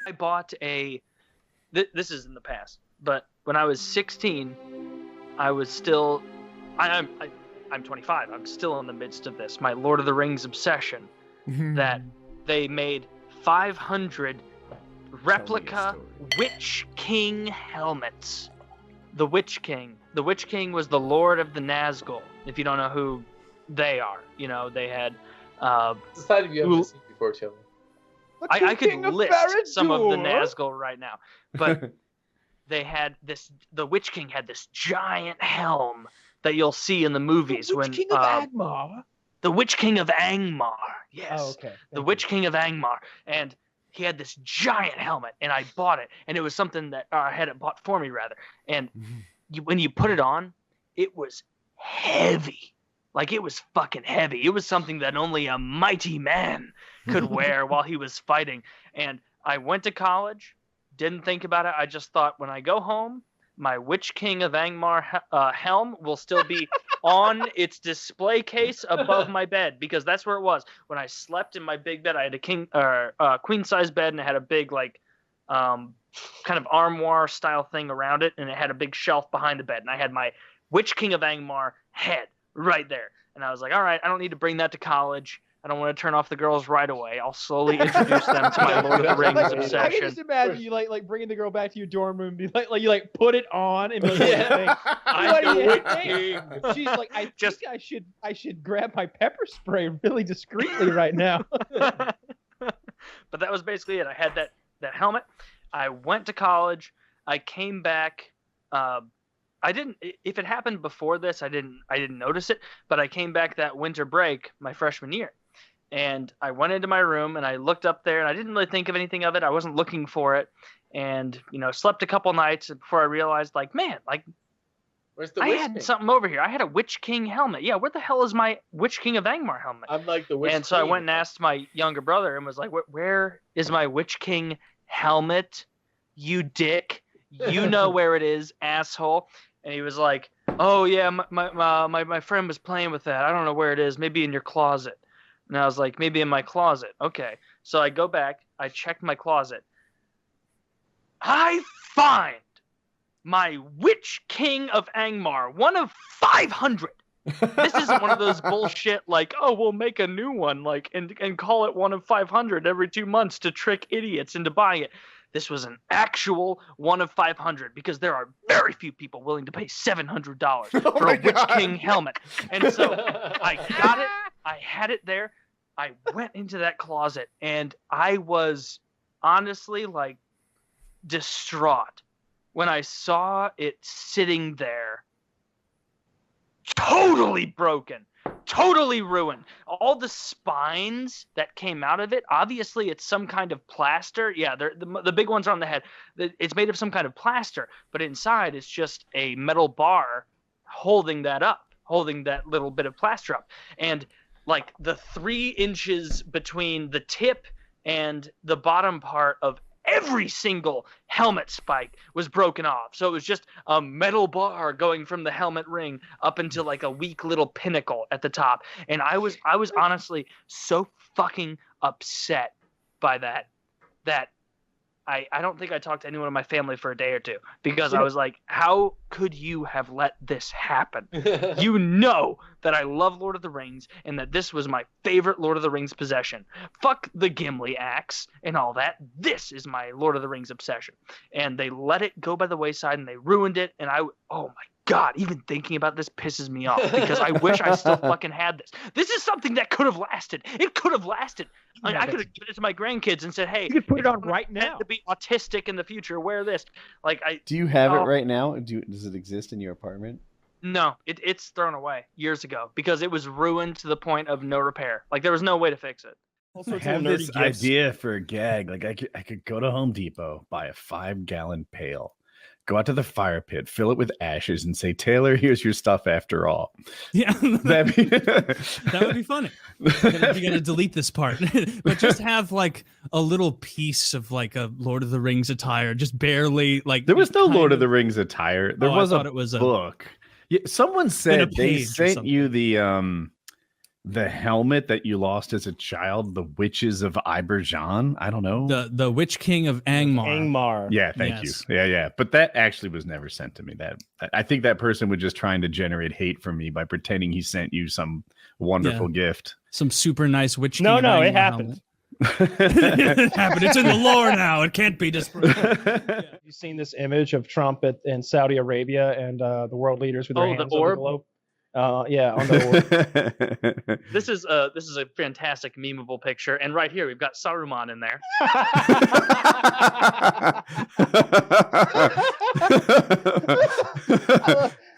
I bought a. This is in the past, but when I was 16, I was still. I'm 25. I'm still in the midst of this. My Lord of the Rings obsession. That they made 500 replica Witch King helmets. The Witch King. The Witch King was the Lord of the Nazgul. If you don't know who they are, you know they had. It's a side you haven't seen before, Chili. I could list some of the Nazgul right now, but they had this. The Witch King had this giant helm that you'll see in the movies. The Witch King of Angmar. The Witch King of Angmar. Yes. Oh, okay. The Witch King of Angmar, and he had this giant helmet, and I bought it, and it was something that I had it bought for me rather. And when you put it on, it was heavy. Like, it was fucking heavy. It was something that only a mighty man could wear while he was fighting. And I went to college, didn't think about it. I just thought, when I go home, my Witch King of Angmar helm will still be on its display case above my bed, because that's where it was. When I slept in my big bed, I had a queen size bed, and it had a big kind of armoire style thing around it, and it had a big shelf behind the bed, and I had my Witch King of Angmar head right there. And I was like, all right, I don't need to bring that to college. I don't want to turn off the girls right away. I'll slowly introduce them to my Lord of the Rings obsession. I can just imagine you like bringing the girl back to your dorm room, and be like you put it on and be like, I'm the Witch King. She's like, I think I should grab my pepper spray really discreetly right now. But that was basically it. I had that helmet. I went to college. I came back. I didn't. If it happened before this, I didn't notice it. But I came back that winter break, my freshman year, and I went into my room and I looked up there, and I didn't really think of anything of it. I wasn't looking for it, and slept a couple nights before I realized, Where's the I Witch had King? something over here. I had a Witch King helmet. Yeah, where the hell is my Witch King of Angmar helmet? I'm like the Witch And so I Queen. went and asked my younger brother and was like, "Where is my Witch King helmet? You dick! You know where it is, asshole!" And he was like, "Oh yeah, my friend was playing with that. I don't know where it is. Maybe in your closet." And I was like, "Maybe in my closet." Okay. So I go back. I check my closet. I find my Witch King of Angmar, one of 500. This isn't one of those bullshit we'll make a new one and call it one of 500 every 2 months to trick idiots into buying it. This was an actual one of 500, because there are very few people willing to pay $700 for a Witch King helmet. And so I got it. I had it there. I went into that closet, and I was honestly distraught when I saw it sitting there, totally broken, totally ruined. All the spines that came out of it, obviously it's some kind of plaster. Yeah, the big ones are on the head. It's made of some kind of plaster, but inside it's just a metal bar holding that little bit of plaster up. And the 3 inches between the tip and the bottom part of every single helmet spike was broken off. So it was just a metal bar going from the helmet ring up into a weak little pinnacle at the top. And I was honestly so fucking upset by that I don't think I talked to anyone in my family for a day or two, because I was like, how could you have let this happen? You know that I love Lord of the Rings, and that this was my favorite Lord of the Rings possession. Fuck the Gimli axe and all that. This is my Lord of the Rings obsession. And they let it go by the wayside, and they ruined it. And oh my God, even thinking about this pisses me off, because I wish I still fucking had this. This is something that could have lasted. It could have lasted. I could have given it to my grandkids and said, "Hey, you could put it on right now to be autistic in the future. Wear this." Do you have it right now? Does it exist in your apartment? No, it's thrown away years ago, because it was ruined to the point of no repair. There was no way to fix it. I have this idea for a gag. I could go to Home Depot, buy a 5-gallon pail, go out to the fire pit, fill it with ashes, and say, "Taylor, here's your stuff after all." Yeah, that would be funny. You gotta delete this part, but just have a little piece of a Lord of the Rings attire, just barely There was no Lord of the Rings attire. There was I thought it was a book. Yeah, someone said they sent you the the helmet that you lost as a child, the Witches of Iberjan. I don't know. The Witch King of Angmar. Angmar. Yeah, thank Yes. you. Yeah. But that actually was never sent to me. That I think that person was just trying to generate hate from me by pretending he sent you some wonderful gift. Some super nice Witch King. No, of no, Angmar it happened. It happened. It's in the lore now. It can't be disproved. Have you seen this image of Trump in Saudi Arabia and the world leaders with their hands the on the orb? globe? Yeah, on the orb. This is a fantastic memeable picture, and right here we've got Saruman in there.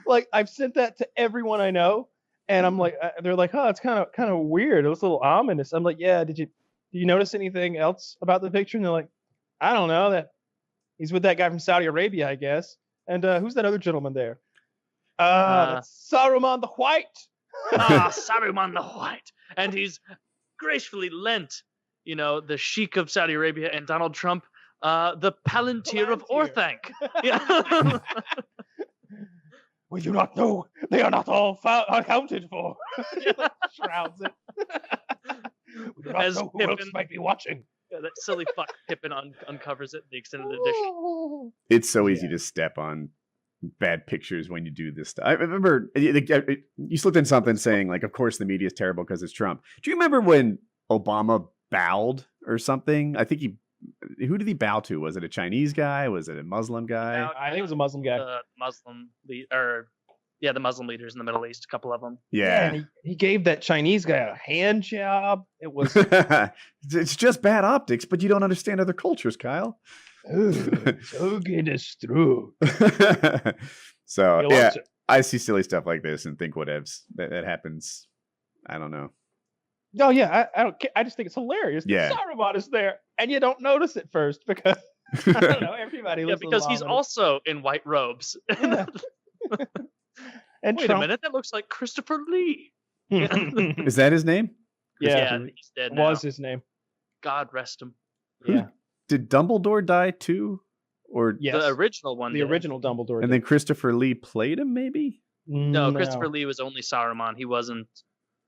Like I've sent that to everyone I know, and I'm like, they're like, oh, it's kind of weird. It was a little ominous. I'm like, yeah. Did you notice anything else about the picture? And they're like, I don't know. That he's with that guy from Saudi Arabia, I guess. And who's that other gentleman there? That's Saruman the White. Saruman the White, and he's gracefully lent, the Sheikh of Saudi Arabia and Donald Trump, the Palantir of Orthanc. Yeah. We do not know. They are not all accounted for. Shrouds it. We do not As know who Pippin- else might be watching. Yeah, that silly fuck Pippin uncovers it, the extended edition. It's so easy to step on bad pictures when you do this stuff. I remember you slipped in something saying, like, of course the media is terrible because it's Trump. Do you remember when Obama bowed or something? I think who did he bow to? Was it a Chinese guy? Was it a Muslim guy? I think it was a Muslim guy. The Muslim leaders in the Middle East, a couple of them. Yeah. And he gave that Chinese guy a hand job. It was It's just bad optics, but you don't understand other cultures, Kyle. so get us through. So He loves it. I see silly stuff like this and think whatevs. That happens. I don't know. No, yeah, I don't care. I just think it's hilarious. Yeah. Saruman is there, and you don't notice it first because I don't know, everybody looks because he's ominous. also in white robes. Yeah. And Wait Trump, a minute, that looks like Christopher Lee. Is that his name? yeah, He's dead now. was his name. God rest him. Yeah, Did Dumbledore die too? Or yes, The original one. the did. original Dumbledore. and then Christopher Lee played him, maybe? No, Christopher Lee was only Saruman. He wasn't.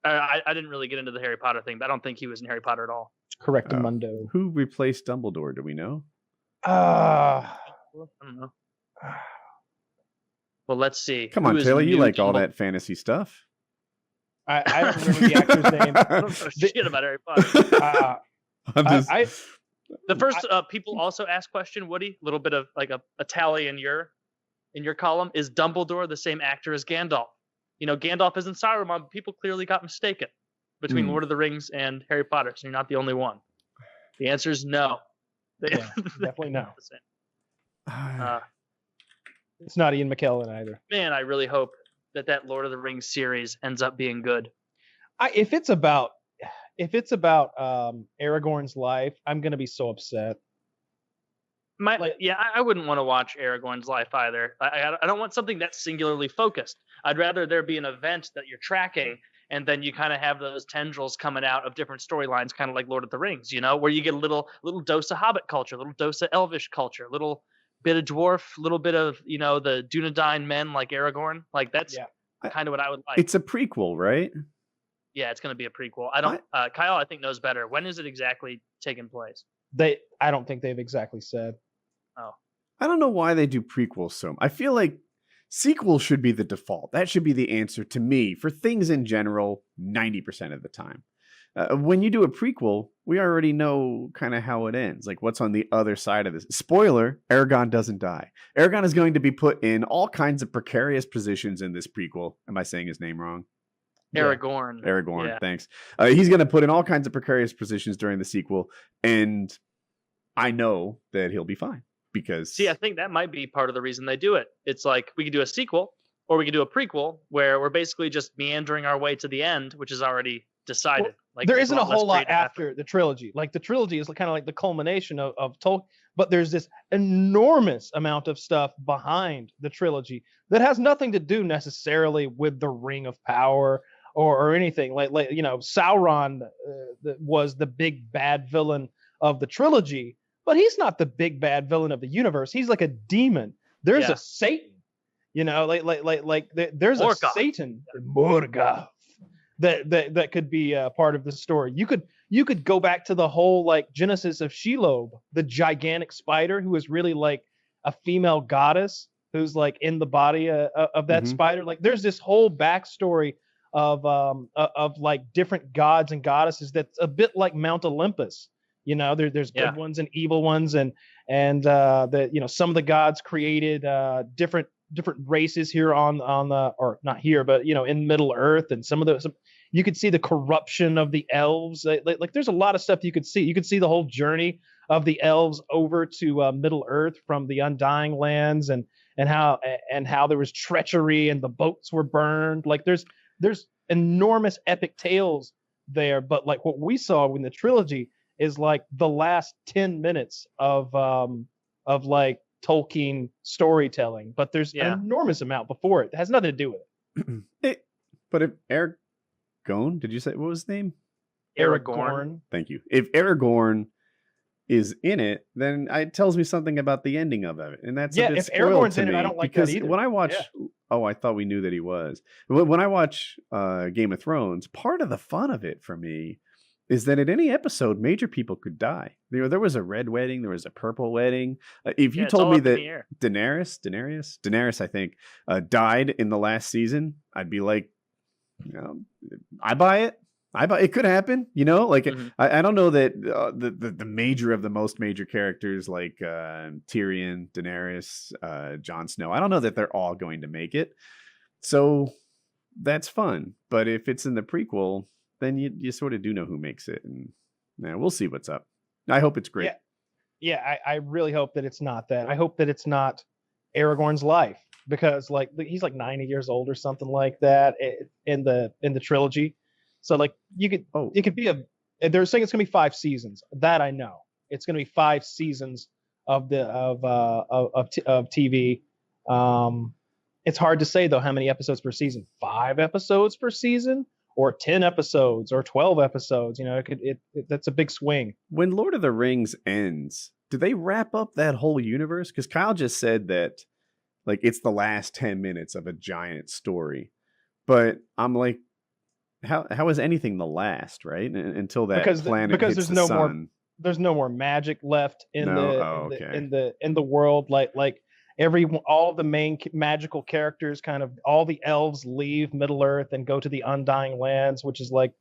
I didn't really get into the Harry Potter thing, but I don't think he was in Harry Potter at all. Correct, Oh. Mundo. Who replaced Dumbledore? Do we know? I don't know. Well, let's see. Come Who on, is Taylor. You new like all Dumbledore? that fantasy stuff. I don't remember the actor's name. I don't know shit about Harry Potter. I'm just, The first people also ask question, Woody, a little bit of like a tally in your column. Is Dumbledore the same actor as Gandalf? Gandalf isn't Saruman, but people clearly got mistaken between Lord of the Rings and Harry Potter, so you're not the only one. The answer is no. Yeah, definitely no. The same. It's not Ian McKellen either. Man, I really hope that Lord of the Rings series ends up being good. If it's about Aragorn's life, I'm gonna be so upset. I wouldn't want to watch Aragorn's life either. I don't want something that's singularly focused. I'd rather there be an event that you're tracking, and then you kind of have those tendrils coming out of different storylines, kind of like Lord of the Rings, where you get a little dose of Hobbit culture, a little dose of Elvish culture, a little bit of dwarf, a little bit of the Dunedain men like Aragorn. Like that's kind of what I would like. it's a prequel, right? Yeah, it's going to be a prequel. I don't. Kyle, I think knows better. When is it exactly taking place? I don't think they've exactly said. Oh, I don't know why they do prequels so much. I feel like sequels should be the default. That should be the answer to me for things in general 90% of the time. When you do a prequel, we already know kind of how it ends, like what's on the other side of this. Spoiler, Aragorn doesn't die. Aragorn is going to be put in all kinds of precarious positions in this prequel. Am I saying his name wrong? Aragorn. Aragorn, Yeah. thanks. He's going to put in all kinds of precarious positions during the sequel, and I know that he'll be fine because... See, I think that might be part of the reason they do it. It's like we could do a sequel or we could do a prequel where we're basically just meandering our way to the end, which is already decided. Well, like there there's isn't a less whole lot creative effort. after the trilogy. Like the trilogy is kind of like the culmination of Tolkien, but there's this enormous amount of stuff behind the trilogy that has nothing to do necessarily with the Ring of Power or anything. Like Sauron was the big bad villain of the trilogy, but he's not the big bad villain of the universe. He's like a demon. There's a Satan, there's Morgoth. a Satan, Morgoth. that could be part of the story. You could go back to the whole like genesis of Shelob, the gigantic spider who is really like a female goddess who's like in the body of that spider. Like there's this whole backstory of like different gods and goddesses that's a bit like Mount Olympus. You know, there's good ones and evil ones, and that, you know, some of the gods created different races here on the, or not here, but, you know, in Middle Earth, and some of those, you could see the corruption of the elves. Like there's a lot of stuff you could see. You could see the whole journey of the elves over to Middle Earth from the Undying Lands, and how there was treachery and the boats were burned. Like there's enormous epic tales there, but like what we saw in the trilogy is like the last 10 minutes of like Tolkien storytelling, but there's an enormous amount before it. It has nothing to do with it. But if Aragorn, did you say, what was his name? Aragorn. Thank you. If Aragorn is in it, then it tells me something about the ending of it, and that's a bit if spoiled Aragorn's to in me, it, I don't like because that either. when I watch, I thought we knew that he was. When I watch Game of Thrones, part of the fun of it for me is that at any episode, major people could die. There was a red wedding, there was a purple wedding. If you told me that Daenerys, I think, died in the last season, I'd be like, you know, I buy it. It could happen, you know. Like I don't know that the major of the most major characters like Tyrion, Daenerys, Jon Snow, I don't know that they're all going to make it. So that's fun. But if it's in the prequel, then you sort of do know who makes it, and we'll see what's up. I hope it's great. Yeah, I really hope that it's not that. I hope that it's not Aragorn's life, because like he's like 90 years old or something like that in the trilogy. So like it could be they're saying it's gonna be 5 seasons. That I know. It's gonna be 5 seasons of TV. It's hard to say though how many episodes per season. 5 episodes per season, or 10 episodes, or 12 episodes. You know, that's a big swing. When Lord of the Rings ends, do they wrap up that whole universe? Because Kyle just said that like it's the last 10 minutes of a giant story, but I'm like, how is anything the last, right? Until that planet hits the sun. There's no more magic left in the world. Like all the main magical characters, kind of all the elves leave Middle Earth and go to the Undying Lands, which is like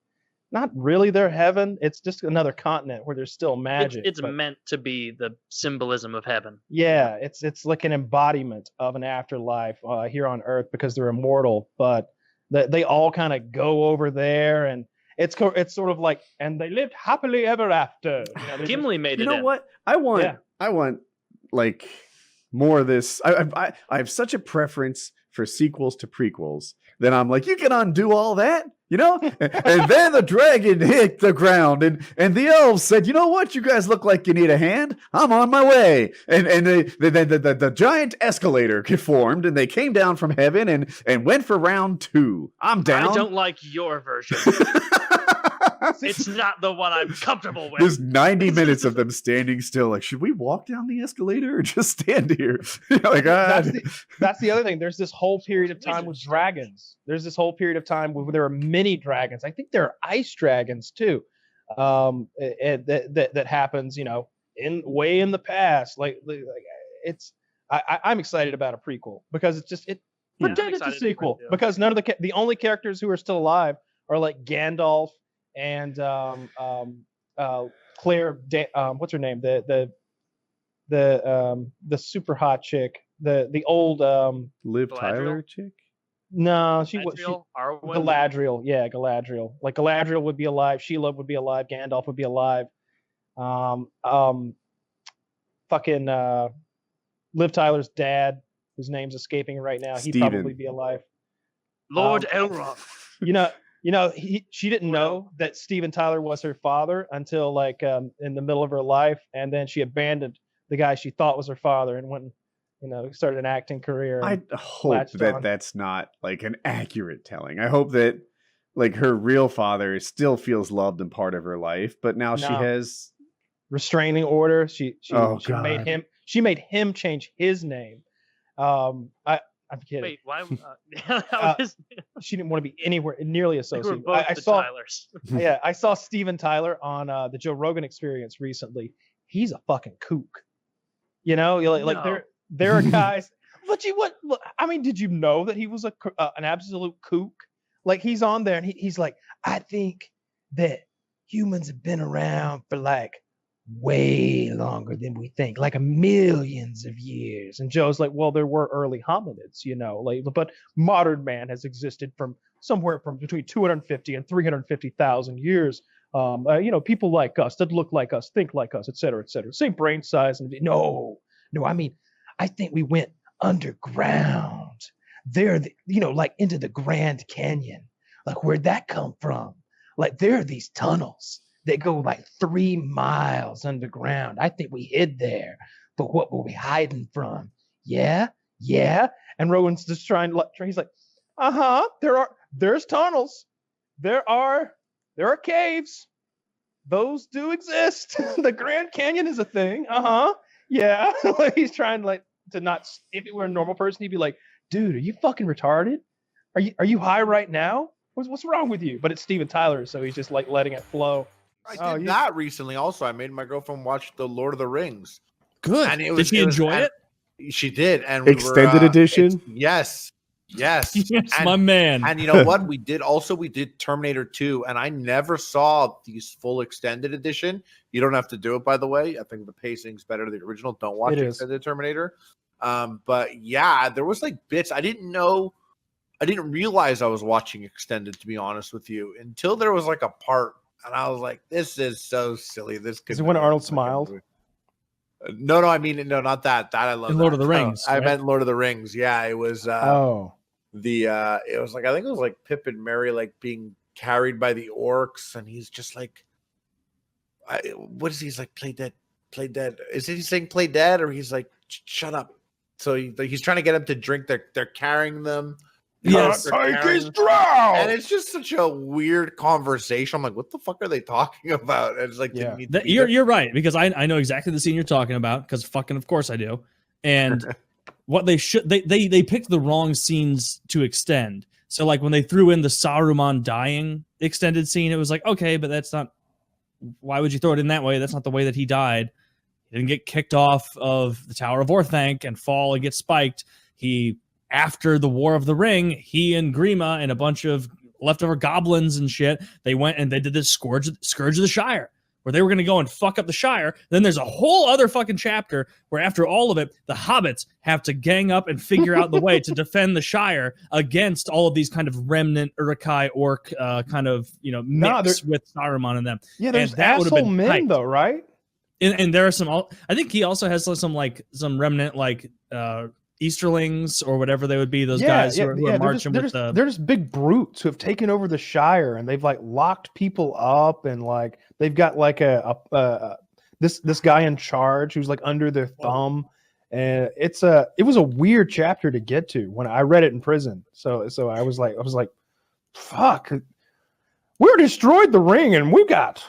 not really their heaven. It's just another continent where there's still magic. It's meant to be the symbolism of heaven. Yeah, it's like an embodiment of an afterlife here on Earth, because they're immortal. But they all kind of go over there, and it's sort of like, and they lived happily ever after. You know, Gimli made it. You know what? I want like more of this. I have such a preference for sequels to prequels that I'm like, you can undo all that, you know? And then the dragon hit the ground, and the elves said, you know what? You guys look like you need a hand. I'm on my way. And the giant escalator formed, and they came down from heaven and went for round 2. I'm down. I don't like your version. It's not the one I'm comfortable with. There's 90 minutes of them standing still. Like, should we walk down the escalator or just stand here? Like, that's the other thing. There's this whole period of time with dragons. There's this whole period of time where there are mini dragons. I think there are ice dragons too. That happens, you know, way in the past. Like it's. I'm excited about a prequel, because pretend it's a sequel, because none of the only characters who are still alive are like Gandalf and Claire, what's her name? The super hot chick, the old Liv Tyler chick. No, Galadriel. Yeah, Galadriel. Like Galadriel would be alive. Shelob would be alive. Gandalf would be alive. Fucking Liv Tyler's dad, whose name's escaping right now. He'd probably be alive. Lord Elrond. She didn't know that Steven Tyler was her father until like in the middle of her life, and then she abandoned the guy she thought was her father and went, started an acting career. I hope that that's not like an accurate telling. I hope that like her real father still feels loved and part of her life, but now she has restraining order. She made him change his name. I'm kidding. Wait, why? She didn't want to be anywhere nearly They were associated. both I the saw, Tylers. yeah, I saw Steven Tyler on the Joe Rogan Experience recently. He's a fucking kook. You know, like No. there are guys. But look, I mean, did you know that he was an absolute kook? Like he's on there and he's like, I think that humans have been around for like way longer than we think, like millions of years. And Joe's like, well, there were early hominids, you know, like, but modern man has existed from somewhere from between 250 and 350,000 years. You know, people like us that look like us, think like us, et cetera, same brain size. And no, I mean, I think we went underground there, you know, like into the Grand Canyon. Like, where'd that come from? Like, there are these tunnels that go like 3 miles underground. I think we hid there, but what were we hiding from? Yeah. And Rowan's just trying to, he's like, there's tunnels. There are caves. Those do exist. The Grand Canyon is a thing. Yeah. He's trying to not, if it were a normal person, he'd be like, dude, are you fucking retarded? Are you high right now? What's wrong with you? But it's Steven Tyler, so he's just like letting it flow. I did that recently also. I made my girlfriend watch The Lord of the Rings. Good. And did she enjoy it? She did. And extended edition? Yes. Yes, and, my man. And you know what? We did Terminator 2, and I never saw these full extended edition. You don't have to do it, by the way. I think the pacing's better than the original. Don't watch extended Terminator. But yeah, there was like bits. I didn't realize I was watching extended, to be honest with you, until there was like a part, and I was like, this is so silly. This could is it when Arnold smiled? No, I mean, no, not that. That I love. Lord of the Rings. I meant Lord of the Rings. Yeah, it was. It was like, I think it was like Pip and Merry like being carried by the orcs, and he's just like, what is he? He's like, play dead. Is he saying play dead, or he's like, shut up? So he's trying to get him to drink. They're carrying them. Yes, and it's just such a weird conversation. I'm like, what the fuck are they talking about? And it's like, you're right, because I know exactly the scene you're talking about, because fucking of course I do. And what they picked the wrong scenes to extend. So like when they threw in the Saruman dying extended scene, it was like, okay, but that's not. Why would you throw it in that way? That's not the way that he died. He didn't get kicked off of the Tower of Orthanc and fall and get spiked. After the War of the Ring, he and Grima and a bunch of leftover goblins and shit, they went and they did this Scourge of the Shire, where they were going to go and fuck up the Shire. Then there's a whole other fucking chapter where after all of it, the hobbits have to gang up and figure out the way to defend the Shire against all of these kind of remnant Uruk-hai orc kind of, you know, mix with Saruman and them. Yeah, there's asshole men hyped. Though, right? And there are some, I think he also has some remnant like Easterlings or whatever they would be, those guys who are marching with the... They're just big brutes who have taken over the Shire, and they've like locked people up, and like they've got like this guy in charge who's like under their thumb, and it was a weird chapter to get to when I read it in prison. So I was like, fuck, we're destroyed the ring, and we got,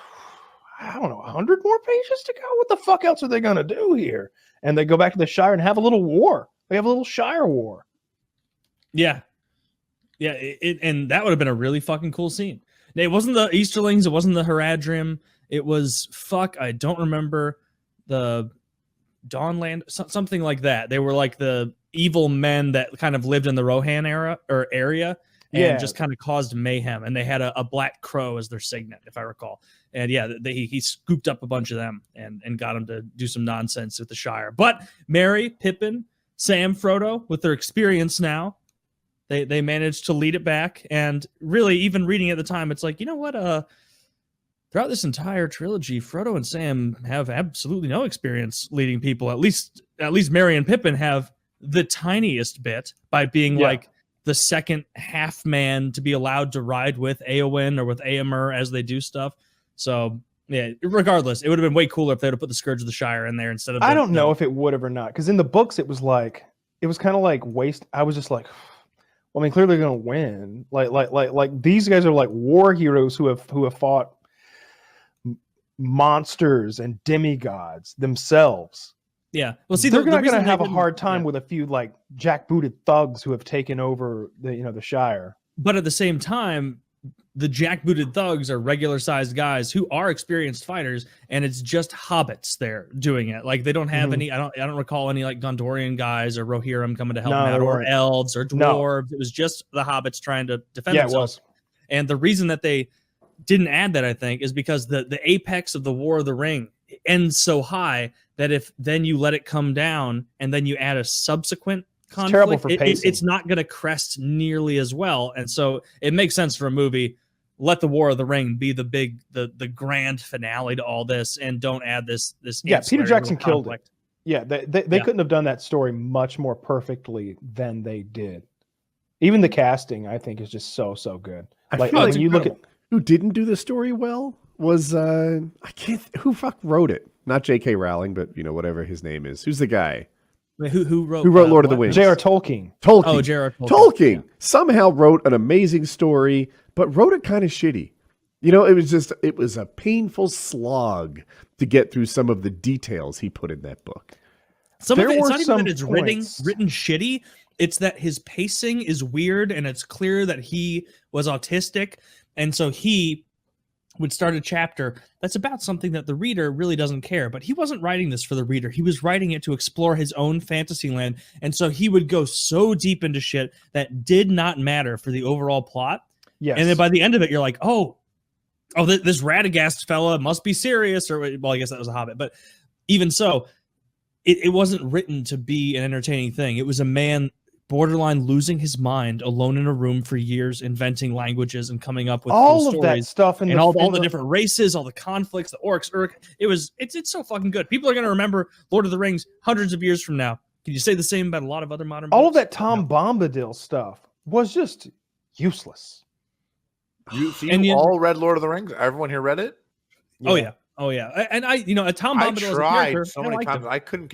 I don't know, 100 more pages to go. What the fuck else are they gonna do here? And they go back to the Shire and have a little war. They have a little Shire war. Yeah. And that would have been a really fucking cool scene. It wasn't the Easterlings. It wasn't the Haradrim. It was, I don't remember, the Dawnland, something like that. They were like the evil men that kind of lived in the Rohan area and just kind of caused mayhem. And they had a black crow as their signet, if I recall. And yeah, he scooped up a bunch of them and got them to do some nonsense with the Shire. But Merry, Pippin, Sam, Frodo, with their experience now, they managed to lead it back. And really, even reading it at the time, it's like, you know what? Throughout this entire trilogy, Frodo and Sam have absolutely no experience leading people. At least Merry and Pippin have the tiniest bit by being like the second half man to be allowed to ride with Eowyn or with Éomer as they do stuff. So yeah, regardless, it would have been way cooler if they would have put the Scourge of the Shire in there instead of. I don't know if it would have or not, because in the books it was kind of like waste. I was just like, well, I mean, clearly they're gonna win. Like these guys are like war heroes who have fought monsters and demigods themselves, Yeah. Well, see, they're not going reason to they have a didn't- hard time yeah. with a few like jackbooted thugs who have taken over the Shire. But at the same time, the jackbooted thugs are regular sized guys who are experienced fighters, and it's just hobbits there doing it. Like they don't have any. I don't recall any like Gondorian guys or Rohirrim coming to help them out, or elves or dwarves. It was just the hobbits trying to defend themselves. It was. And the reason that they didn't add that, I think, is because the apex of the War of the Ring ends so high that if then you let it come down and then you add a subsequent conflict, terrible for pacing. It's not going to crest nearly as well. And so it makes sense for a movie. Let the War of the Ring be the grand finale to all this, and don't add this. Yeah, Peter Jackson killed it. Yeah, they Yeah. couldn't have done that story much more perfectly than they did. Even the casting, I think, is just so good. I feel like when you look at who didn't do the story well was who wrote it? Not J.K. Rowling, but whatever his name is. Who's the guy? Who wrote Lord of the Rings? J.R. Tolkien. Oh, J.R. Tolkien Yeah. somehow wrote an amazing story, but wrote it kind of shitty. It was a painful slog to get through some of the details he put in that book. Some of it, it's not even that it's written shitty. It's that his pacing is weird, and it's clear that he was autistic, and so he would start a chapter that's about something that the reader really doesn't care. But he wasn't writing this for the reader. He was writing it to explore his own fantasy land, and so he would go so deep into shit that did not matter for the overall plot. Yes. And then by the end of it, you're like, oh, this Radagast fella must be serious, or well, I guess that was a Hobbit, but even so, it wasn't written to be an entertaining thing. It was a man borderline losing his mind alone in a room for years, inventing languages and coming up with all cool of stories that stuff and all the different races, all the conflicts, the orcs, it's so fucking good. People are going to remember Lord of the Rings hundreds of years from now. Can you say the same about a lot of other modern all books? of that Tom Bombadil stuff was just useless. You all read Lord of the Rings? Everyone here read it? Yeah. Oh yeah. And I, a Tom Bombadil. I tried so many times. I couldn't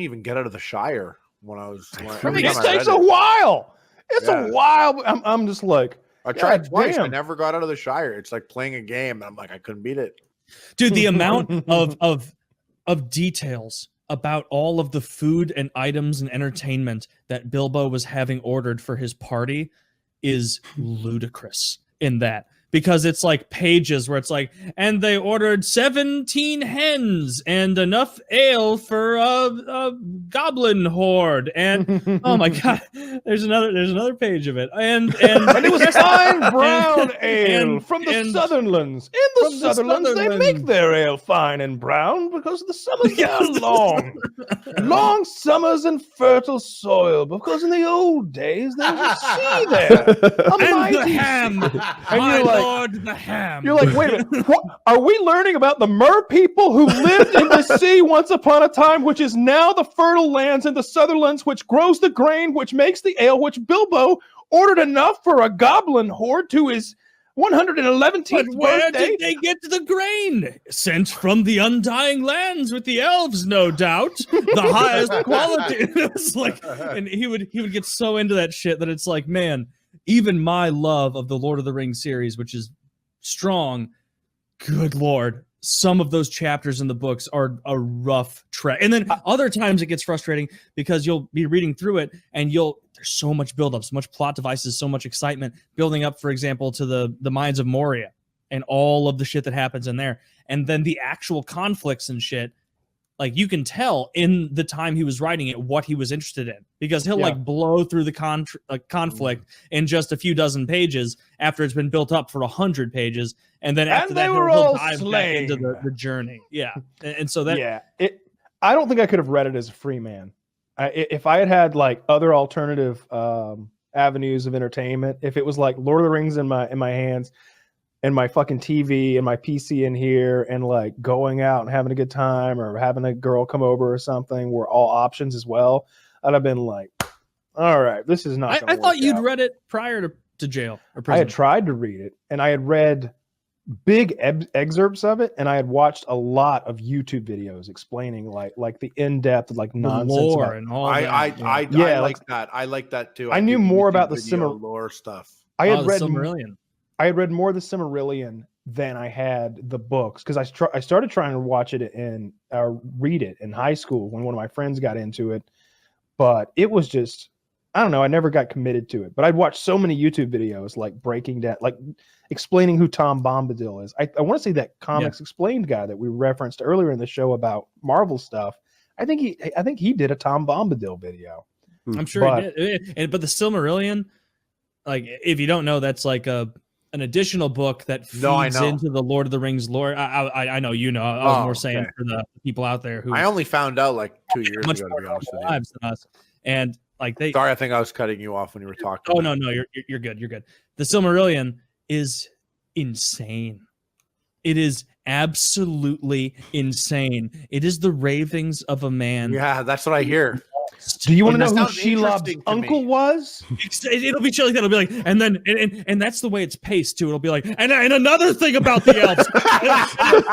even get out of the Shire when I was. It takes a while. It's a while. I'm just like, I tried twice. I never got out of the Shire. It's like playing a game, and I'm like, I couldn't beat it. Dude, the amount of details about all of the food and items and entertainment that Bilbo was having ordered for his party is ludicrous in that. Because it's like pages where it's like, and they ordered 17 hens and enough ale for a goblin horde, and oh my god, there's another page of it, and it was fine brown ale from the Sutherlands. In the Sutherlands, they make their ale fine and brown because the summers are long summers and fertile soil. Because in the old days there was a sea there, and the ham, my lord, the ham. You're like, wait a minute, what? Are we learning about the Mer people who lived in the sea once upon a time, which is now the fertile lands in the Sutherlands, which grows the grain, which makes the ale, which Bilbo ordered enough for a goblin horde to his 111th birthday? Where did they get the grain? Sent from the undying lands with the elves, no doubt. The highest quality. It's like, and he would get so into that shit that it's like, man, even my love of the Lord of the Rings series, which is strong, good lord, some of those chapters in the books are a rough trek. And then other times it gets frustrating because you'll be reading through it and there's so much buildup, so much plot devices, so much excitement building up, for example, to the Mines of Moria and all of the shit that happens in there. And then the actual conflicts and shit, like you can tell in the time he was writing it what he was interested in, because he'll like blow through the conflict in just a few dozen pages after it's been built up for 100 pages, and then after that he'll dive back into the journey. Yeah, and so that I don't think I could have read it as a free man. If I had like other alternative avenues of entertainment, if it was like Lord of the Rings in my hands, and my fucking TV and my PC in here, and like going out and having a good time or having a girl come over or something were all options as well, I'd have been like, all right, this is not. I thought you'd read it prior to jail or prison. I had tried to read it, and I had read big excerpts of it, and I had watched a lot of YouTube videos explaining like the in-depth like nonsense lore and all that. I like that. I like that too. I knew more about the lore stuff. I had read Silmarillion. I had read more of the Silmarillion than I had the books, because I started trying to watch it and read it in high school when one of my friends got into it, but it was just, I don't know, I never got committed to it. But I'd watched so many YouTube videos like breaking down, like explaining who Tom Bombadil is. I want to say that Comics Explained guy that we referenced earlier in the show about Marvel stuff. I think he did a Tom Bombadil video. I'm sure he did. But the Silmarillion, like, if you don't know, that's like an additional book that feeds into the Lord of the Rings lore. I know, you know. I was more saying for the people out there who I only found out like 2 years much ago, more to be honest with lives than us. And like Sorry, I think I was cutting you off when you were talking. Oh no, you're good. You're good. The Silmarillion is insane. It is absolutely insane. It is the ravings of a man. Yeah, that's what I hear. Do you want to know who Shelob's uncle was? It'll be shit like that. It'll be like, and then and that's the way it's paced too. It'll be like, and another thing about the elves,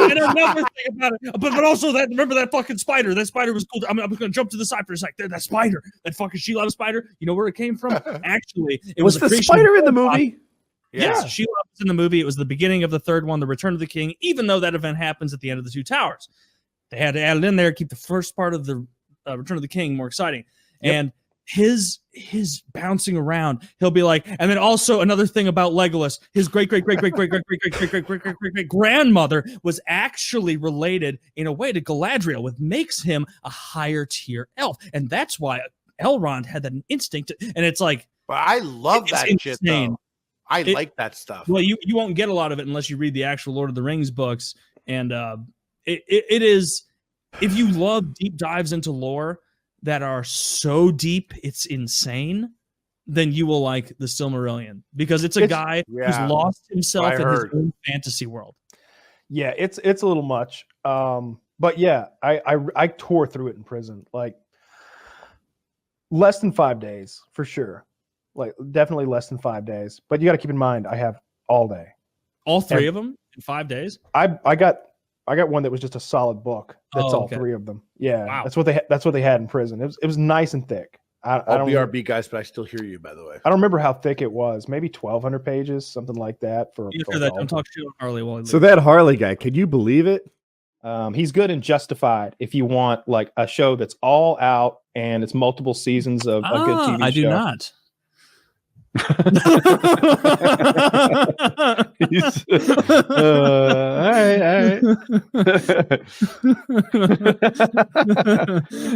and another thing about it. But also that, remember that fucking spider? That spider was cool. I'm going to jump to the side for a sec. That spider, that fucking Shelob spider. You know where it came from? Actually, it was the spider in the movie. Yes, Shelob was in the movie. It was the beginning of the third one, The Return of the King. Even though that event happens at the end of the Two Towers, they had to add it in there, keep the first part of the Return of the King more exciting. And his bouncing around, he'll be like, and then also another thing about Legolas, his great grandmother was actually related in a way to Galadriel, which makes him a higher tier elf, and that's why Elrond had that instinct. And it's like, but I love that shit though. I like that stuff. Well, you won't get a lot of it unless you read the actual Lord of the Rings books, and it is, if you love deep dives into lore that are so deep it's insane, then you will like the Silmarillion, because it's a guy who's lost himself in his own fantasy world. Yeah, it's a little much. But yeah, I tore through it in prison, like less than 5 days for sure. Like definitely less than 5 days. But you got to keep in mind, I have all day. All three of them in 5 days? I got one that was just a solid book. That's all three of them. Yeah, wow. That's what they had in prison. It was nice and thick. I don't BRB guys, but I still hear you, by the way. I don't remember how thick it was. Maybe 1,200 pages, something like that. Don't talk shit on Harley. So that Harley guy, can you believe it? He's good in Justified. If you want like a show that's all out and it's multiple seasons of a good TV show. I do not. All right.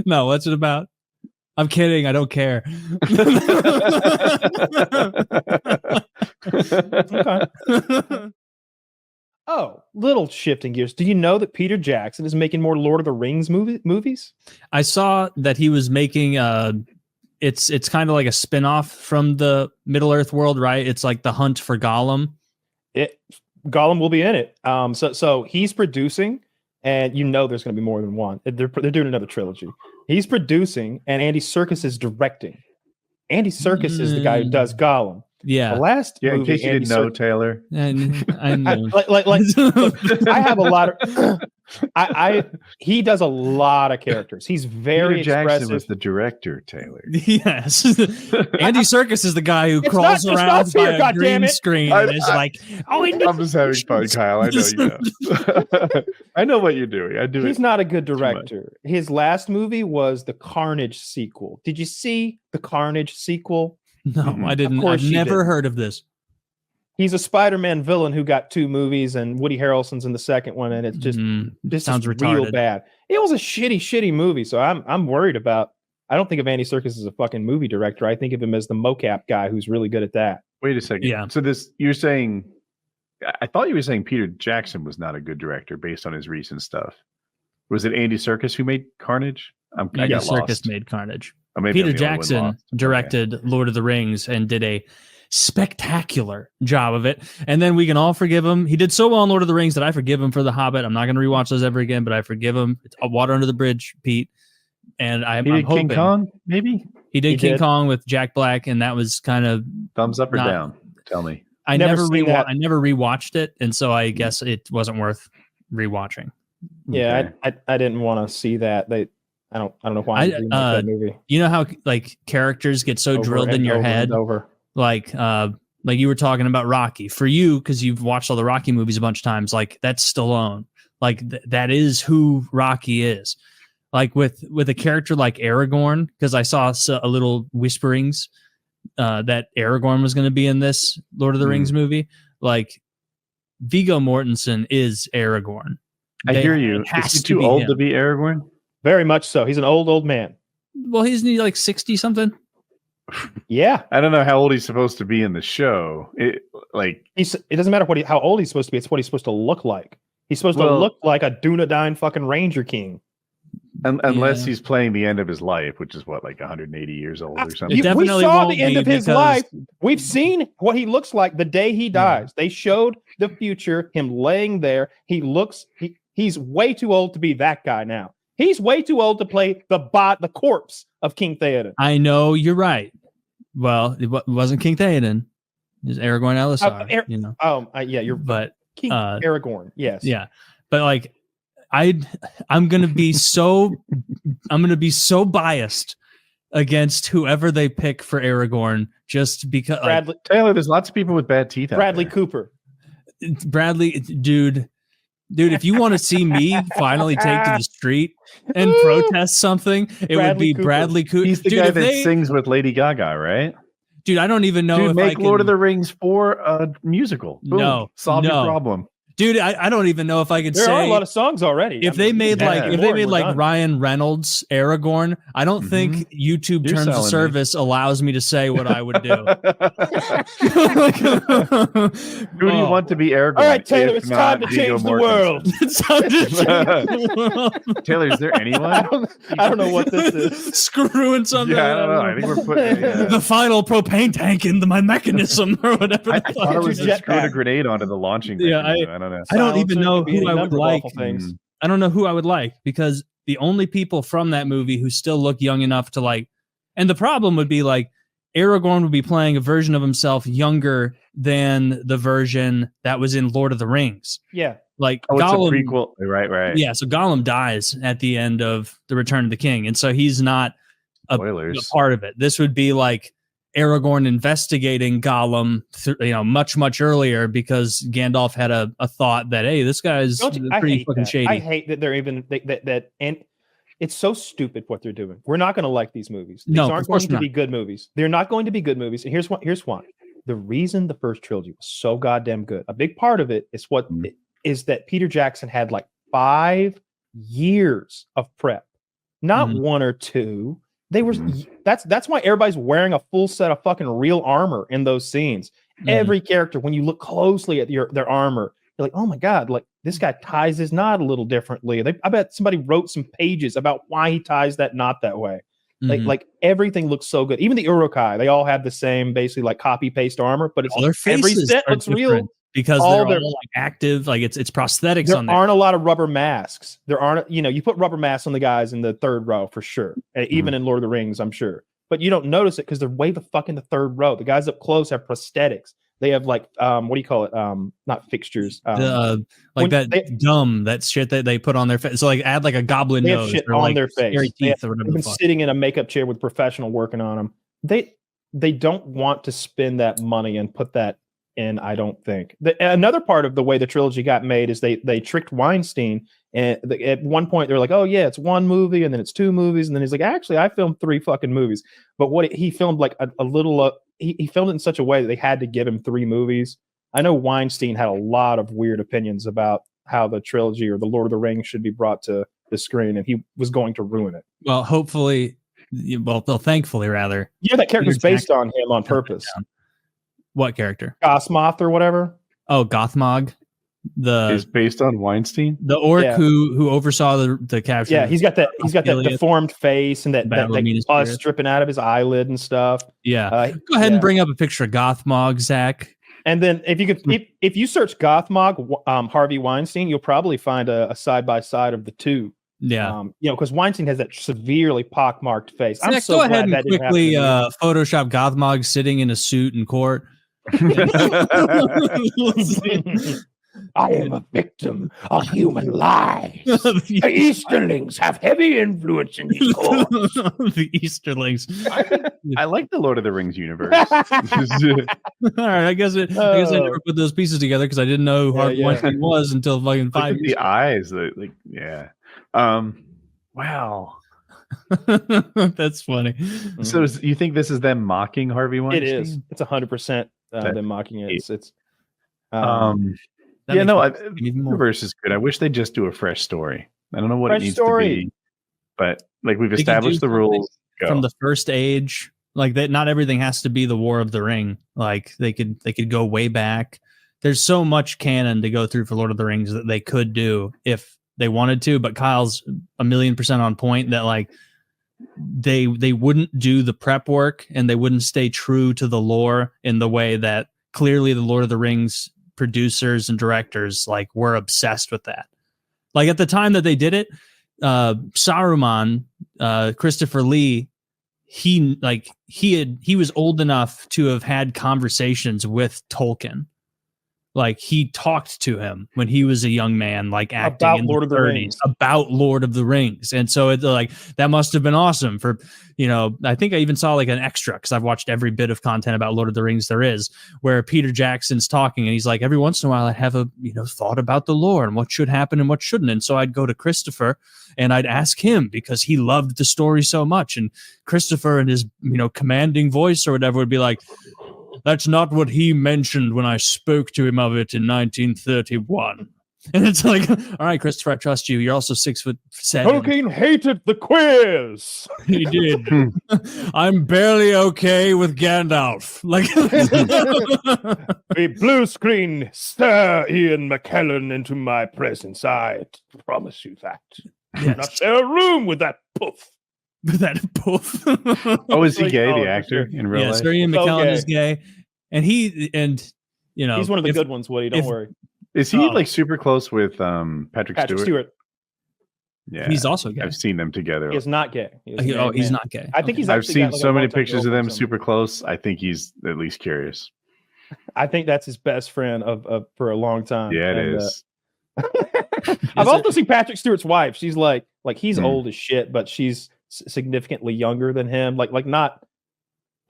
No, what's it about? I'm kidding. I don't care. Okay. Oh, little shifting gears. Do you know that Peter Jackson is making more Lord of the Rings movies? I saw that he was making it's kind of like a spin-off from the Middle-earth world, right? It's like the hunt for Gollum. Gollum will be in it. So he's producing, and you know there's going to be more than one. They're doing another trilogy. He's producing, and Andy Serkis is directing. Andy Serkis is the guy who does Gollum. Yeah. The last movie, in case you didn't know, Taylor. I know. Look, I have a lot of. He does a lot of characters. He's very Peter expressive. Jackson was the director, Taylor. Yes. Andy Serkis is the guy who crawls around by a green screen and is like, I'm just having fun, Kyle. I know you know. I know what you're doing. He's not a good director. His last movie was the Carnage sequel. Did you see the Carnage sequel? No, I didn't. I've never heard of this. He's a Spider-Man villain who got 2 movies, and Woody Harrelson's in the second one, and it's just this sounds real bad. It was a shitty movie, so I'm worried about. I don't think of Andy Serkis as a fucking movie director. I think of him as the mocap guy who's really good at that. Wait a second. Yeah. So you're saying, I thought you were saying Peter Jackson was not a good director based on his recent stuff. Was it Andy Serkis who made Carnage? Andy Serkis made Carnage. Peter Jackson directed Lord of the Rings and did a spectacular job of it. And then we can all forgive him. He did so well in Lord of the Rings that I forgive him for The Hobbit. I'm not going to rewatch those ever again, but I forgive him. It's water under the bridge, Pete. And I'm hoping King Kong, maybe? He did King Kong with Jack Black, and that was kind of thumbs up or down. Tell me. I never rewatched it, and so I guess it wasn't worth rewatching. Yeah, okay. I didn't want to see that. I don't know why that movie. You know how like characters get so drilled in your head, like Like you were talking about Rocky. For you, because you've watched all the Rocky movies a bunch of times, like that's Stallone. Like that is who Rocky is. Like with a character like Aragorn, because I saw a little whisperings that Aragorn was going to be in this Lord of the Rings movie. Like Viggo Mortensen is Aragorn. I hear you. Is he too old to be Aragorn? Very much so. He's an old man. Well, isn't he like 60 something? Yeah. I don't know how old he's supposed to be in the show. It doesn't matter how old he's supposed to be. It's what he's supposed to look like. He's supposed to look like a Dunedain fucking Ranger King. Unless he's playing the end of his life, which is what, like 180 years old or something. We saw the end of his life. We've seen what he looks like the day he dies. They showed the future, him laying there. He's way too old to be that guy now. He's way too old to play the corpse of King Theoden. I know, you're right. Well, it wasn't King Theoden. It was Aragorn Elisar. You're but King Aragorn. Yes. Yeah. But like I'm gonna be so biased against whoever they pick for Aragorn just because Taylor, there's lots of people with bad teeth out Bradley there. Cooper. Bradley, dude, if you want to see me finally take to the street and protest something, it would be Bradley Cooper. He's the guy that sings with Lady Gaga, right? Dude, I don't even know if make Lord of the Rings 4 a musical. Boom. Solve your problem. Dude, I don't even know if I could say there are a lot of songs already. If they made Ryan Reynolds Aragorn, I don't think YouTube terms of service allows me to say what I would do. Who do you want to be Aragorn? All right, Taylor, it's time to change the world. It's time to change the world. Taylor, is there anyone? I don't know what this is. Screwing something. Yeah, I don't know. I think we're putting the final propane tank into my mechanism or whatever. I thought it was just screwed a grenade onto the launching. Yeah, I don't even know who I would like. I don't know who I would like because the only people from that movie who still look young enough to like, and the problem would be like Aragorn would be playing a version of himself younger than the version that was in Lord of the Rings. Yeah. Like Gollum, it's a prequel. Right. Yeah. So Gollum dies at the end of The Return of the King. And so he's not a part of it. This would be like Aragorn investigating Gollum, much, much earlier because Gandalf had a thought that, hey, this guy's pretty fucking shady. I hate that they're even that and it's so stupid what they're doing. We're not going to like these movies. These aren't going to be good movies. They're not going to be good movies. And here's why. The reason the first trilogy was so goddamn good, a big part of it is is that Peter Jackson had like 5 years of prep, not 1 or 2. They were that's why everybody's wearing a full set of fucking real armor in those scenes. Every character, when you look closely at their armor, you're like, oh my god, like this guy ties his knot a little differently. I bet somebody wrote some pages about why he ties that knot that way. Like everything looks so good. Even the Uruk-hai, they all have the same basically like copy paste armor, but it's every set looks real. Because they're all like active, like it's prosthetics on there. There aren't a lot of rubber masks. There aren't, you put rubber masks on the guys in the third row for sure. Even in Lord of the Rings, I'm sure. But you don't notice it because they're way the fuck in the third row. The guys up close have prosthetics. They have like what do you call it? Not fixtures. That shit that they put on their face. So like add like a goblin nose shit or on like their face. Teeth they've or whatever been sitting in a makeup chair with a professional working on them. They don't want to spend that money and put that in, I don't think. Another part of the way the trilogy got made is they tricked Weinstein, and at one point they're like, oh yeah, it's 1 movie and then it's 2 movies, and then he's like, actually I filmed 3 fucking movies. But he filmed like a little he filmed it in such a way that they had to give him 3 movies. I know Weinstein had a lot of weird opinions about how the trilogy or the Lord of the Rings should be brought to the screen, and he was going to ruin it. Well, thankfully rather. Yeah, that character's based on him on purpose. What character? Gothmoth or whatever. Oh, Gothmog. Is based on Weinstein. The orc who oversaw the capture. Yeah, he's got that deformed face and that pus dripping out of his eyelid and stuff. Yeah. Go ahead and bring up a picture of Gothmog, Zach. And then if you search Gothmog, Harvey Weinstein, you'll probably find a side by side of the two. Yeah. Because Weinstein has that severely pockmarked face. Zach, go ahead and quickly Photoshop Gothmog sitting in a suit in court. I am a victim of human lies. The Easterlings have heavy influence in these courts. The Easterlings. I like the Lord of the Rings universe. All right, I guess I never put those pieces together because I didn't know who Harvey Weinstein was until fucking 5 years. The eyes, like, yeah. Wow. That's funny. So you think this is them mocking Harvey Weinstein? It is. It's 100% them mocking it. The universe is good. I wish they'd just do a fresh story. I don't know what it needs to be, but like we've They could established do the rules. from the first age. Like that, not everything has to be the War of the Ring. Like they could go way back. There's so much canon to go through for Lord of the Rings that they could do if they wanted to. But Kyle's 1,000,000% on point that like they wouldn't do the prep work and they wouldn't stay true to the lore in the way that clearly the Lord of the Rings producers and directors like were obsessed with that. Like at the time that they did it, Saruman, Christopher Lee, he was old enough to have had conversations with Tolkien. Like he talked to him when he was a young man, like acting about in Lord the of the 30s, Rings. about Lord of the Rings. And so it's like, that must've been awesome for, I think I even saw like an extra cause I've watched every bit of content about Lord of the Rings there is, where Peter Jackson's talking and he's like, every once in a while I have a, thought about the lore and what should happen and what shouldn't. And so I'd go to Christopher and I'd ask him because he loved the story so much. And Christopher in his, commanding voice or whatever would be like, that's not what he mentioned when I spoke to him of it in 1931. And it's like, all right, Christopher, I trust you. You're also 6'7". Tolkien hated the quiz. He did. I'm barely okay with Gandalf. Like the blue screen, Sir Ian McKellen into my presence. I promise you that. Yes. Not share a room with that poof. With that poof. Oh, is he gay? The actor in real life? Sir Ian McKellen is gay, and he's one of the good ones. Woody, don't worry. Is he like super close with Patrick Stewart? Yeah, he's also gay. I've seen them together. He's not gay. He's not gay. I think he's. I've seen got, so many pictures of them super close. I think he's at least curious. I think that's his best friend of for a long time. Yeah, it is. I've also seen Patrick Stewart's wife. She's like he's old as shit, but she's significantly younger than him. Like not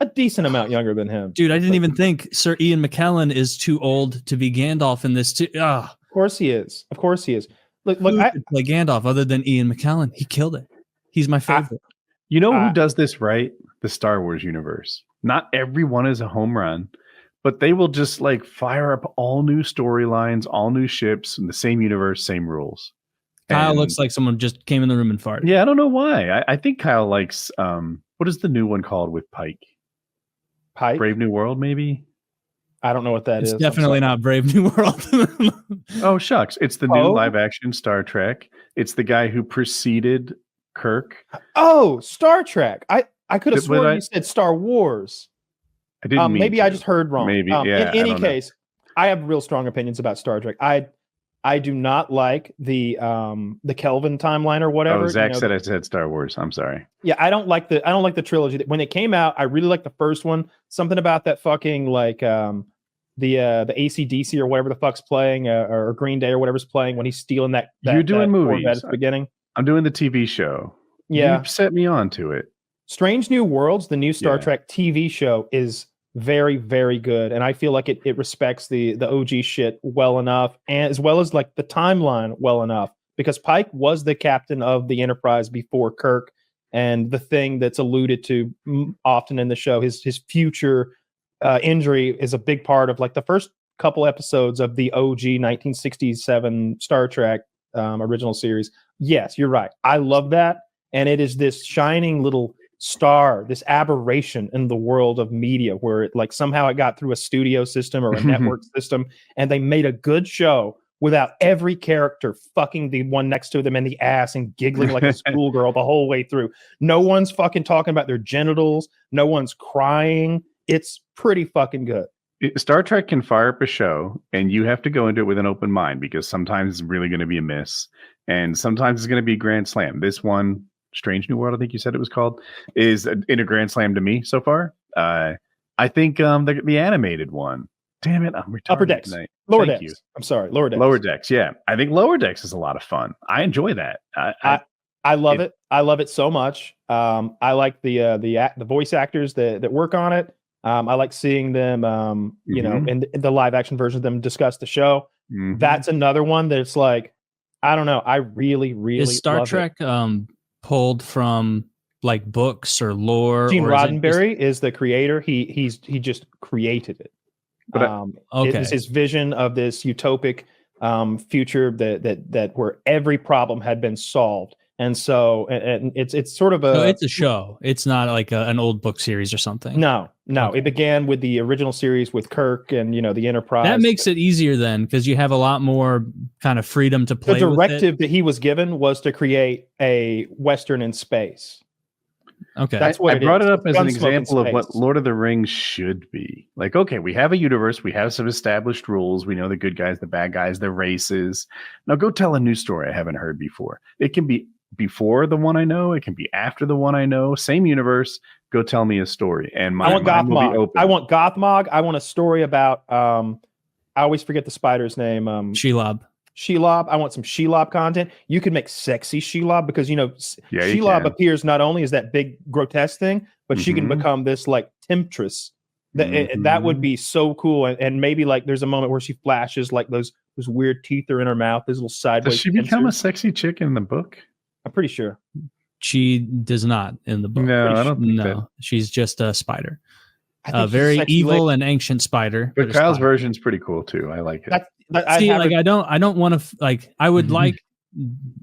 a decent amount younger than him. Dude, I didn't even think Sir Ian McKellen is too old to be Gandalf in this too. Of course he is. Look, I play Gandalf other than Ian McKellen. He killed it. He's my favorite. Who does this right? The Star Wars universe. Not everyone is a home run, but they will just like fire up all new storylines, all new ships in the same universe, same rules. Kyle looks like someone just came in the room and farted. Yeah, I don't know why. I think Kyle likes what is the new one called with Pike? Brave New World, maybe? I don't know what that is. It's definitely not Brave New World. Oh, shucks. It's the new live action Star Trek. It's the guy who preceded Kirk. Oh, Star Trek. I could have sworn you said Star Wars. I didn't mean maybe to. I just heard wrong. Maybe, yeah. In any case, I have real strong opinions about Star Trek. I do not like the Kelvin timeline or whatever. Oh, Zach said I said Star Wars. I'm sorry. Yeah, I don't like the trilogy. When it came out, I really liked the first one. Something about that fucking like the AC/DC or whatever the fuck's playing, or Green Day or whatever's playing when he's stealing that You're doing movies at the beginning. I'm doing the TV show. Yeah, you set me on to it. Strange New Worlds, the new Star Trek TV show, is very, very good, and I feel like it respects the OG shit well enough, and as well as like the timeline well enough, because Pike was the captain of the Enterprise before Kirk, and the thing that's alluded to often in the show, his future injury, is a big part of like the first couple episodes of the OG 1967 Star Trek original series. Yes, you're right. I love that, and it is this shining little star, this aberration in the world of media, where it like somehow it got through a studio system or a network system, and they made a good show without every character fucking the one next to them in the ass and giggling like a schoolgirl the whole way through. No one's fucking talking about their genitals. No one's crying. It's pretty fucking good. Star Trek can fire up a show, and you have to go into it with an open mind, because sometimes it's really going to be a miss, and sometimes it's going to be grand slam. This one, Strange New World, I think you said it was called, is in a grand slam to me so far. I think the animated one Damn it, I'm retarded Upper Decks. tonight. Lower Thank Decks. you. I'm sorry, Lower Decks. Lower Decks, yeah. I think Lower Decks is a lot of fun. I enjoy that. I love it. I love it so much. I like the voice actors that work on it. I like seeing them, you know, in the live action version of them discuss the show. That's another one that's like, I don't know. I really is Star love Trek pulled from like books or lore? Gene or Roddenberry is the creator. He just created it. But It is his vision of this utopic future that where every problem had been solved. And so, and it's sort of a. So it's a show. It's not like an old book series or something. No. Okay. It began with the original series with Kirk and the Enterprise. That makes it easier then, because you have a lot more kind of freedom to play. The directive that he was given was to create a Western in space. Okay, that's what I brought is. it up as an Gunsmoke in example of what space. Lord of the Rings should be. Like, okay, we have a universe, we have some established rules, we know the good guys, the bad guys, the races. Now go tell a new story I haven't heard before. It can be before the one I know, it can be after the one I know. Same universe. Go tell me a story, and my mind will be open. I want Gothmog. I want a story about. I always forget the spider's name. Shelob. Shelob. I want some Shelob content. You could make sexy Shelob because Shelob appears not only as that big grotesque thing, but she can become this like temptress. That would be so cool. And maybe like there's a moment where she flashes like those weird teeth are in her mouth. Those little sideways. Does she become pincers. a sexy chick in the book? I'm pretty sure. She does not in the book. No, I don't think no. that. She's just a spider. A very evil and ancient spider. But Kyle's version's pretty cool too. I like it. I don't want to like. I would like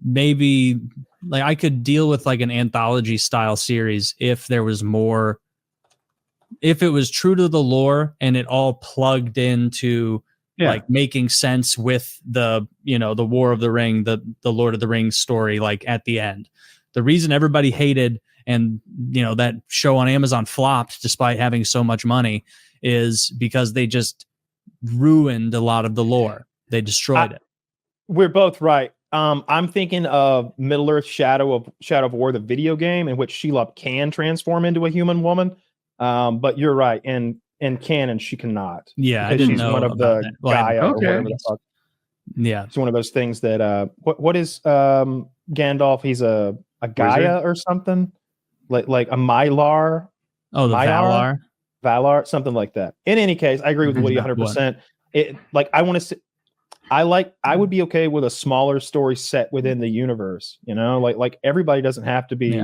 maybe like I could deal with like an anthology style series if there was more. If it was true to the lore and it all plugged into like making sense with the the War of the Ring, the Lord of the Rings story, like at the end. The reason everybody hated and that show on Amazon flopped despite having so much money is because they just ruined a lot of the lore. They destroyed it. We're both right. I'm thinking of Middle Earth Shadow of War, the video game, in which Shelob can transform into a human woman. But you're right. In canon, she cannot. Yeah, I didn't she's know one of the Gaia or whatever the fuck. Yeah, it's one of those things that what is Gandalf? He's a Gaia or something, like a Mylar. Oh, the Valar, something like that. In any case, I agree with Woody 100%. It like I want to see. I would be okay with a smaller story set within the universe. Like everybody doesn't have to be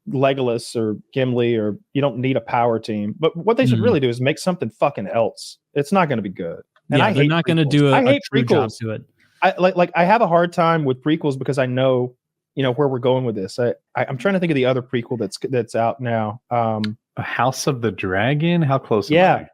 Legolas or Gimli, or you don't need a power team. But what they should really do is make something fucking else. It's not going to be good. And they're not going to do a true job to it. I have a hard time with prequels because I know where we're going with this. I'm trying to think of the other prequel that's out now. House of the Dragon. How close? Yeah.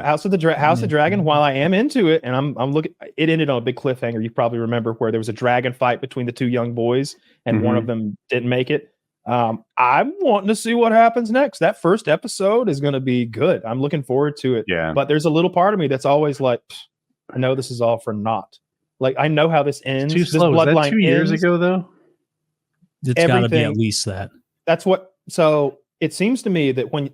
House of the Dragon. While I am into it, and I'm looking, it ended on a big cliffhanger. You probably remember where there was a dragon fight between the two young boys, and one of them didn't make it. I'm wanting to see what happens next. That first episode is going to be good. I'm looking forward to it. Yeah. But there's a little part of me that's always like, I know this is all for naught. Like I know how this ends. It's too slow. Was that 2 years ago though? It's got to be at least that. That's what. So it seems to me that when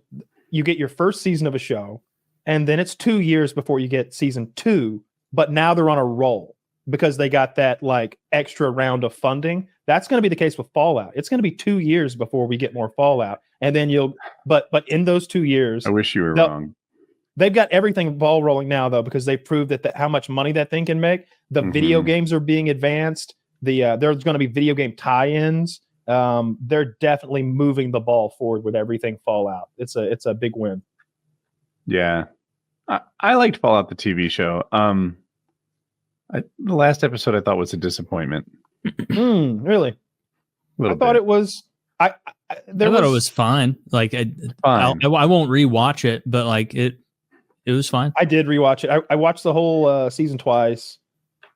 you get your first season of a show, and then it's 2 years before you get season 2, but now they're on a roll because they got that like extra round of funding. That's going to be the case with Fallout. It's going to be 2 years before we get more Fallout, and then but in those 2 years, I wish you were wrong. They've got everything ball rolling now though, because they proved that how much money that thing can make. The video games are being advanced. There's going to be video game tie-ins. They're definitely moving the ball forward with everything Fallout. It's a big win. Yeah. I liked Fallout the TV show. The last episode I thought was a disappointment. Really? I thought it was. I thought it was fine. Like I won't rewatch it, but like it was fine. I did rewatch it. I watched the whole season twice.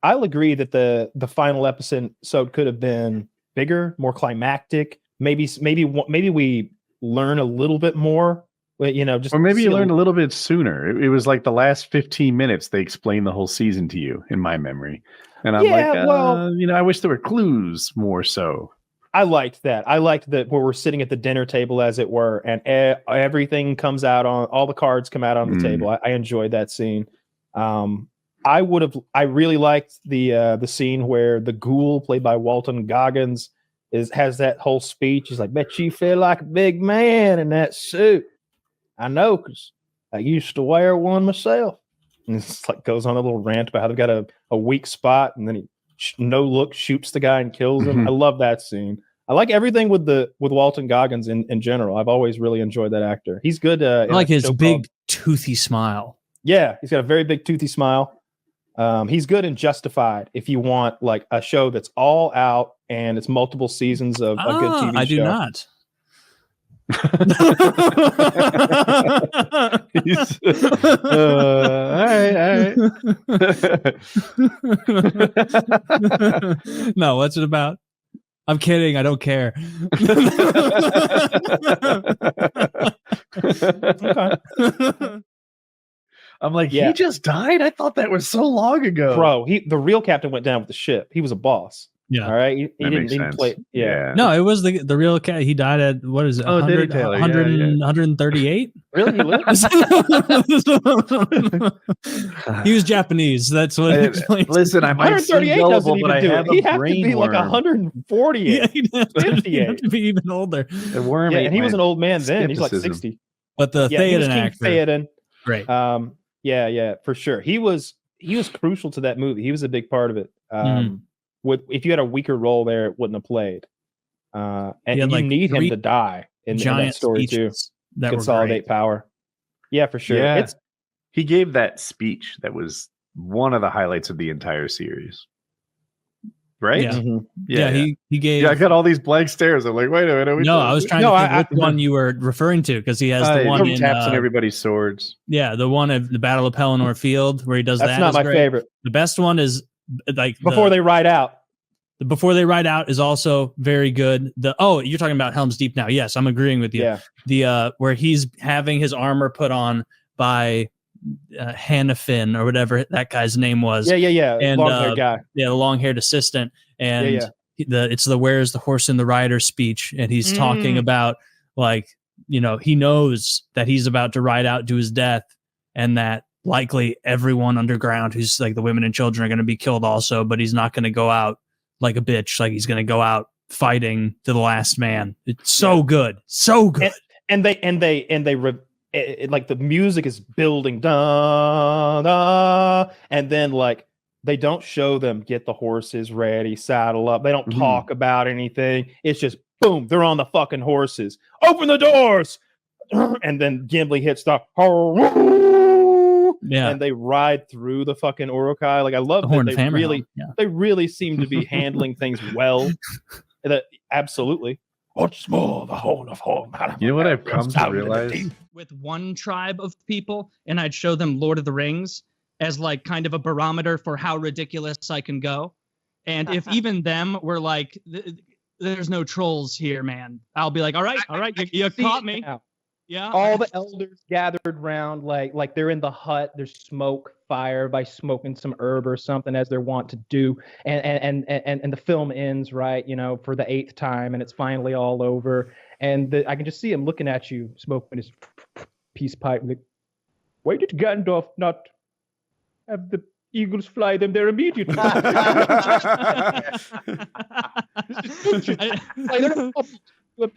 I'll agree that the final episode could have been bigger, more climactic. Maybe we learn a little bit more. Or maybe you learned a little bit sooner. It was like the last 15 minutes they explained the whole season to you, in my memory. And I'm I wish there were clues more so. I liked that. I liked that where we're sitting at the dinner table, as it were, and everything comes out on all the cards come out on the table. I enjoyed that scene. I really liked the scene where the ghoul played by Walton Goggins has that whole speech. He's like, "Bet you feel like a big man in that suit." I know, because I used to wear one myself. And it's like goes on a little rant about how they've got a weak spot, and then he no look shoots the guy and kills him. I love that scene. I like everything with Walton Goggins in general. I've always really enjoyed that actor. He's good. I like his big toothy smile. Yeah, he's got a very big toothy smile. He's good in Justified if you want like a show that's all out and it's multiple seasons of a good TV show. I do not. All right. No, what's it about? I'm kidding. I don't care. Okay. I'm like, he just died? I thought that was so long ago. Bro, the real captain went down with the ship. He was a boss. Yeah. All right. He didn't play. Yeah. No, it was the real cat. He died at, what is it? 100, 138? Really? He lived? He was Japanese. That's what it explains. Listen, I might seem gullible, but I have He'd a have brain to be worm. like 148. Yeah, he'd have 58. to be even older. The worm and he was an old man then. He's like 60. But the Theoden actor. Theoden. Great. Yeah, for sure. He was crucial to that movie. He was a big part of it. If you had a weaker role there, it wouldn't have played. And you need him to die in that story too. That consolidate power. Yeah, for sure. Yeah. He gave that speech that was one of the highlights of the entire series. Right? Yeah. Mm-hmm. He gave. Yeah, I got all these blank stares. I'm like, wait a minute. I was trying to think which one you were referring to, because he has the one in taps on everybody's swords. Yeah, the one of the Battle of Pelennor Field where he does that. That's not my favorite. The best one is like before they ride out. The Before They Ride Out is also very good. You're talking about Helm's Deep now. Yes, I'm agreeing with you. Yeah. The where he's having his armor put on by Hannafin or whatever that guy's name was. Yeah. And long-haired guy. Yeah, the long-haired assistant. And it's the "Where's the horse and the rider" speech, and he's talking about he knows that he's about to ride out to his death, and that likely everyone underground who's like the women and children are going to be killed also, but he's not going to go out like a bitch. Like he's going to go out fighting to the last man. It's so good. So good. And like the music is building, da, da, and then like they don't show them get the horses ready, saddle up. They don't talk about anything. It's just boom, they're on the fucking horses. Open the doors. And then Gimli hits the and they ride through the fucking Uruk-hai. Like I love that they really seem to be handling things well. Absolutely. What's more, the horn of Horn. You know what I've come to realize? With one tribe of people, and I'd show them Lord of the Rings as like kind of a barometer for how ridiculous I can go. And if even them were like, there's no trolls here, man, I'll be like, all right, you caught me. Yeah. All the elders gathered round, like they're in the hut. There's smoke, fire by smoking some herb or something, as they're wont to do. And the film ends, right, for the 8th time, and it's finally all over. And I can just see him looking at you, smoking his peace pipe. Like, why did Gandalf not have the eagles fly them there immediately? And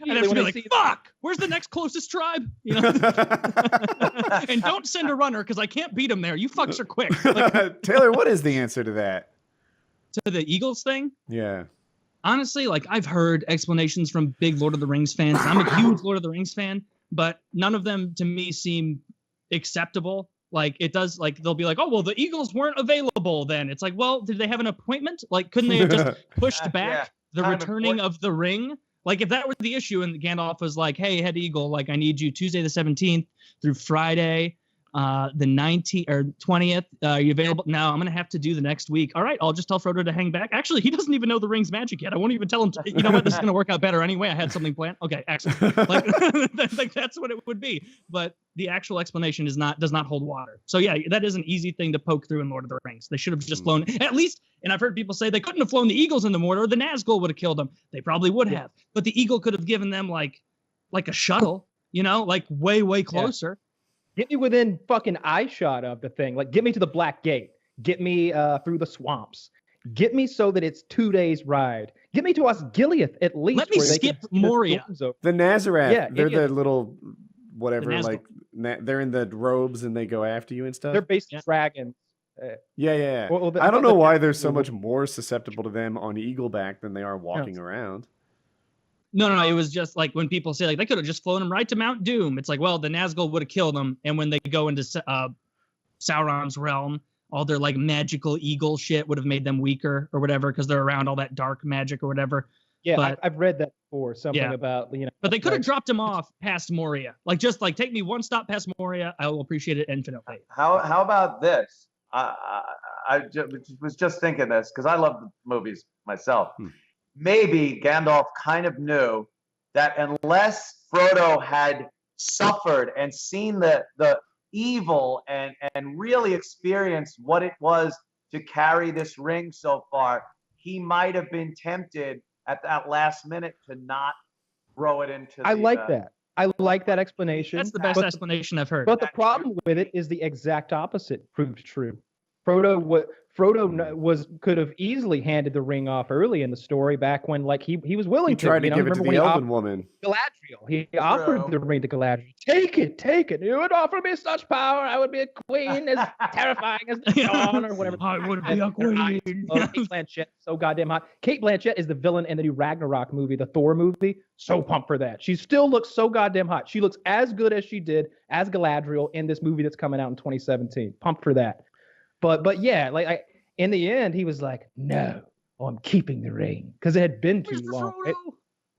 I have to be like, fuck, where's the next closest tribe? And don't send a runner, because I can't beat him there. You fucks are quick. Like, Taylor, what is the answer to that? To the Eagles thing? Yeah. Honestly, like I've heard explanations from big Lord of the Rings fans. I'm a huge Lord of the Rings fan, but none of them to me seem acceptable. Like it does, like they'll be like, oh, well, the Eagles weren't available then. It's like, well, did they have an appointment? Like, couldn't they have just pushed back the returning of the ring? Like if that were the issue and Gandalf was like, hey, head eagle, like I need you Tuesday the 17th through Friday the 19th or 20th. Are you available? No, I'm going to have to do the next week. All right, I'll just tell Frodo to hang back. Actually, he doesn't even know the ring's magic yet. I won't even tell him, you know what, this is going to work out better anyway. I had something planned. Okay, excellent. Like that's what it would be. But the actual explanation does not hold water. So yeah, that is an easy thing to poke through in Lord of the Rings. They should have just flown, at least, and I've heard people say they couldn't have flown the Eagles into Mordor. The Nazgul would have killed them. They probably would have. But the Eagle could have given them like a shuttle, like way, way closer. Get me within fucking eye shot of the thing. Like, get me to the Black Gate. Get me through the swamps. Get me so that it's 2 days ride. Get me to Osgiliath at least. Let me skip Moria. The Nazareth. Yeah, they're the little whatever. The like they're in the robes and they go after you and stuff. They're basically dragons. Yeah. Well, I don't know why they're so much more susceptible to them on Eagleback than they are walking around. No. It was just like when people say like they could have just flown him right to Mount Doom. It's like, well, the Nazgul would have killed him, and when they go into Sauron's realm, all their like magical eagle shit would have made them weaker or whatever because they're around all that dark magic or whatever. Yeah, but, I've read that before. Something about But they could have dropped him off past Moria. Like just like take me one stop past Moria, I will appreciate it infinitely. How about this? Was just thinking this because I love the movies myself. Maybe Gandalf kind of knew that unless Frodo had suffered and seen the evil and really experienced what it was to carry this ring so far, he might have been tempted at that last minute to not throw it into I like that. I like that explanation. That's the best explanation I've heard. But the problem with it is the exact opposite proved true. Frodo could have easily handed the ring off early in the story back when like he was willing He tried to give it to the Elven woman. Galadriel. He offered the ring to Galadriel. Take it. You would offer me such power. I would be a queen as terrifying as the dawn or whatever. I would be a queen. Kate Blanchett, so goddamn hot. Kate Blanchett is the villain in the new Ragnarok movie, the Thor movie. So pumped for that. She still looks so goddamn hot. She looks as good as she did as Galadriel in this movie that's coming out in 2017. Pumped for that. But yeah, like in the end, he was like, "No, I'm keeping the ring," because it had been too long.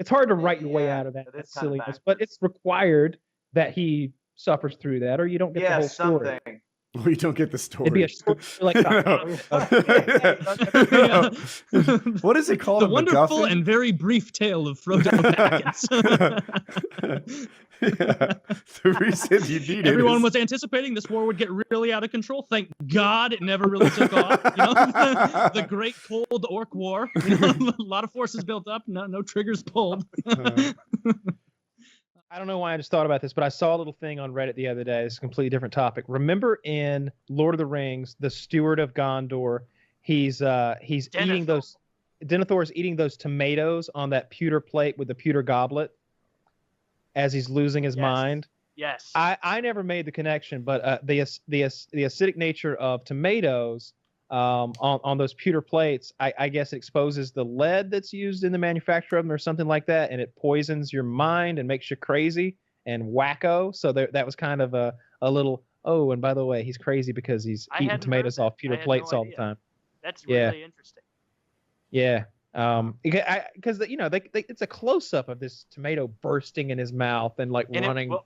It's hard to write your way out of that silliness, but it's required that he suffers through that, or you don't get the whole story. We don't get the story. It'd be a short, like what is it called? The wonderful and very brief tale of Frodo Baggins. The reason you need Everyone was anticipating this war would get really out of control. Thank God it never really took off. The Great Cold Orc War. A lot of forces built up. No triggers pulled. I don't know why I just thought about this, but I saw a little thing on Reddit the other day. It's a completely different topic. Remember in Lord of the Rings, the Steward of Gondor, he's eating those. Denethor is eating those tomatoes on that pewter plate with the pewter goblet as he's losing his mind. Yes. I never made the connection, but the acidic nature of tomatoes on those pewter plates, I guess it exposes the lead that's used in the manufacture of them or something like that, and it poisons your mind and makes you crazy and wacko. So that was kind of a little, oh, and by the way, he's crazy because he's eating tomatoes off pewter plates all the time. That's really interesting. Yeah. Because it's a close-up of this tomato bursting in his mouth and running.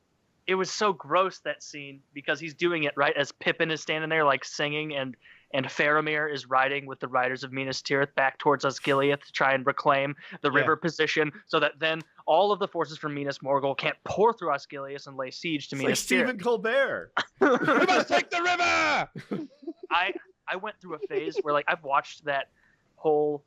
It was so gross, that scene, because he's doing it right as Pippin is standing there like singing, and Faramir is riding with the riders of Minas Tirith back towards Osgiliath to try and reclaim the river position, so that then all of the forces from Minas Morgul can't pour through Osgiliath and lay siege to Minas Tirith. Like Stephen Colbert. We must take the river. I went through a phase where like I've watched that whole.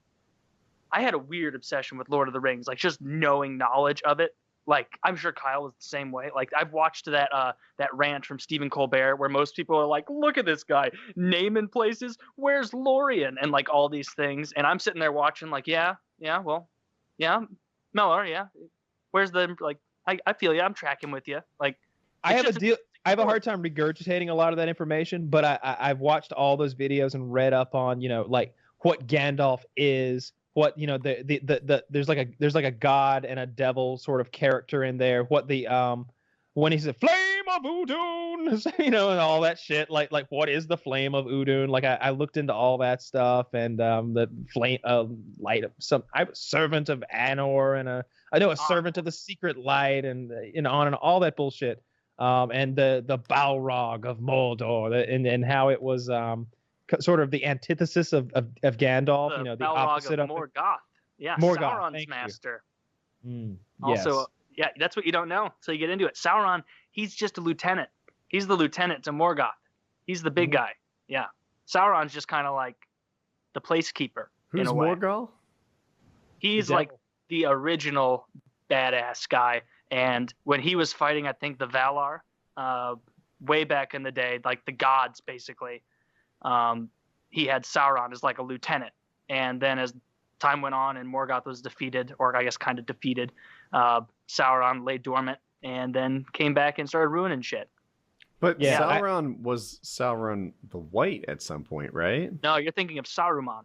I had a weird obsession with Lord of the Rings, like just knowing knowledge of it. Like, I'm sure Kyle was the same way. Like, I've watched that rant from Stephen Colbert where most people are like, look at this guy naming places. Where's Lorien? And like all these things. And I'm sitting there watching like, Mellor, yeah. Where's the, like, I feel you. I'm tracking with you. Like, I have a hard time regurgitating a lot of that information, but I've watched all those videos and read up on, like what Gandalf is. What there's like a god and a devil sort of character in there. What the when he's a flame of Udun, and all that shit. Like what is the flame of Udun? Like I looked into all that stuff, and the flame light of I'm a servant of Anor, and I know a servant of the secret light, and on and all that bullshit. And the Balrog of Mordor, and how it was sort of the antithesis of Gandalf, the opposite of Morgoth. Yeah, Morgoth, Sauron's master. Also, yeah, that's what you don't know until you get into it. Sauron, he's just a lieutenant. He's the lieutenant to Morgoth. He's the big guy. Yeah. Sauron's just kind of like the placekeeper. Who's in a way. Morgoth? He's like the original badass guy. And when he was fighting, I think, the Valar, way back in the day, like the gods basically. He had Sauron as like a lieutenant, and then as time went on and Morgoth was defeated, or I guess kind of defeated, Sauron lay dormant and then came back and started ruining shit. But yeah, Sauron was Sauron the White at some point, right? No, you're thinking of Saruman.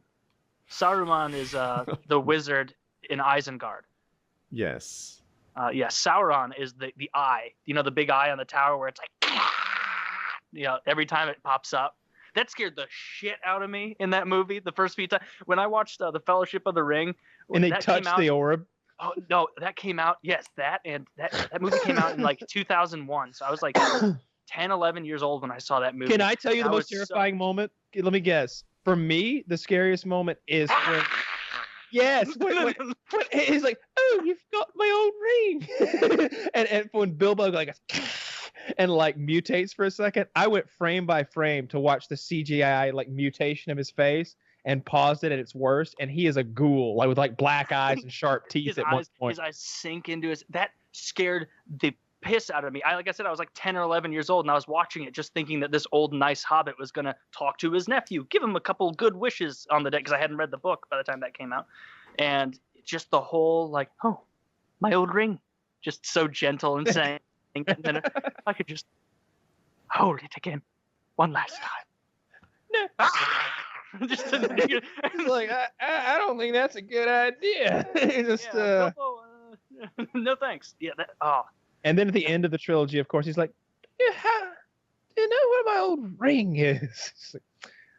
Saruman is the wizard in Isengard. Yes. Sauron is the eye. You know, the big eye on the tower where it's like, you know, every time it pops up. That scared the shit out of me in that movie the first few times. When I watched The Fellowship of the Ring. And they touched the orb. Oh, no, that came out. Yes, that movie came out in like 2001. So I was like 10, 11 years old when I saw that movie. Can I tell you the most terrifying moment? Let me guess. For me, the scariest moment is when... Yes, when he's like, "Oh, you've got my old ring," and when Bilbo like and like mutates for a second, I went frame by frame to watch the CGI like mutation of his face and paused it at its worst, and he is a ghoul, like with like black eyes and sharp teeth at one point. His eyes sink into his. That scared the piss out of me. Like I said, I was like 10 or 11 years old, and I was watching it just thinking that this old nice hobbit was going to talk to his nephew, give him a couple good wishes on the day, because I hadn't read the book by the time that came out. And just the whole like, oh, my old ring, just so gentle and saying, and then I could just hold it again one last time. Just like, I don't think that's a good idea. Just no thanks. Yeah, And then at the end of the trilogy, of course, he's like, "Yeah, do you know where my old ring is?" Like,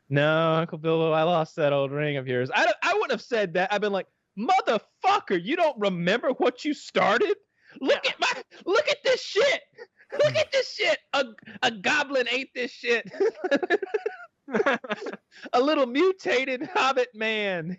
"No, Uncle Bilbo, I lost that old ring of yours." I wouldn't have said that. I've been like, "Motherfucker, you don't remember what you started? Look at this shit. Look at this shit. A goblin ate this shit." A little mutated hobbit man.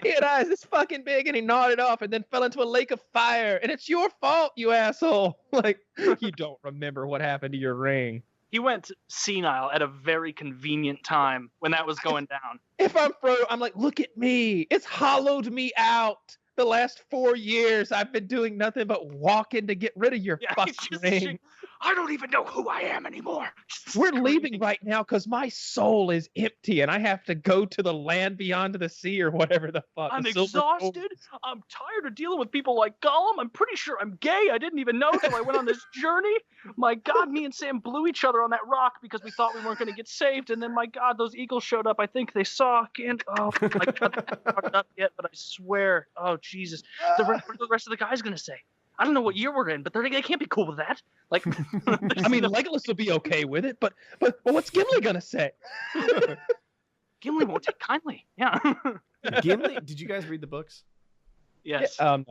He had eyes this fucking big and he gnawed it off and then fell into a lake of fire. And it's your fault, you asshole. Like, you don't remember what happened to your ring. He went senile at a very convenient time when that was going down. If I'm Frodo, I'm like, look at me. It's hollowed me out. The last 4 years, I've been doing nothing but walking to get rid of your fucking ring. I don't even know who I am anymore. We're leaving right now because my soul is empty and I have to go to the land beyond the sea or whatever the fuck. I'm exhausted. I'm tired of dealing with people like Gollum. I'm pretty sure I'm gay. I didn't even know until I went on this journey. My God, me and Sam blew each other on that rock because we thought we weren't going to get saved. And then, my God, those eagles showed up. I think they saw. And oh, my God, I haven't brought it up yet, but I swear. Oh, Jesus. What are the rest of the guys going to say? I don't know what year we're in, but they can't be cool with that. Like, I mean, Legolas will be okay with it, but what's Gimli gonna say? Gimli won't take kindly. Yeah. Gimli, did you guys read the books? Yes. No.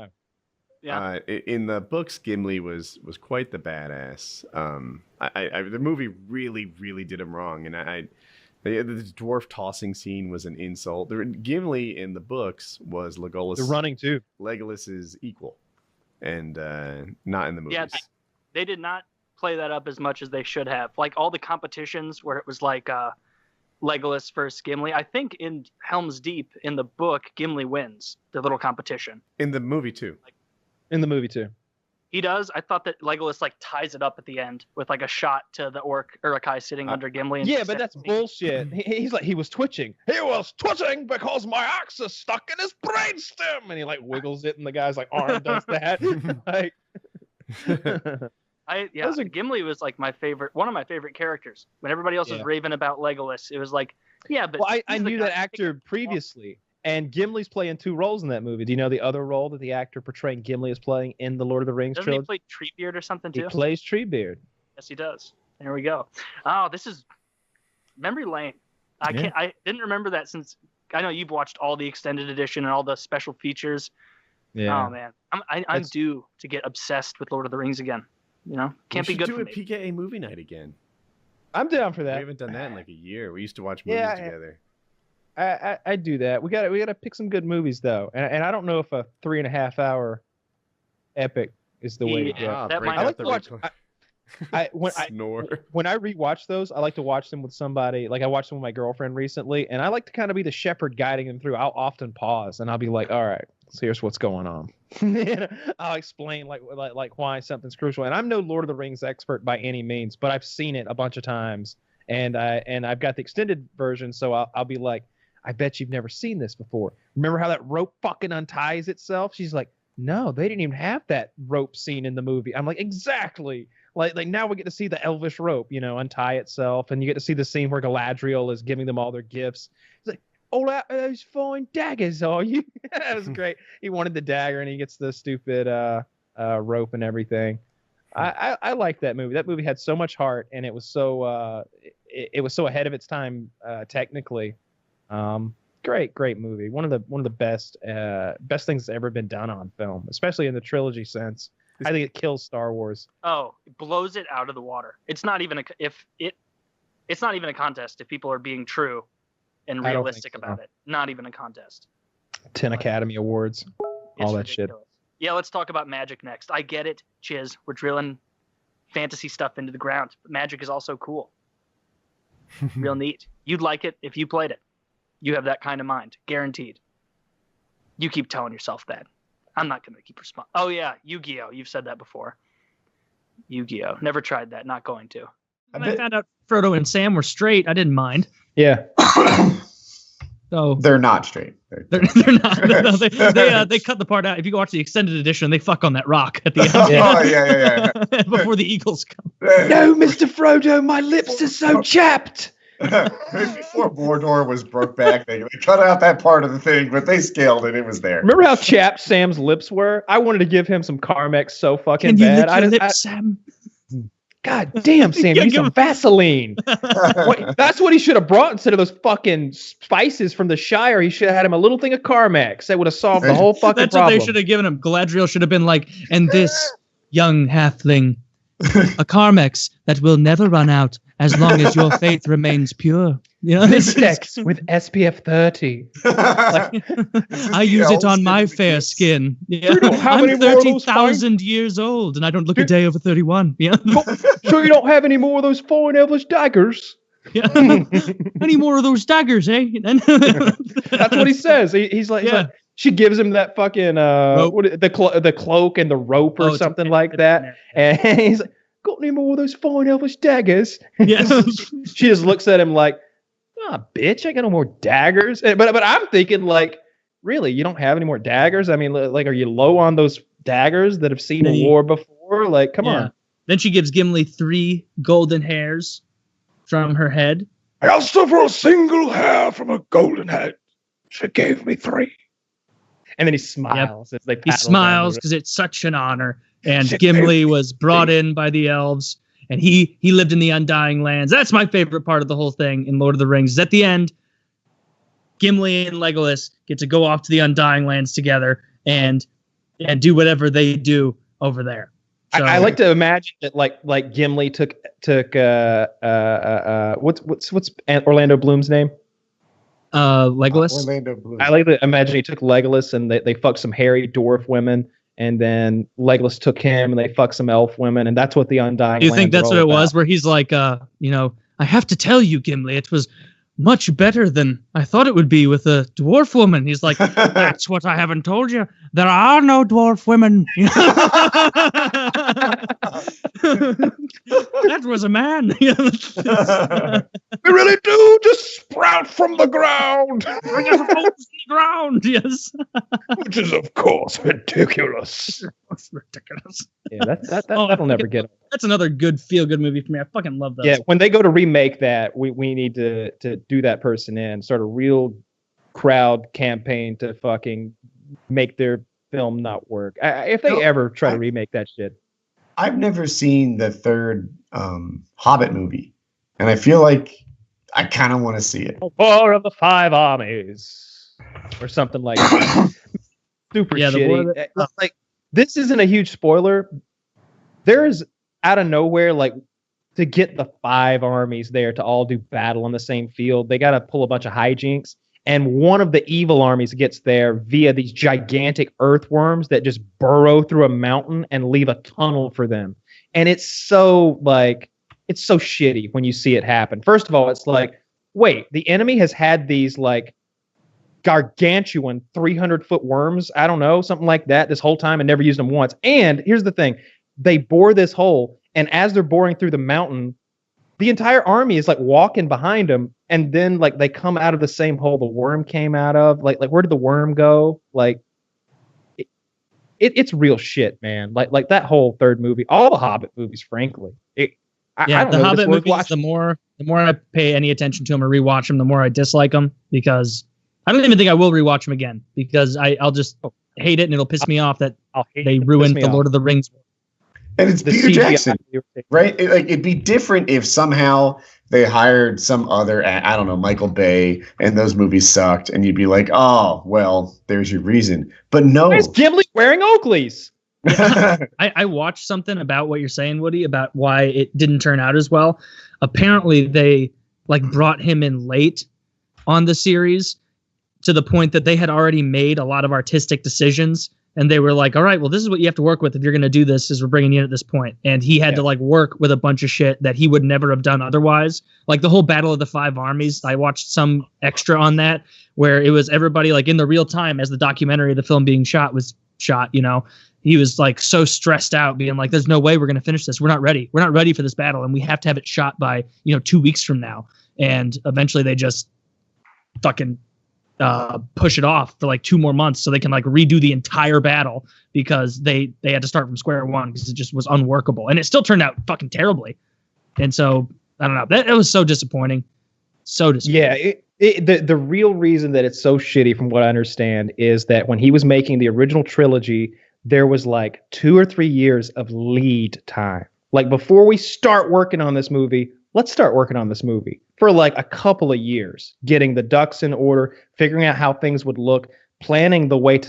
Yeah. In the books, Gimli was quite the badass. The movie really did him wrong, and the dwarf tossing scene was an insult. Gimli in the books was Legolas. The running too. Legolas's equal. And not in the movies. Yeah, they did not play that up as much as they should have. Like all the competitions where it was like Legolas versus Gimli. I think in Helm's Deep in the book, Gimli wins the little competition. In the movie too. In the movie too. He does. I thought that Legolas like ties it up at the end with like a shot to the orc Uruk-hai sitting under Gimli. And yeah, but that's bullshit. He's like, he was twitching. He was twitching because my axe is stuck in his brainstem, and he like wiggles it, and the guy's like arm does that. Like, Gimli was like one of my favorite characters. When everybody else was raving about Legolas, it was like, yeah, but well, I knew that actor previously. And Gimli's playing 2 roles in that movie. Do you know the other role that the actor portraying Gimli is playing in the Lord of the Rings trilogy? Doesn't he play Treebeard or something too? He plays Treebeard. Yes, he does. There we go. Oh, this is memory lane. I didn't remember that since I know you've watched all the extended edition and all the special features. Yeah. Oh man, I'm due to get obsessed with Lord of the Rings again. You know, can't be good for me. We should do a PKA movie night again. I'm down for that. We haven't done that in like a year. We used to watch movies together. I do that. We gotta pick some good movies though, and I don't know if a 3.5 hour epic is the way to go. That might I like to watch. Snore. When I rewatch those, I like to watch them with somebody. Like I watched them with my girlfriend recently, and I like to kind of be the shepherd guiding them through. I'll often pause and I'll be like, "All right, So here's what's going on. I'll explain like why something's crucial. And I'm no Lord of the Rings expert by any means, but I've seen it a bunch of times, and I've got the extended version, so I'll be like, I bet you've never seen this before. Remember how that rope fucking unties itself? She's like, no, they didn't even have that rope scene in the movie. I'm like, exactly. Like now we get to see the elvish rope, untie itself, and you get to see the scene where Galadriel is giving them all their gifts. He's like, all out those fine daggers, are you? That was great. He wanted the dagger, and he gets the stupid rope and everything. I like that movie. That movie had so much heart, and it was so it was so ahead of its time technically. Great movie. One of the best things that's ever been done on film, especially in the trilogy sense. I think it kills Star Wars. Oh, it blows it out of the water. It's not even it's not even a contest if people are being true and realistic about it. Not even a contest. 10 Academy Awards. All that shit. Yeah, let's talk about magic next. I get it, Chiz. We're drilling fantasy stuff into the ground. But magic is also cool. Real neat. You'd like it if you played it. You have that kind of mind. Guaranteed. You keep telling yourself that. I'm not going to keep responding. Oh, yeah. Yu-Gi-Oh! You've said that before. Yu-Gi-Oh! Never tried that. Not going to. When I found out Frodo and Sam were straight, I didn't mind. Yeah. So they're not straight. They're not. No, they cut the part out. If you go watch the extended edition, they fuck on that rock at the end. Oh, yeah. Before the eagles come. No, Mr. Frodo, my lips are so chapped. Before Mordor was broke back, they cut out that part of the thing, but they scaled it. It was there. Remember how chapped Sam's lips were? I wanted to give him some Carmex so fucking Can you bad. lick your lips, Sam? God damn, Sam, you need some Vaseline. That's what he should have brought instead of those fucking spices from the Shire. He should have had him a little thing of Carmex. That would have solved the whole fucking That's problem. What they should have given him. Galadriel should have been like, and this young halfling, a Carmex that will never run out as long as your faith remains pure. Mistex with SPF 30. I use it on my fair skin. Yeah. I'm 30,000 years old, and I don't look a day over 31. Yeah. Sure you don't have any more of those fine elvish daggers? Yeah. Any more of those daggers, eh? That's what he says. He's like, she gives him that fucking the cloak and the rope or something like that, and he's like, got any more of those fine elvish daggers? Yeah. She just looks at him like, bitch, I got no more daggers. But I'm thinking, like, really, you don't have any more daggers? I mean, like, are you low on those daggers that have seen war before? Like, come on. Then she gives Gimli 3 golden hairs from her head. I asked her for a single hair from a golden head. She gave me 3. And then he smiles as they paddle. He smiles because it's such an honor. And Gimli was brought in by the elves. And he lived in the Undying Lands. That's my favorite part of the whole thing in Lord of the Rings. Is at the end, Gimli and Legolas get to go off to the Undying Lands together and do whatever they do over there. So, I like to imagine that like Gimli took what's Orlando Bloom's name? Legolas. Orlando Bloom. I like to imagine he took Legolas and they fucked some hairy dwarf women. And then Legolas took him, and they fucked some elf women, and that's what the Undying. You think that's what it was? About. Where he's like, I have to tell you, Gimli, it was much better than I thought it would be with a dwarf woman. He's like, that's what I haven't told you. There are no dwarf women. That was a man. We really do just sprout from the ground. Bring us from the ground, yes. Which is, of course, ridiculous. That's ridiculous. Yeah, that'll never get. That's another good feel-good movie for me. I fucking love those. Yeah, when they go to remake that, we need to do that person in, start a real crowd campaign to fucking make their film not work. If they ever try to remake that shit. I've never seen the third Hobbit movie, and I feel like I kind of want to see it. 4 of the 5 armies, or something like that. Super shitty. Like, this isn't a huge spoiler. There's out of nowhere, like, to get the 5 armies there to all do battle on the same field, they got to pull a bunch of hijinks. And one of the evil armies gets there via these gigantic earthworms that just burrow through a mountain and leave a tunnel for them. And it's so shitty when you see it happen. First of all, it's like, wait, the enemy has had these like gargantuan 300-foot worms. I don't know, something like that this whole time and never used them once. And here's the thing. They bore this hole, and as they're boring through the mountain, the entire army is like walking behind them, and then like they come out of the same hole the worm came out of. Like where did the worm go? Like it's real shit, man. Like that whole third movie, all the Hobbit movies, frankly. I don't the know, Hobbit movies, the more I pay any attention to them or rewatch them, the more I dislike them, because I don't even think I will rewatch them again, because I'll just hate it, and it'll piss me off that they ruined the Lord of the Rings. And it's Peter Jackson, right? It'd be different if somehow they hired some other, I don't know, Michael Bay, and those movies sucked, and you'd be like, oh, well, there's your reason. But no. Why is Gimli wearing Oakleys? I watched something about what you're saying, Woody, about why it didn't turn out as well. Apparently, they like brought him in late on the series to the point that they had already made a lot of artistic decisions. And they were like, all right, well, this is what you have to work with if you're going to do this, is we're bringing you in at this point. And he had to like work with a bunch of shit that he would never have done otherwise. Like the whole Battle of the Five Armies. I watched some extra on that where it was everybody like in the real time as the documentary of the film being shot was shot, you know. He was like so stressed out, being like, there's no way we're going to finish this. We're not ready. We're not ready for this battle. And we have to have it shot by, 2 weeks from now. And eventually they just fucking push it off for like 2 more months so they can like redo the entire battle, because they had to start from square one because it just was unworkable, and it still turned out fucking terribly. And so I don't know, that was so disappointing. Yeah, the real reason that it's so shitty, from what I understand, is that when he was making the original trilogy, there was like 2 or 3 years of lead time. Like, before we start working on this movie, let's start working on this movie for like a couple of years, getting the ducks in order, figuring out how things would look, planning the way to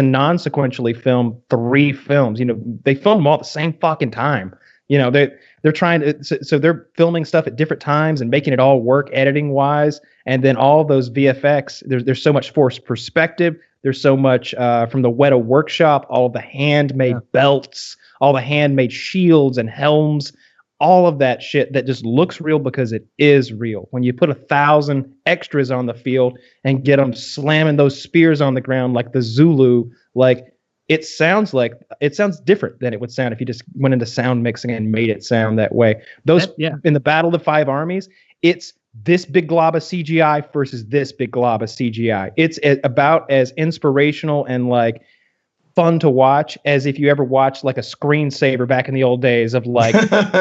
non-sequentially film 3 films. They filmed them all at the same fucking time. They're trying to, so they're filming stuff at different times and making it all work editing wise. And then all those VFX, there's so much forced perspective. There's so much from the Weta workshop, all the handmade belts, all the handmade shields and helms, all of that shit that just looks real because it is real. When you put 1,000 extras on the field and get them slamming those spears on the ground like the Zulu, like it sounds different than it would sound if you just went into sound mixing and made it sound that way. In the Battle of the Five Armies, it's this big glob of CGI versus this big glob of CGI. It's about as inspirational and like fun to watch as if you ever watched like a screensaver back in the old days of like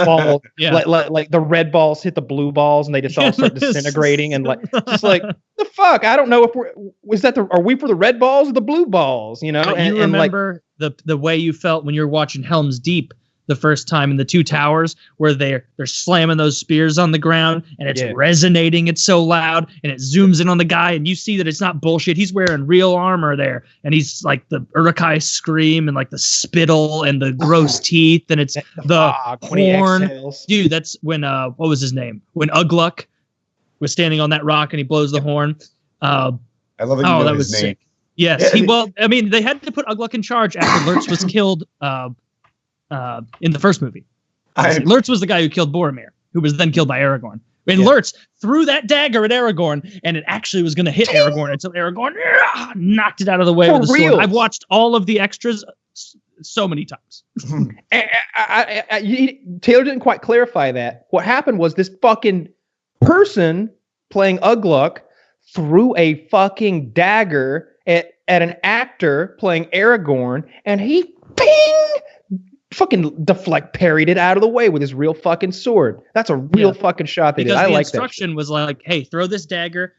balls, like the red balls hit the blue balls and they just all start disintegrating and like just like the fuck. I don't know if are we for the red balls or the blue balls? And you remember like, the way you felt when you're watching Helm's Deep the first time in the Two Towers, where they're slamming those spears on the ground and it's resonating. It's so loud, and it zooms in on the guy, and you see that it's not bullshit. He's wearing real armor there, and he's like the Uruk-hai scream and like the spittle and the gross teeth, and it's the horn. Dude, that's when what was his name? When Ugluk was standing on that rock and he blows the horn. I love that. You know that was his name. Sick. Yes, they had to put Ugluk in charge after Lurtz was killed. In the first movie. Lurtz was the guy who killed Boromir, who was then killed by Aragorn. And Lurtz threw that dagger at Aragorn, and it actually was going to hit Aragorn until Aragorn knocked it out of the way with the sword. I've watched all of the extras so many times. Taylor didn't quite clarify that. What happened was this fucking person playing Ugluk threw a fucking dagger at an actor playing Aragorn, and he fucking parried it out of the way with his real fucking sword. That's a real fucking shot they did. I like that. Because the instruction was like, hey, throw this dagger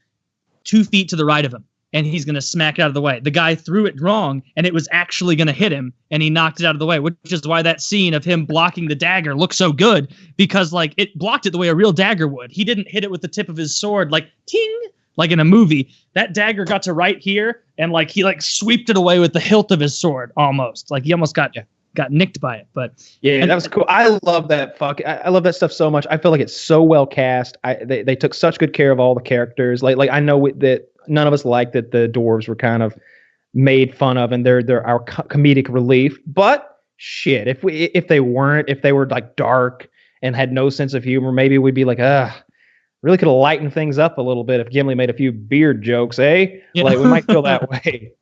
2 feet to the right of him, and he's going to smack it out of the way. The guy threw it wrong, and it was actually going to hit him, and he knocked it out of the way, which is why that scene of him blocking the dagger looks so good, because like it blocked it the way a real dagger would. He didn't hit it with the tip of his sword like ting, like in a movie. That dagger got to right here, and like he like sweeped it away with the hilt of his sword almost. Like he almost got nicked by it. But that was cool. I love that I love that stuff so much. I feel like it's so well cast. They took such good care of all the characters. Like I know that none of us liked that the dwarves were kind of made fun of and they're our comedic relief. But shit, if they were like dark and had no sense of humor, maybe we'd be like, really could have lightened things up a little bit if Gimli made a few beard jokes, eh? Yeah. Like we might feel that way.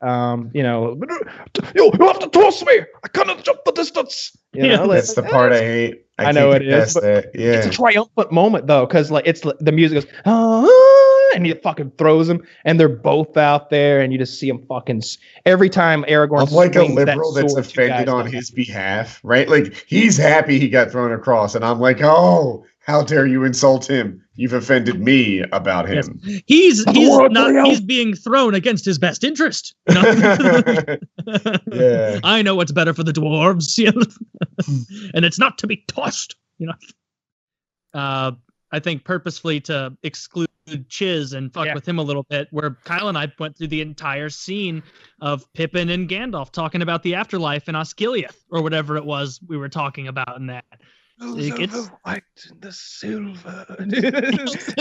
You have to toss me. I cannot jump the distance. That's the part I hate. I know it is, but it's a triumphant moment though, because like it's the music goes, and he fucking throws them, and they're both out there, and you just see them fucking every time Aragorn. I'm like a liberal that's offended on his behalf, right? Like he's happy he got thrown across, and I'm like, oh, how dare you insult him? You've offended me about him. He's being thrown against his best interest. Yeah. I know what's better for the dwarves, and it's not to be tossed. I think purposefully to exclude Chiz and fuck with him a little bit, where Kyle and I went through the entire scene of Pippin and Gandalf talking about the afterlife in Osgiliath, or whatever it was we were talking about in that. The white and the silver.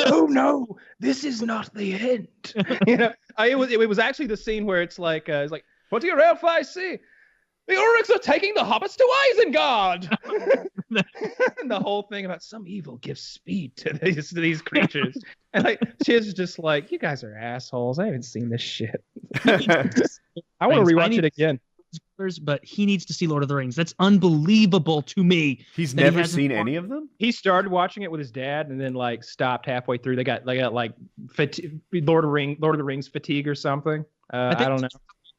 Oh no, this is not the end. It was actually the scene where it's like, what do your elf eyes see? The Orcs are taking the hobbits to Isengard. And the whole thing about some evil gives speed to these creatures. And like Chiz just like, you guys are assholes. I haven't seen this shit. I want to rewatch it again. But he needs to see Lord of the Rings. That's unbelievable to me. He's never seen any of them? He started watching it with his dad and then like stopped halfway through. They got like Lord of the Rings fatigue or something. I don't know.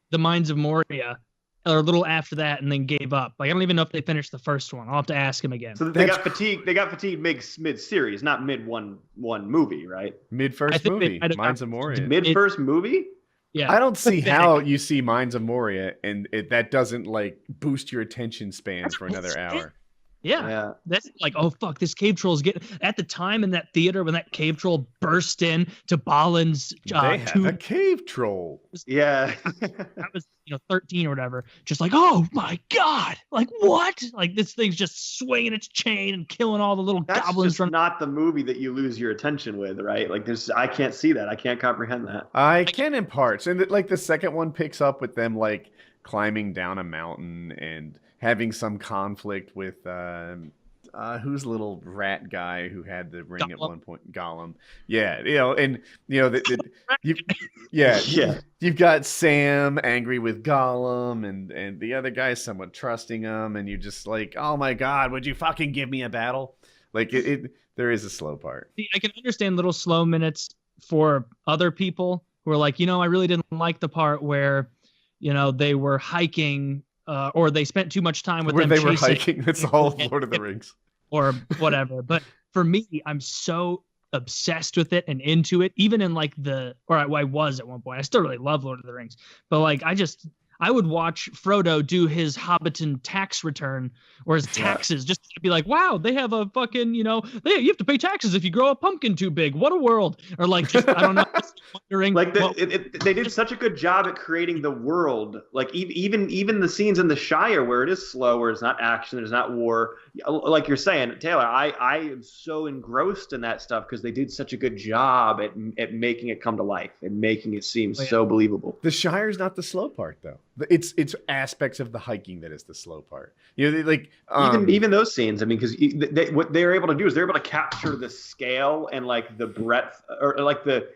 The Mines of Moria, or a little after that, and then gave up. Like I don't even know if they finished the first one. I'll have to ask him again. So they got fatigued. They got fatigued mid series, not mid one movie, right? Mid first movie. Mines of Moria. Mid first movie. Yeah, I don't see how you see Mines of Moria and that doesn't like boost your attention spans for another hour. Yeah, that's like, oh fuck, this cave troll is getting. At the time in that theater when that cave troll burst in to Balin's, they have a cave troll. Yeah, I was 13 or whatever, just like, oh my god, like what? Like this thing's just swinging its chain and killing all the little goblins. That's not the movie that you lose your attention with, right? Like I can't see that. I can't comprehend that. I can in parts, and like the second one picks up with them like climbing down a mountain and having some conflict with who's the little rat guy who had the ring Gollum. At one point? Gollum. Yeah, you've got Sam angry with Gollum, and the other guy's somewhat trusting him, and you're just like, oh my god, would you fucking give me a battle? Like there is a slow part. I can understand little slow minutes for other people who are like, I really didn't like the part where, they were hiking. Or they spent too much time with them. Where they were hiking. That's the whole Lord of the Rings. Or whatever. But for me, I'm so obsessed with it and into it. Even in like I was at one point. I still really love Lord of the Rings. But like I would watch Frodo do his Hobbiton tax return or his taxes just to be like, wow, they have a fucking, you have to pay taxes if you grow a pumpkin too big. What a world. Or like, just, I don't know. Wondering, like they did such a good job at creating the world. Like even the scenes in the Shire where it is slow, where it's not action, there's not war. Like you're saying, Taylor, I am so engrossed in that stuff because they did such a good job at making it come to life and making it seem so believable. The Shire's not the slow part though. It's aspects of the hiking that is the slow part. Even those scenes. I mean, because what they're able to do is they're able to capture the scale and like the breadth, or like the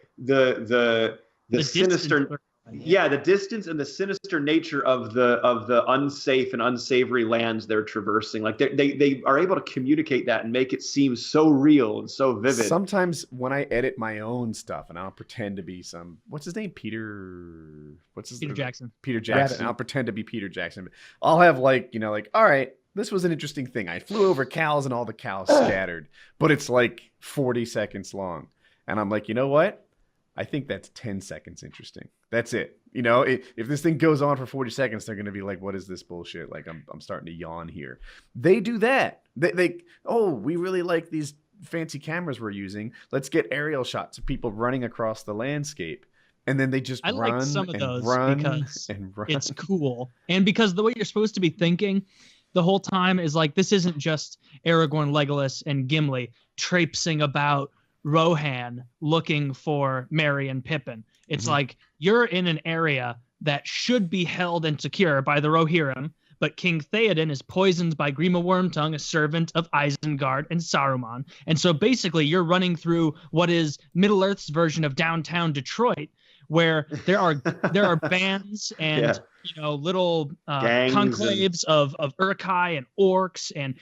sinister. Yeah, the distance and the sinister nature of the unsafe and unsavory lands they're traversing. Like they are able to communicate that and make it seem so real and so vivid. Sometimes when I edit my own stuff and I'll pretend to be what's his name? Peter Jackson. Peter Jackson. I'll pretend to be Peter Jackson. I'll have like, all right, this was an interesting thing. I flew over cows and all the cows scattered, but it's like 40 seconds long. And I'm like, you know what? I think that's 10 seconds interesting. That's it. If this thing goes on for 40 seconds, they're going to be like, what is this bullshit? Like, I'm starting to yawn here. They do that. We really like these fancy cameras we're using. Let's get aerial shots of people running across the landscape. And then they just I run like some of and those run because and run. It's cool. And because the way you're supposed to be thinking the whole time is like, this isn't just Aragorn, Legolas, and Gimli traipsing about Rohan looking for Merry and Pippin. It's like you're in an area that should be held and secure by the Rohirrim, but King Theoden is poisoned by Grima Wormtongue, a servant of Isengard and Saruman. And so basically you're running through what is Middle-earth's version of downtown Detroit, where there are bands and little conclaves of Uruk-hai and orcs and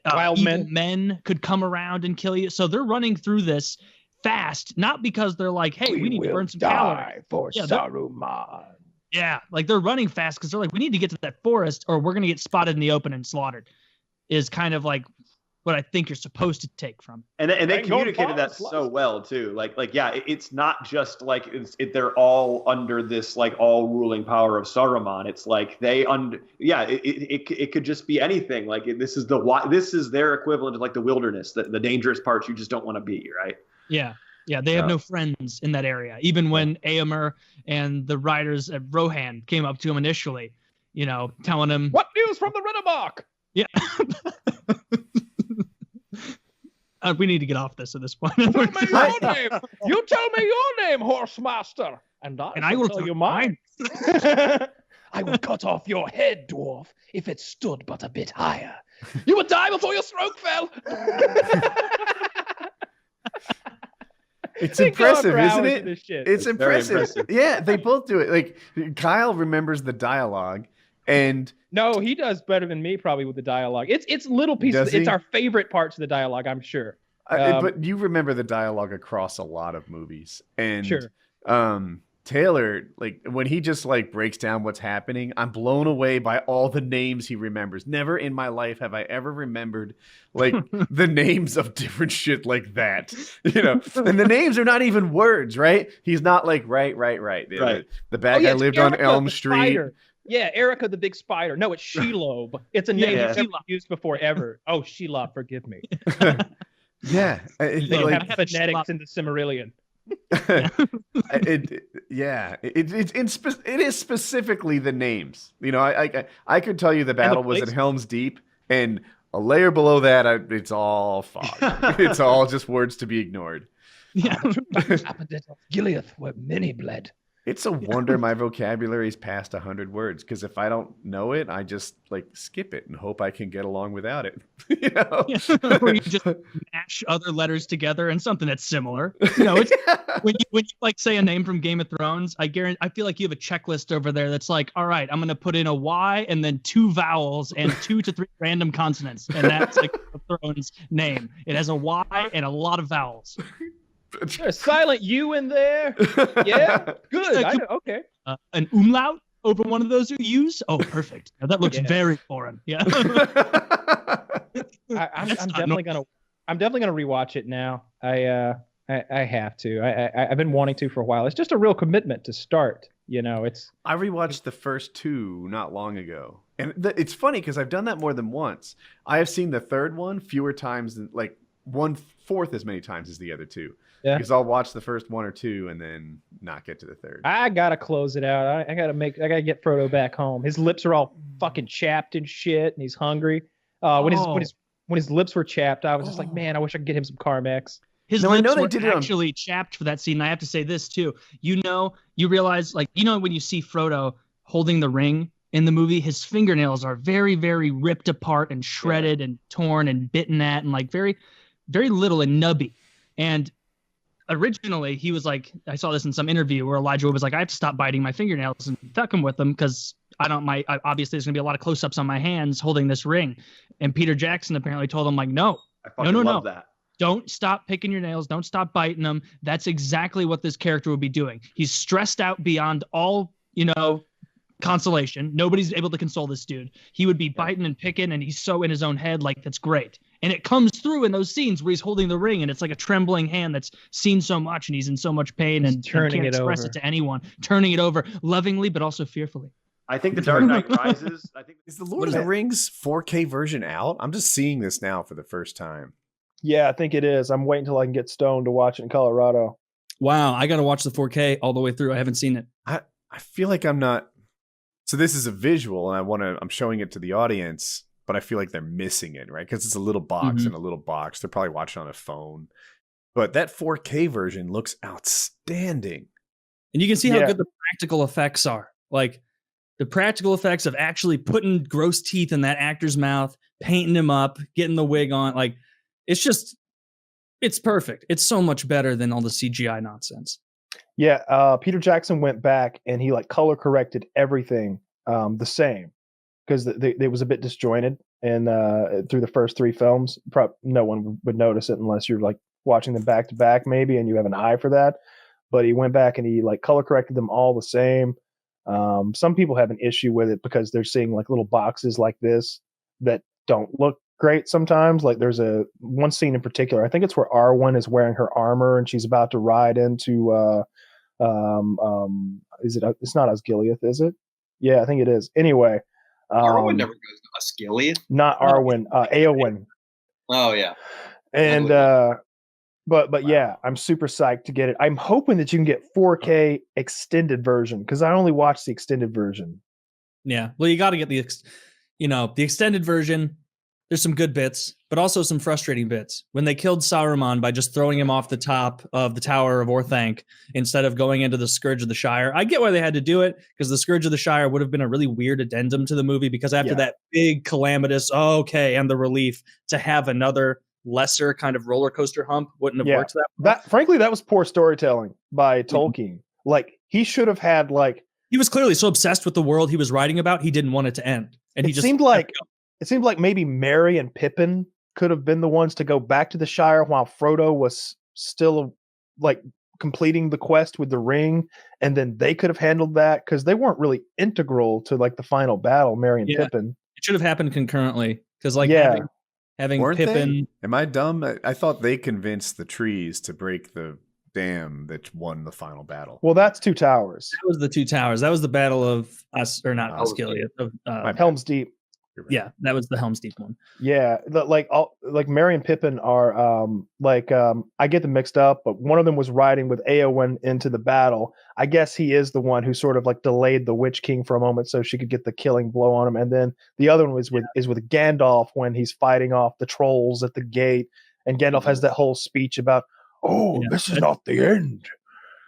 wild evil men could come around and kill you. So they're running through this fast, not because they're like, hey, we need to burn some calories for Saruman. Yeah, like they're running fast because they're like, we need to get to that forest or we're gonna get spotted in the open and slaughtered. Is kind of like what I think you're supposed to take from. And they communicated that so well too. Like it's not just like they're all under this like all ruling power of Saruman. It's like it could just be anything. Like this is their equivalent of like the wilderness, the dangerous parts you just don't want to be, right? Yeah. Yeah, they have no friends in that area. Even when Éomer and the riders at Rohan came up to him initially, telling him, "What news from the Riddermark?" Yeah. We need to get off this at this point. Tell me your name. You tell me your name, Horsemaster, and I will tell you mine. I will cut off your head, dwarf, if it stood but a bit higher. You would die before your stroke fell. It's impressive, isn't it? It's impressive. Yeah, they both do it. Like Kyle remembers the dialogue, and no, he does better than me probably with the dialogue. It's little pieces. It's our favorite parts of the dialogue, I'm sure. But you remember the dialogue across a lot of movies, and sure. Taylor, like when he just like breaks down what's happening, I'm blown away by all the names he remembers. Never in my life have I ever remembered like the names of different shit like that, and the names are not even words, right? He's not like right. The bad guy lived on Elm Street. Spider. Yeah, Erica the big spider. No, it's Shelob. It's a name I've never used before ever. Oh, Shelob, forgive me. Yeah, they have phonetics in the Silmarillion. It is specifically the names. I could tell you the battle was at Helm's Deep, and a layer below that, it's all fog. It's all just words to be ignored. Yeah, Gilead, where many bled. It's a wonder my vocabulary is past 100 words, because if I don't know it, I just like skip it and hope I can get along without it. Or you just mash other letters together and something that's similar. It's when you like say a name from Game of Thrones, I feel like you have a checklist over there that's like, all right, I'm gonna put in a Y and then 2 vowels and 2 to 3 random consonants, and that's like Game of Thrones name. It has a Y and a lot of vowels. There's a silent U in there. Yeah, good. Okay. An umlaut over one of those U's. Oh, perfect. Now that looks very foreign. Yeah. I'm definitely gonna rewatch it now. I have to. I've been wanting to for a while. It's just a real commitment to start. I rewatched the first 2 not long ago, and it's funny because I've done that more than once. I have seen the third one fewer times than like 1/4 as many times as the other 2. Yeah. Because I'll watch the first 1 or 2 and then not get to the third. I gotta close it out. I gotta get Frodo back home. His lips are all fucking chapped and shit, and he's hungry. When his lips were chapped, I was just like, man, I wish I could get him some Carmex. His lips were actually chapped for that scene. I have to say this too. You realize, like, when you see Frodo holding the ring in the movie, his fingernails are very, very ripped apart and shredded and torn and bitten at, and like very, very little and nubby. And originally he was like, I saw this in some interview where Elijah Wood was like, I have to stop biting my fingernails and fuck him with them because obviously there's gonna be a lot of close-ups on my hands holding this ring. And Peter Jackson apparently told him like, no, that. Don't stop picking your nails. Don't stop biting them. That's exactly what this character would be doing. He's stressed out beyond all, consolation. Nobody's able to console this dude. He would be biting and picking, and he's so in his own head, like, that's great. And it comes through in those scenes where he's holding the ring, and it's like a trembling hand that's seen so much, and he's in so much pain, and can't express it to anyone. Turning it over lovingly, but also fearfully. I think The Dark Knight Rises. Is the Lord of the Rings 4K version out? I'm just seeing this now for the first time. Yeah, I think it is. I'm waiting until I can get stoned to watch it in Colorado. Wow, I got to watch the 4K all the way through. I haven't seen it. I feel like I'm not. So this is a visual, and I'm showing it to the audience, but I feel like they're missing it, right? Because it's a little box and a little box. They're probably watching on a phone. But that 4K version looks outstanding. And you can see how good the practical effects are. Like, the practical effects of actually putting gross teeth in that actor's mouth, painting him up, getting the wig on, like it's perfect. It's so much better than all the CGI nonsense. Yeah, Peter Jackson went back and he like color corrected everything the same because it was a bit disjointed and through the first 3 films. No one would notice it unless you're like watching them back to back maybe and you have an eye for that. But he went back and he like color corrected them all the same. Some people have an issue with it because they're seeing like little boxes like this that don't look great sometimes. Like there's one scene in particular, I think it's where Arwen is wearing her armor and she's about to ride into is it it's not Osgiliath, is it? Yeah, I think it is. Anyway, Arwen never goes to Osgiliath. Not Arwen, Eowyn. Oh yeah. And but yeah, I'm super psyched to get it. I'm hoping that you can get 4K extended version because I only watched the extended version. Yeah, well, you got to get the extended version. There's some good bits, but also some frustrating bits. When they killed Saruman by just throwing him off the top of the Tower of Orthanc instead of going into the Scourge of the Shire, I get why they had to do it because the Scourge of the Shire would have been a really weird addendum to the movie because after that big calamitous, and the relief to have another lesser kind of roller coaster hump wouldn't have worked that well. Frankly, that was poor storytelling by Tolkien. Like he should have had he was clearly so obsessed with the world he was writing about, he didn't want it to end. And it seemed like maybe Merry and Pippin could have been the ones to go back to the Shire while Frodo was still like completing the quest with the ring, and then they could have handled that because they weren't really integral to like the final battle, Merry and Pippin. It should have happened concurrently because having Weren't Pippin. They? Am I dumb? I thought they convinced the trees to break the dam that won the final battle. Well, that's Two Towers. That was the Two Towers. That was the Battle of Osgiliath. Of Helm's Deep. Right. Yeah, that was the Helm's Deep one. Yeah, like Merry and Pippin are I get them mixed up, but one of them was riding with Eowyn into the battle. I guess he is the one who sort of like delayed the Witch King for a moment so she could get the killing blow on him, and then the other one is with Gandalf when he's fighting off the trolls at the gate, and Gandalf has that whole speech about, this is not the end.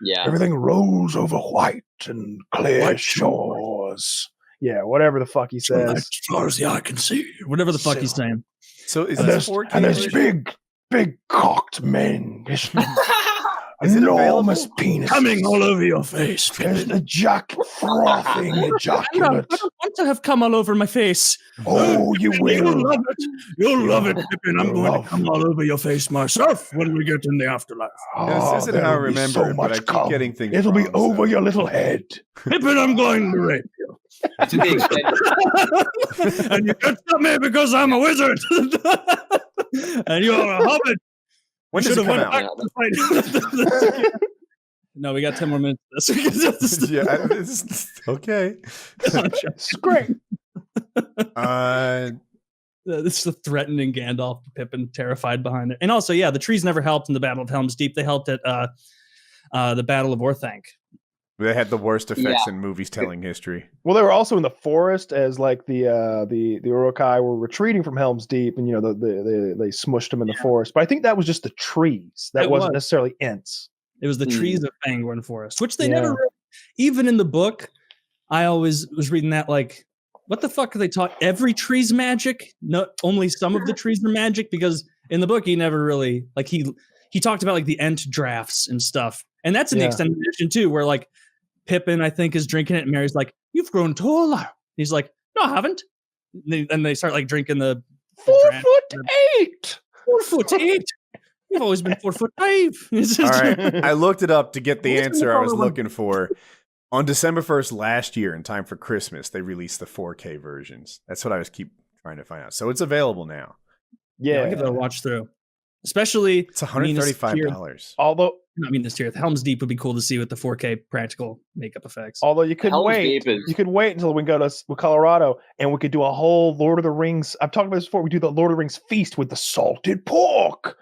Yeah, everything rolls over white and clear shores. Yeah, whatever the fuck he says. As far as the eye can see. Whatever the fuck he's saying. So is this 4K? And there's big cocked men. Is it enormous penis coming all over your face? There's the frothing ejaculate. I don't want to have come all over my face. Oh, you will. You'll love it. You'll love it, Pippin. I'm going to come all over your face myself when we get in the afterlife. This isn't how I remember it, but I keep getting things It'll be wrong, over your little head. Pippin, I'm going to rape you. To the extent. And you can't stop me because I'm a wizard. And you're a hobbit. When does it come out? No, we got 10 more minutes. Okay. It's great. This is the threatening Gandalf, Pippin, terrified behind it. And also, the trees never helped in the Battle of Helm's Deep. They helped at the Battle of Orthanc. They had the worst effects in movies telling history. Well, they were also in the forest as like the Uruk-hai were retreating from Helm's Deep, and they smushed them in the forest. But I think that was just the trees. That wasn't necessarily Ents. It was the trees of Fangorn Forest, which they never really, even in the book. I always was reading that like, what the fuck are they taught? Every tree's magic? No, only some of the trees are magic, because in the book he never really like he talked about like the Ent drafts and stuff, and that's in the extended edition too, where like Pippin, I think, is drinking it, and Mary's like, "You've grown taller." He's like, "No, I haven't." And they start like drinking the 4'8". 4'8". You've always been 4'5". All right, I looked it up to get the answer I was looking for. On December 1st last year, in time for Christmas, they released the 4K versions. That's what I was keep trying to find out. So it's available now. Yeah, I'll give it a watch through. Especially, it's $135. Although, I mean, this year, Helm's Deep would be cool to see with the 4K practical makeup effects. Although you could wait until we go to Colorado and we could do a whole Lord of the Rings. I've talked about this before. We do the Lord of the Rings feast with the salted pork.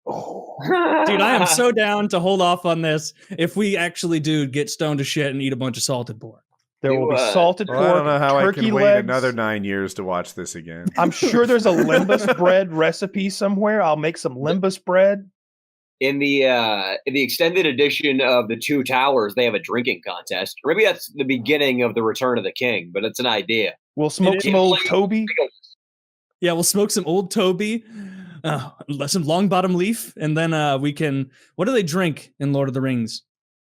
Oh. Dude, I am so down to hold off on this if we actually do get stoned to shit and eat a bunch of salted pork. There will be salted pork. I don't know how I can wait legs. another 9 years to watch this again. I'm sure there's a limbus bread recipe somewhere. I'll make some limbus bread. in the extended edition of the Two Towers, they have a drinking contest. Or maybe that's the beginning of the Return of the King, but it's an idea. We'll smoke some old Toby. Yeah, we'll smoke some old Toby, some long bottom leaf, and then we can. What do they drink in Lord of the Rings?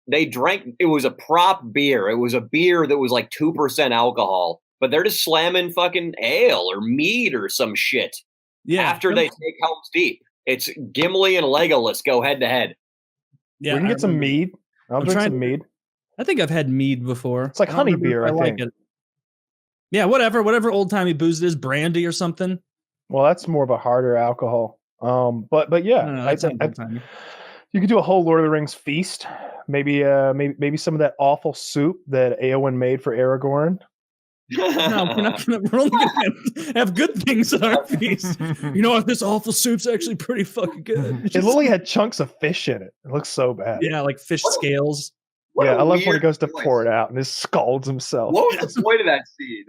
They drank. It was a prop beer. It was a beer that was like 2% alcohol, but they're just slamming fucking ale or mead or some shit. Yeah. After they take Helm's Deep, it's Gimli and Legolas go head to head. Yeah, we can get some mead. I'll drink some mead. I think I've had mead before. It's like honey beer. I like think. it. Yeah, whatever old timey booze it is, brandy or something. Well, that's more of a harder alcohol. But yeah, you could do a whole Lord of the Rings feast. Maybe some of that awful soup that Eowyn made for Aragorn. No, we're only gonna have good things at our feast. You know what? This awful soup's actually pretty fucking good. It literally had chunks of fish in it. It looks so bad. Yeah, like fish scales. Yeah, I love when he goes to pour it out and just scalds himself. What was the point of that scene?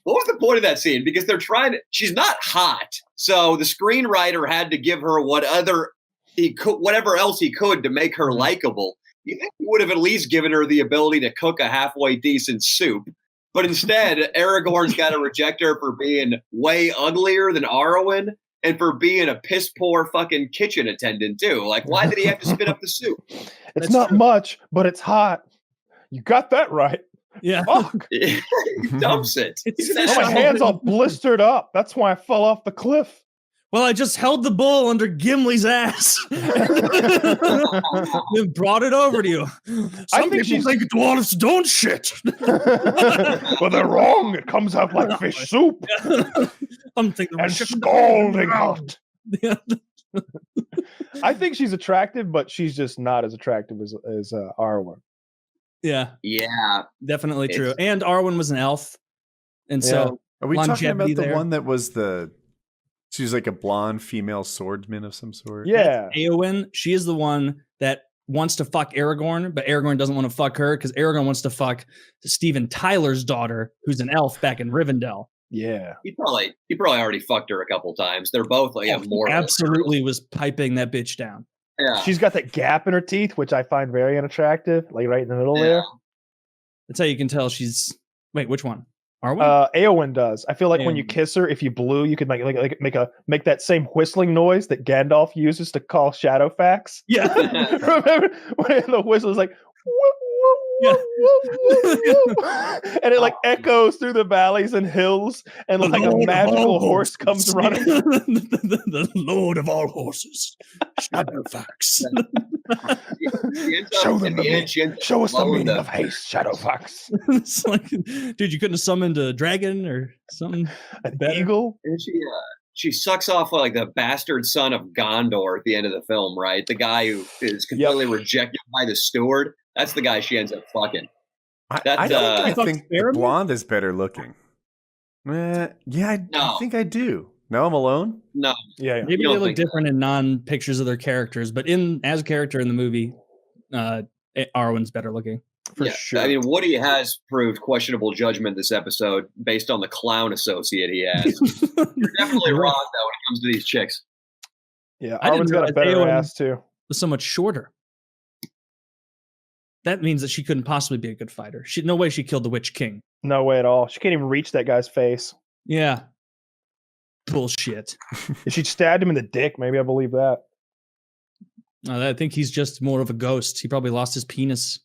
What was the point of that scene? Because they're trying to. She's not hot, so the screenwriter had to give her whatever else he could to make her likable. You think he would have at least given her the ability to cook a halfway decent soup, but instead, Aragorn's got to reject her for being way uglier than Arwen and for being a piss poor fucking kitchen attendant too. Like, why did he have to spit up the soup? It's not much, but it's hot. You got that right. Yeah. Fuck. He dumps it. My hand's all blistered up. That's why I fell off the cliff. Well, I just held the bowl under Gimli's ass and brought it over to you. Some people think dwarves don't shit. Well, they're wrong. It comes out like fish soup. I'm thinking and scalding hot. I think she's attractive, but she's just not as attractive as Arwen. Yeah. Yeah. Definitely true. And Arwen was an elf. And so are we talking about the there. one that was she's like a blonde female swordsman of some sort? Yeah. Eowyn, she is the one that wants to fuck Aragorn, but Aragorn doesn't want to fuck her because Aragorn wants to fuck Steven Tyler's daughter, who's an elf back in Rivendell. Yeah. He probably already fucked her a couple times. They're both like more. Absolutely was piping that bitch down. Yeah. She's got that gap in her teeth, which I find very unattractive, like right in the middle there. That's how you can tell she's. Wait, which one? Arwen? Eowyn does. I feel like when you kiss her, if you blew, you could make that same whistling noise that Gandalf uses to call Shadowfax. Yeah. Remember when the whistle is like, woo, and it like echoes through the valleys and hills, and like a magical horse comes running. The Lord of all horses, Shadowfax. Show us the meaning of haste, Shadowfax. It's like, dude, you couldn't have summoned a dragon or something. An eagle. And she sucks off like the bastard son of Gondor at the end of the film, right? The guy who is completely rejected by the steward. That's the guy she ends up fucking. I think the blonde is better looking. I think I do. No, I'm alone. No. Yeah. Maybe they look different in non-pictures of their characters, but as a character in the movie, Arwen's better looking. For sure. I mean, Woody has proved questionable judgment this episode based on the clown associate he has. You're definitely wrong, though, when it comes to these chicks. Yeah, Arwen's got a better ass, too. Was so much shorter. That means that she couldn't possibly be a good fighter. No way she killed the Witch King. No way at all. She can't even reach that guy's face. Yeah. Bullshit. If she stabbed him in the dick, maybe I believe that. I think he's just more of a ghost. He probably lost his penis.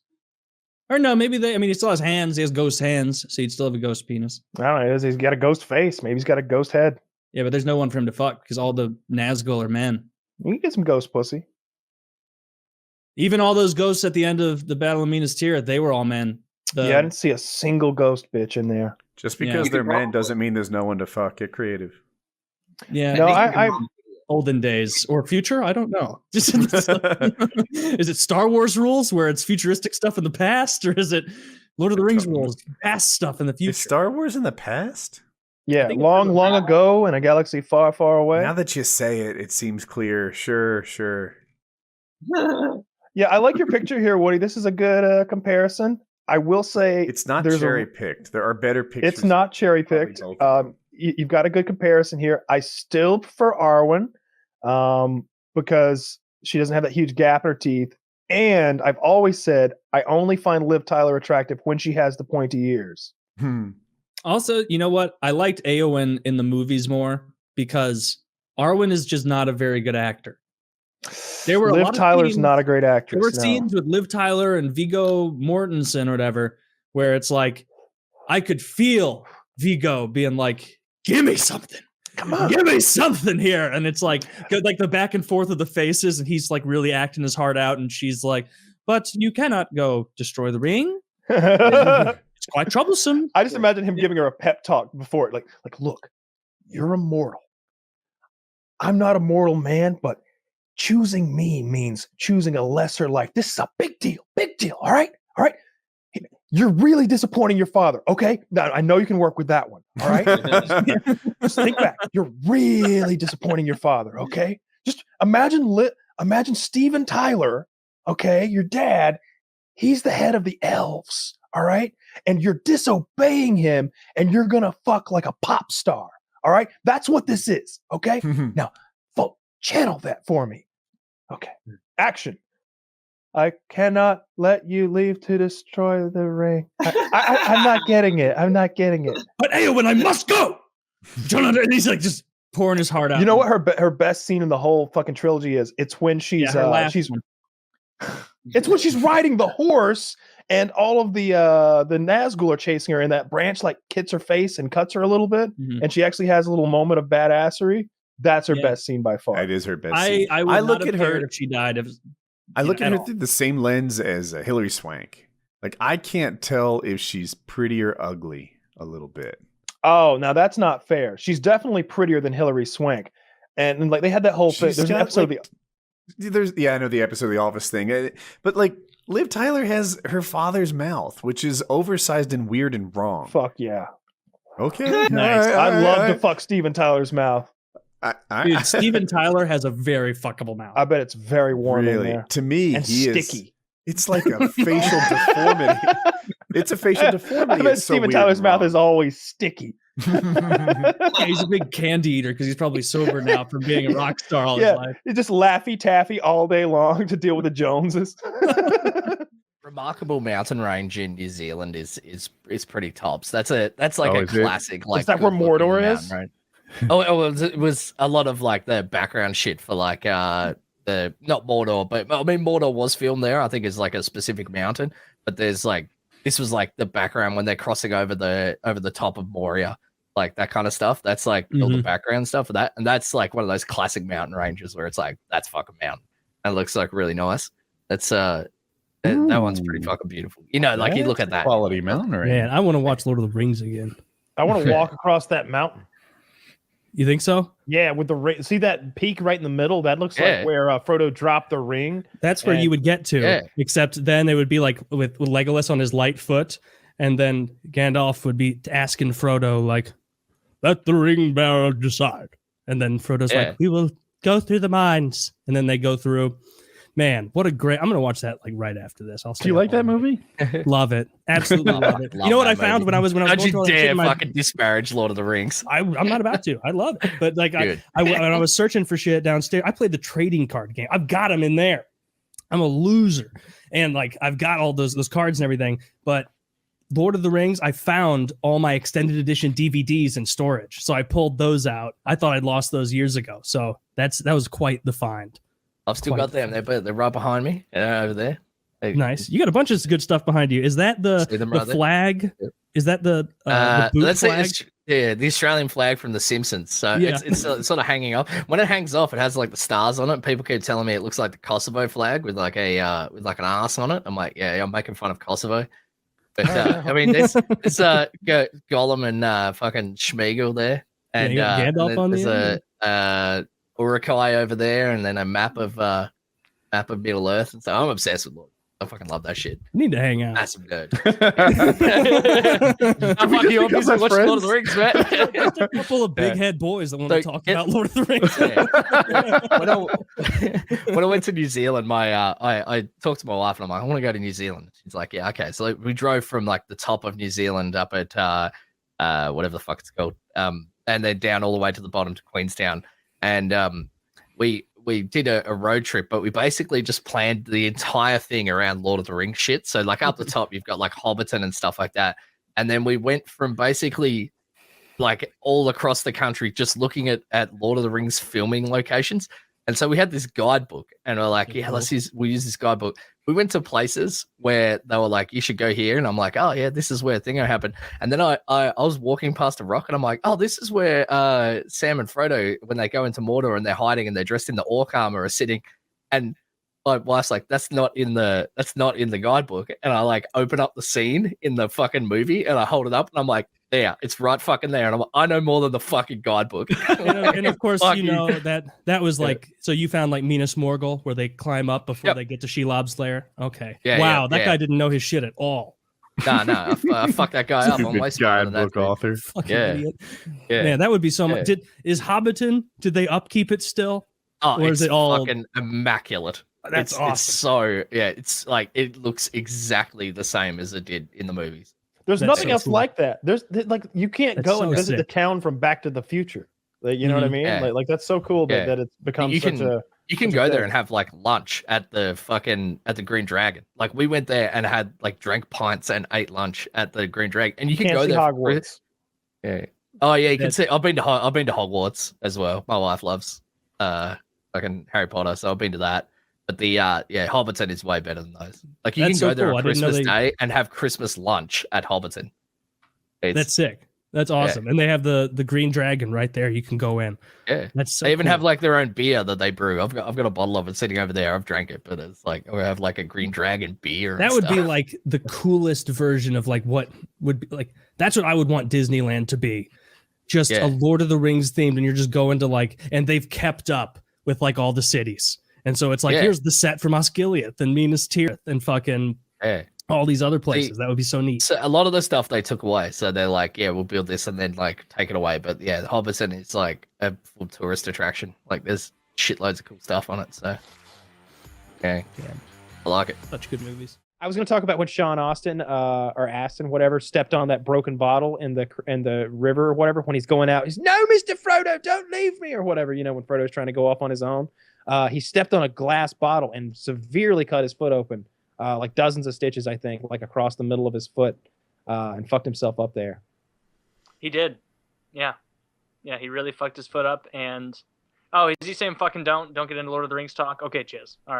Or no, maybe he still has hands. He has ghost hands, so he'd still have a ghost penis. I don't know. He's got a ghost face. Maybe he's got a ghost head. Yeah, but there's no one for him to fuck because all the Nazgul are men. You can get some ghost pussy. Even all those ghosts at the end of the Battle of Minas Tirith, they were all men. I didn't see a single ghost bitch in there. Just because they're men doesn't mean there's no one to fuck. Get creative. Yeah. No, I olden days or future? I don't know. Is it Star Wars rules where it's futuristic stuff in the past, or is it Lord of the Rings rules, past stuff in the future? Is Star Wars in the past? Yeah, long ago in a galaxy far, far away. Now that you say it, it seems clear. Sure. Yeah, I like your picture here, Woody. This is a good comparison. I will say it's not cherry picked. There are better pictures. It's not cherry picked. You've got a good comparison here. I still prefer Arwen because She doesn't have that huge gap in her teeth. And I've always said I only find Liv Tyler attractive when she has the pointy ears. Also, you know what? I liked Eowyn in the movies more because Arwen is just not a very good actor. There were Liv Tyler's not a great actress. There were scenes with Liv Tyler and Viggo Mortensen or whatever where it's like I could feel Viggo being like, "Give me something. Come on, give me something here." And it's like the back and forth of the faces, and he's like really acting his heart out, and she's like, "But you cannot go destroy the ring. It's quite troublesome." I just imagine him giving her a pep talk before it, like, look, you're immortal. I'm not a mortal man, but choosing me means choosing a lesser life. This is a big deal. All right. You're really disappointing your father. Okay. Now I know you can work with that one. All right. Just think back. You're really disappointing your father. Okay. Just imagine Steven Tyler. Okay. Your dad, he's the head of the elves. All right. And you're disobeying him and you're going to fuck like a pop star. All right. That's what this is. Okay. Now, channel that for me. Okay. Action. I cannot let you leave to destroy the ring. I'm not getting it. But Eowyn, I must go. And he's like just pouring his heart out. You know what her best scene in the whole fucking trilogy is? It's when she's it's when she's riding the horse and all of the Nazgul are chasing her, and that branch like hits her face and cuts her a little bit, and she actually has a little moment of badassery. That's her best scene by far. That is her best scene. I look at her if she died. I look at her through the same lens as Hilary Swank. Like, I can't tell if she's pretty or ugly a little bit. Oh, now that's not fair. She's definitely prettier than Hilary Swank. And like they had that whole thing. There's an episode like, I know the episode of The Office thing. But like Liv Tyler has her father's mouth, which is oversized and weird and wrong. Fuck yeah. Okay. Nice. I'd love to fuck Steven Tyler's mouth. Dude, Steven Tyler has a very fuckable mouth. I bet it's very warm in there. To me, and sticky. It's like a facial deformity. It's a facial deformity. I bet Steven Tyler's mouth is always sticky. He's a big candy eater because he's probably sober now from being a rock star all his life. He's just Laffy Taffy all day long to deal with the Joneses. Remarkable mountain range in New Zealand is pretty tops. That's like a classic. Like, is that where Mordor is? Right? It was a lot of like the background shit for like the not Mordor, but I mean Mordor was filmed there. I think it's like a specific mountain, but there's like this was like the background when they're crossing over the top of Moria, like that kind of stuff. That's like all the background stuff for that, and that's like one of those classic mountain ranges where it's like that's fucking mountain and it looks like really nice. That's that one's pretty fucking beautiful. You know, like you look at that quality mountain range. Man, I want to watch Lord of the Rings again. I want to walk across that mountain. You think so? Yeah, with the ring. See that peak right in the middle? That looks like where Frodo dropped the ring. That's where you would get to. Except then it would be like with Legolas on his light foot, and then Gandalf would be asking Frodo like, "Let the ring bearer decide." And then Frodo's like, "We will go through the mines," and then they go through. Man, what a great! I'm gonna watch that like right after this. Do you like that movie? Love it, absolutely love it. You know what I found when I was Don't you dare fucking disparage Lord of the Rings. I'm not about to. I love it, but like I when I was searching for shit downstairs, I played the trading card game. I've got them in there. I'm a loser, and like I've got all those cards and everything. But Lord of the Rings, I found all my extended edition DVDs in storage, so I pulled those out. I thought I'd lost those years ago, so that was quite the find. I've still got them there, but they're right behind me over there. Nice. You got a bunch of good stuff behind you. Is that the flag? Yep. Is that the boot flag? The Australian flag from The Simpsons. So it's sort of hanging off. When it hangs off, it has like the stars on it. People keep telling me it looks like the Kosovo flag with like with like an arse on it. I'm like, yeah, I'm making fun of Kosovo. But I mean, there's Gollum and fucking Schmeagol there, and Gandalf on there's a Urukai over there, and then a map of Middle Earth, and so I'm obsessed with Lord. I fucking love that shit. You need to hang out. Massive nerd. I'm fucking obviously watching Lord of the Rings, man. Just a couple of big head boys that want to talk about Lord of the Rings. When I went to New Zealand, I talked to my wife and I'm like, I want to go to New Zealand. She's like, yeah, okay. So we drove from like the top of New Zealand up at whatever the fuck it's called, and then down all the way to the bottom to Queenstown. And we we did a road trip, but we basically just planned the entire thing around Lord of the Rings shit. So like up the top, you've got like Hobbiton and stuff like that. And then we went from basically like all across the country, just looking at Lord of the Rings filming locations. And so we had this guidebook and we're like, yeah, we'll use this guidebook. We went to places where they were like, you should go here. And I'm like, oh yeah, this is where a thing happened. And then I was walking past a rock and I'm like, oh, this is where Sam and Frodo, when they go into Mordor and they're hiding and they're dressed in the orc armor, are sitting. And my wife's like, that's not in the guidebook. And I like open up the scene in the fucking movie and I hold it up and I'm like, there, it's right fucking there. And I'm like, I know more than the fucking guidebook. and of course, you know, that was like, so you found like Minas Morgul where they climb up before they get to Shelob's lair. Okay. Yeah, wow. That guy didn't know his shit at all. No, I fucked that guy up. I'm way smarter than that guidebook author. Fucking idiot. Man, that would be so much. Is Hobbiton, did they upkeep it still? Oh, or it's is it all fucking immaculate. That's awesome. It's so, it's like, it looks exactly the same as it did in the movies. There's nothing else like that. There's like you can't go and visit the town from Back to the Future. Like, you know what I mean? Yeah. Like that's so cool that it's become you such a. You can go there and have like lunch at the Green Dragon. Like we went there and had like drank pints and ate lunch at the Green Dragon. And you can go there. Hogwarts. Yeah. Oh yeah, you can see. I've been to Hogwarts as well. My wife loves fucking Harry Potter, so I've been to that. But the Hobbiton is way better than those. Like you can go there on Christmas Day and have Christmas lunch at Hobbiton. That's sick. That's awesome. And they have the Green Dragon right there. You can go in. Yeah. That's so they even cool. have like their own beer that they brew. I've got a bottle of it sitting over there. I've drank it, but it's like we have like a Green Dragon beer. That would be like the coolest version of like what would be like that's what I would want Disneyland to be. Just a Lord of the Rings themed, and you're just going to like, and they've kept up with like all the cities. And so it's like, here's the set from Osgiliath and Minas Tirith and fucking all these other places. That would be so neat. So a lot of the stuff they took away. So they're like, yeah, we'll build this and then like take it away. But yeah, the Hobbiton is like a full tourist attraction. Like there's shitloads of cool stuff on it. So yeah, I like it. Such good movies. I was going to talk about when Sean Astin or Astin, whatever, stepped on that broken bottle in the river or whatever. When he's going out, he's no, Mr. Frodo, don't leave me or whatever. You know, when Frodo's trying to go off on his own. He stepped on a glass bottle and severely cut his foot open, like dozens of stitches, I think, like across the middle of his foot, and fucked himself up there. He did. Yeah. Yeah, he really fucked his foot up. And, oh, is he saying fucking don't get into Lord of the Rings talk? Okay, cheers. All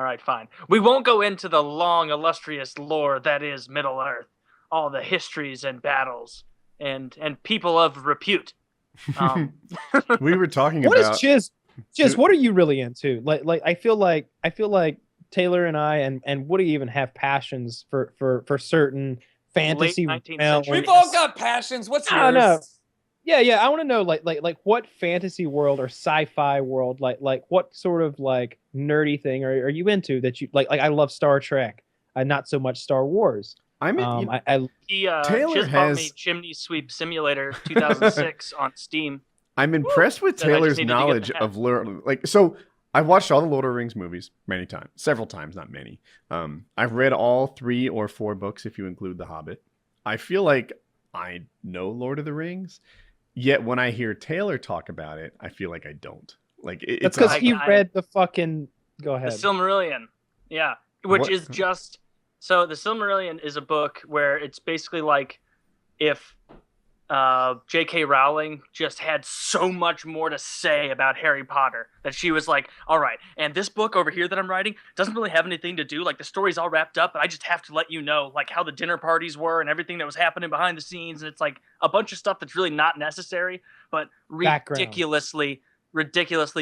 right, fine. We won't go into the long, illustrious lore that is Middle-earth, all the histories and battles and people of repute. We were talking what about... What is Chiz? Just what are you really into? Like I feel like Taylor and I and Woody even have passions for certain fantasy. We've all got passions. What's yours? I don't know. Yeah. I want to know like what fantasy world or sci-fi world like what sort of like nerdy thing are you into that you like I love Star Trek. Not so much Star Wars. Taylor just bought me Chimney Sweep Simulator 2006 on Steam. I'm impressed with Taylor's knowledge of so I've watched all the Lord of the Rings movies several times, not many. I've read all 3 or 4 books if you include The Hobbit. I feel like I know Lord of the Rings, yet when I hear Taylor talk about it, I feel like I don't. Like it's because he read the fucking. Go ahead. The Silmarillion, yeah, which is just so. The Silmarillion is a book where it's basically like if J.K. Rowling just had so much more to say about Harry Potter that she was like, all right, and this book over here that I'm writing doesn't really have anything to do. Like the story's all wrapped up, but I just have to let you know like how the dinner parties were and everything that was happening behind the scenes. And it's like a bunch of stuff that's really not necessary, but ridiculously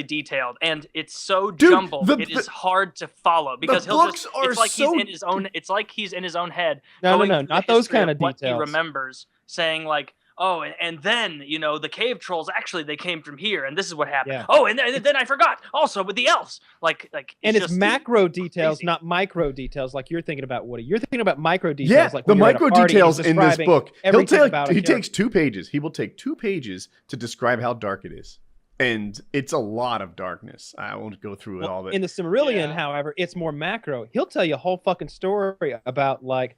detailed. And it's so jumbled. It is hard to follow because it's like he's in his own head. No, not those kind of what details. He remembers saying like, oh, and then, you know, the cave trolls, actually, they came from here, and this is what happened. Yeah. Oh, and then I forgot, also, with the elves. And it's macro details, crazy. Not micro details like you're thinking about, Woody. You're thinking about micro details. Like the micro details in this book. He takes 2 pages. He will take 2 pages to describe how dark it is. And it's a lot of darkness. I won't go through it all. But in the Silmarillion, however, it's more macro. He'll tell you a whole fucking story about, like,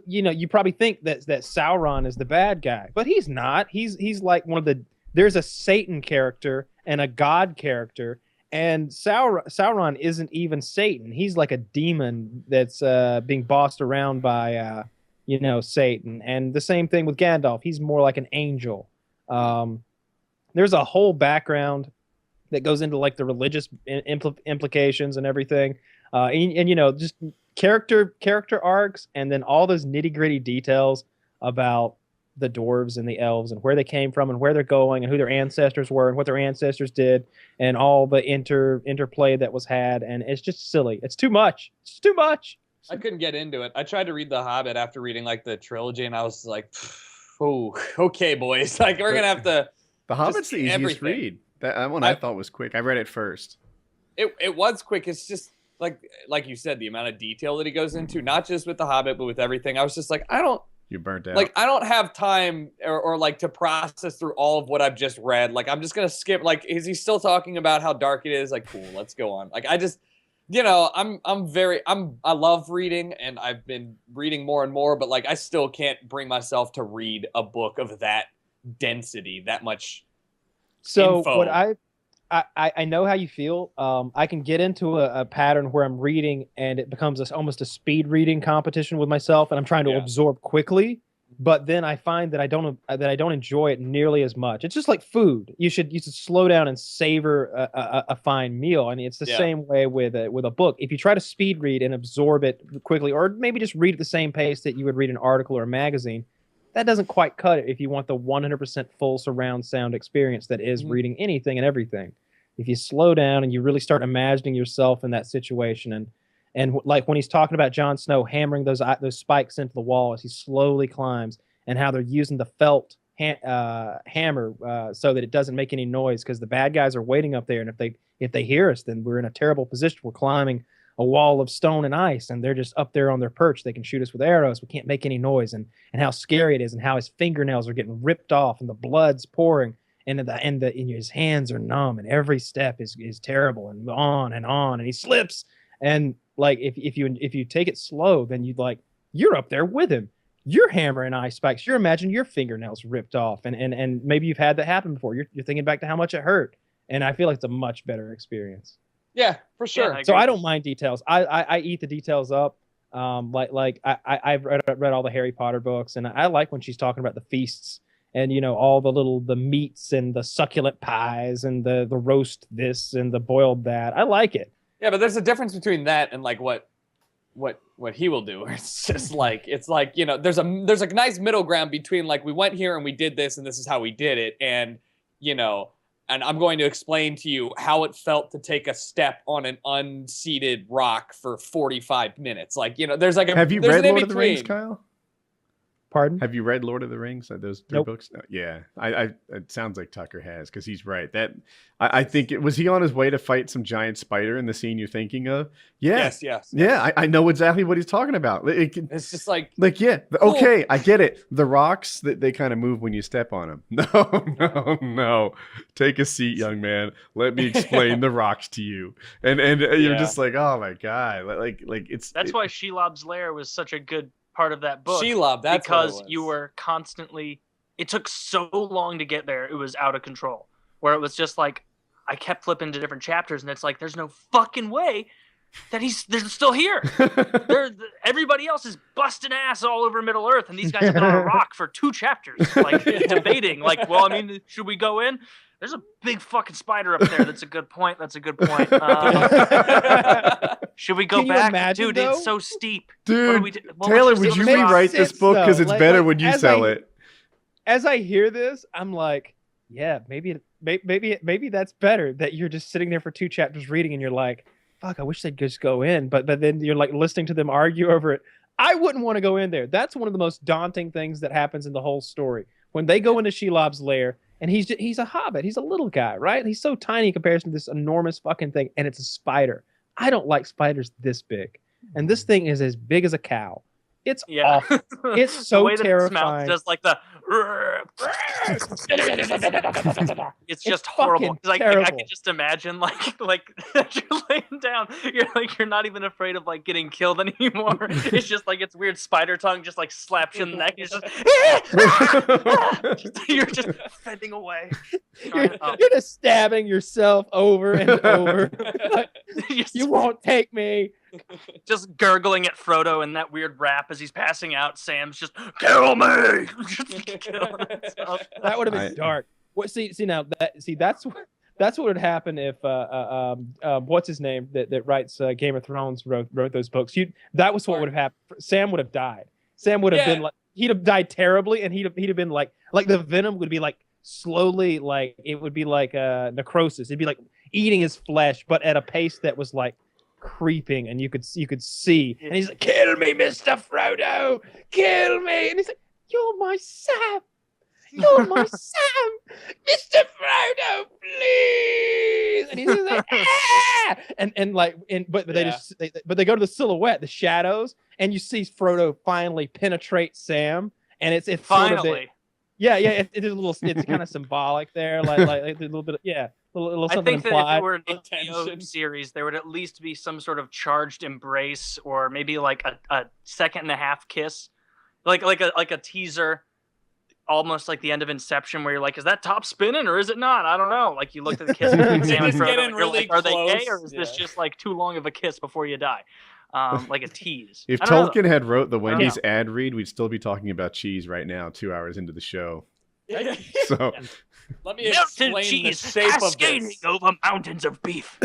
you know, you probably think that Sauron is the bad guy, but he's not. He's like one of the. There's a Satan character and a God character, And Sauron isn't even Satan. He's like a demon that's being bossed around by Satan. And the same thing with Gandalf. He's more like an angel. There's a whole background that goes into like the religious implications and everything. And just character arcs, and then all those nitty-gritty details about the dwarves and the elves and where they came from and where they're going and who their ancestors were and what their ancestors did and all the interplay that was had. And it's just silly. It's too much. It's too much. I couldn't get into it. I tried to read The Hobbit after reading like the trilogy, and I was like, "Oh, okay, boys. Like we're gonna have to." The Hobbit's the easiest read. That one I thought was quick. I read it first. It was quick. It's just like you said, the amount of detail that he goes into, not just with The Hobbit, but with everything. I was just like, You burnt out. Like I don't have time or like to process through all of what I've just read. Like I'm just gonna skip. Like, is he still talking about how dark it is? Like, cool, let's go on. Like I just, I love reading, and I've been reading more and more. But like, I still can't bring myself to read a book of that density, that much. So info. what I know how you feel. I can get into a pattern where I'm reading and it becomes almost a speed reading competition with myself, and I'm trying to absorb quickly. But then I find that I don't enjoy it nearly as much. It's just like food. You should slow down and savor a fine meal. I mean, it's the same way with a book. If you try to speed read and absorb it quickly, or maybe just read at the same pace that you would read an article or a magazine, that doesn't quite cut it if you want the 100% full surround sound experience that is reading anything and everything. If you slow down and you really start imagining yourself in that situation, and like when he's talking about Jon Snow hammering those spikes into the wall as he slowly climbs, and how they're using the felt hammer so that it doesn't make any noise because the bad guys are waiting up there, and if they hear us, then we're in a terrible position. We're climbing a wall of stone and ice, and they're just up there on their perch. They can shoot us with arrows. We can't make any noise, and how scary it is, and how his fingernails are getting ripped off, and the blood's pouring. And his hands are numb, and every step is terrible, and on, and he slips. And like if you take it slow, then you're up there with him. You're hammering ice spikes. You're imagining your fingernails ripped off, and maybe you've had that happen before. You're thinking back to how much it hurt, and I feel like it's a much better experience. Yeah, for sure. So I don't mind details. I eat the details up. I've read all the Harry Potter books, and I like when she's talking about the feasts. And, all the meats and the succulent pies and the roast this and the boiled that. I like it. Yeah, but there's a difference between that and like what he will do. It's just like, there's a nice middle ground between like, we went here and we did this and this is how we did it. And, and I'm going to explain to you how it felt to take a step on an unseated rock for 45 minutes. Like, there's like Have you read Lord of the Rings, Kyle? Pardon? Have you read Lord of the Rings? Those three Nope. books? No, yeah, it sounds like Tucker has, because he's right. I think was he on his way to fight some giant spider in the scene you're thinking of? Yeah. Yes. Yeah, I know exactly what he's talking about. It's just like yeah. Cool. Okay, I get it. The rocks they kind of move when you step on them. No. Take a seat, young man. Let me explain the rocks to you. And you're just like, oh my god, like it's. That's why Shelob's Lair was such a good part of that book. Shelob, that's because what it was. you were constantly. It took so long to get there; it was out of control. Where it was just like, I kept flipping to different chapters, and it's like, there's no fucking way that they're still here. Everybody else is busting ass all over Middle Earth, and these guys have been on a rock for 2 chapters, like debating. Like, well, I mean, should we go in? There's a big fucking spider up there. That's a good point. Should we go back? Imagine, Dude, though? it's so steep. Dude, Taylor, would you rewrite this book because it's better when you sell it? As I hear this, I'm like, yeah, maybe that's better. That you're just sitting there for 2 chapters reading, and you're like, fuck, I wish they'd just go in. But then you're like listening to them argue over it. I wouldn't want to go in there. That's one of the most daunting things that happens in the whole story. When they go into Shelob's lair, and he's a hobbit. He's a little guy, right? He's so tiny in comparison to this enormous fucking thing, and it's a spider. I don't like spiders this big. And this thing is as big as a cow. It's awful. It's so the way that terrifying. It smells just like the. It's just horrible. Like I can just imagine, like you're laying down. You're not even afraid of like getting killed anymore. It's just like its weird spider tongue just like slaps you in the neck. You're you're just fending away. You're just stabbing yourself over and over. You won't take me. Just gurgling at Frodo in that weird rap as he's passing out. Sam's just kill me. That would have been dark. What? See now that's what would happen if what's his name that writes Game of Thrones wrote those books. That was what would have happened. Sam would have died. Sam would have been like he'd have died terribly, and he'd have been like the venom would be like slowly like it would be like necrosis. It'd be like eating his flesh, but at a pace that was like creeping, and you could see. And he's like, "Kill me, Mr. Frodo! Kill me!" And he's like, "You're my Sam! You're my Sam! Mr. Frodo, please!" And he's like, "Ah!" But they go to the silhouette, the shadows, and you see Frodo finally penetrate Sam, and it's finally. It is a little. It's kind of symbolic there, like a little bit. A little something I think implied. that if it were an HBO series, there would at least be some sort of charged embrace, or maybe like a second and a half kiss, like a teaser, almost like the end of Inception, where you're like, is that top spinning or is it not? I don't know. Like you looked at the kiss and Sam and Frodo, and you're really like, are they close. gay or is this just like too long of a kiss before you die? Like a tease. If Tolkien had wrote the Wendy's ad read, we'd still be talking about cheese right now, 2 hours into the show. So let me explain the shape of this. Over mountains of beef.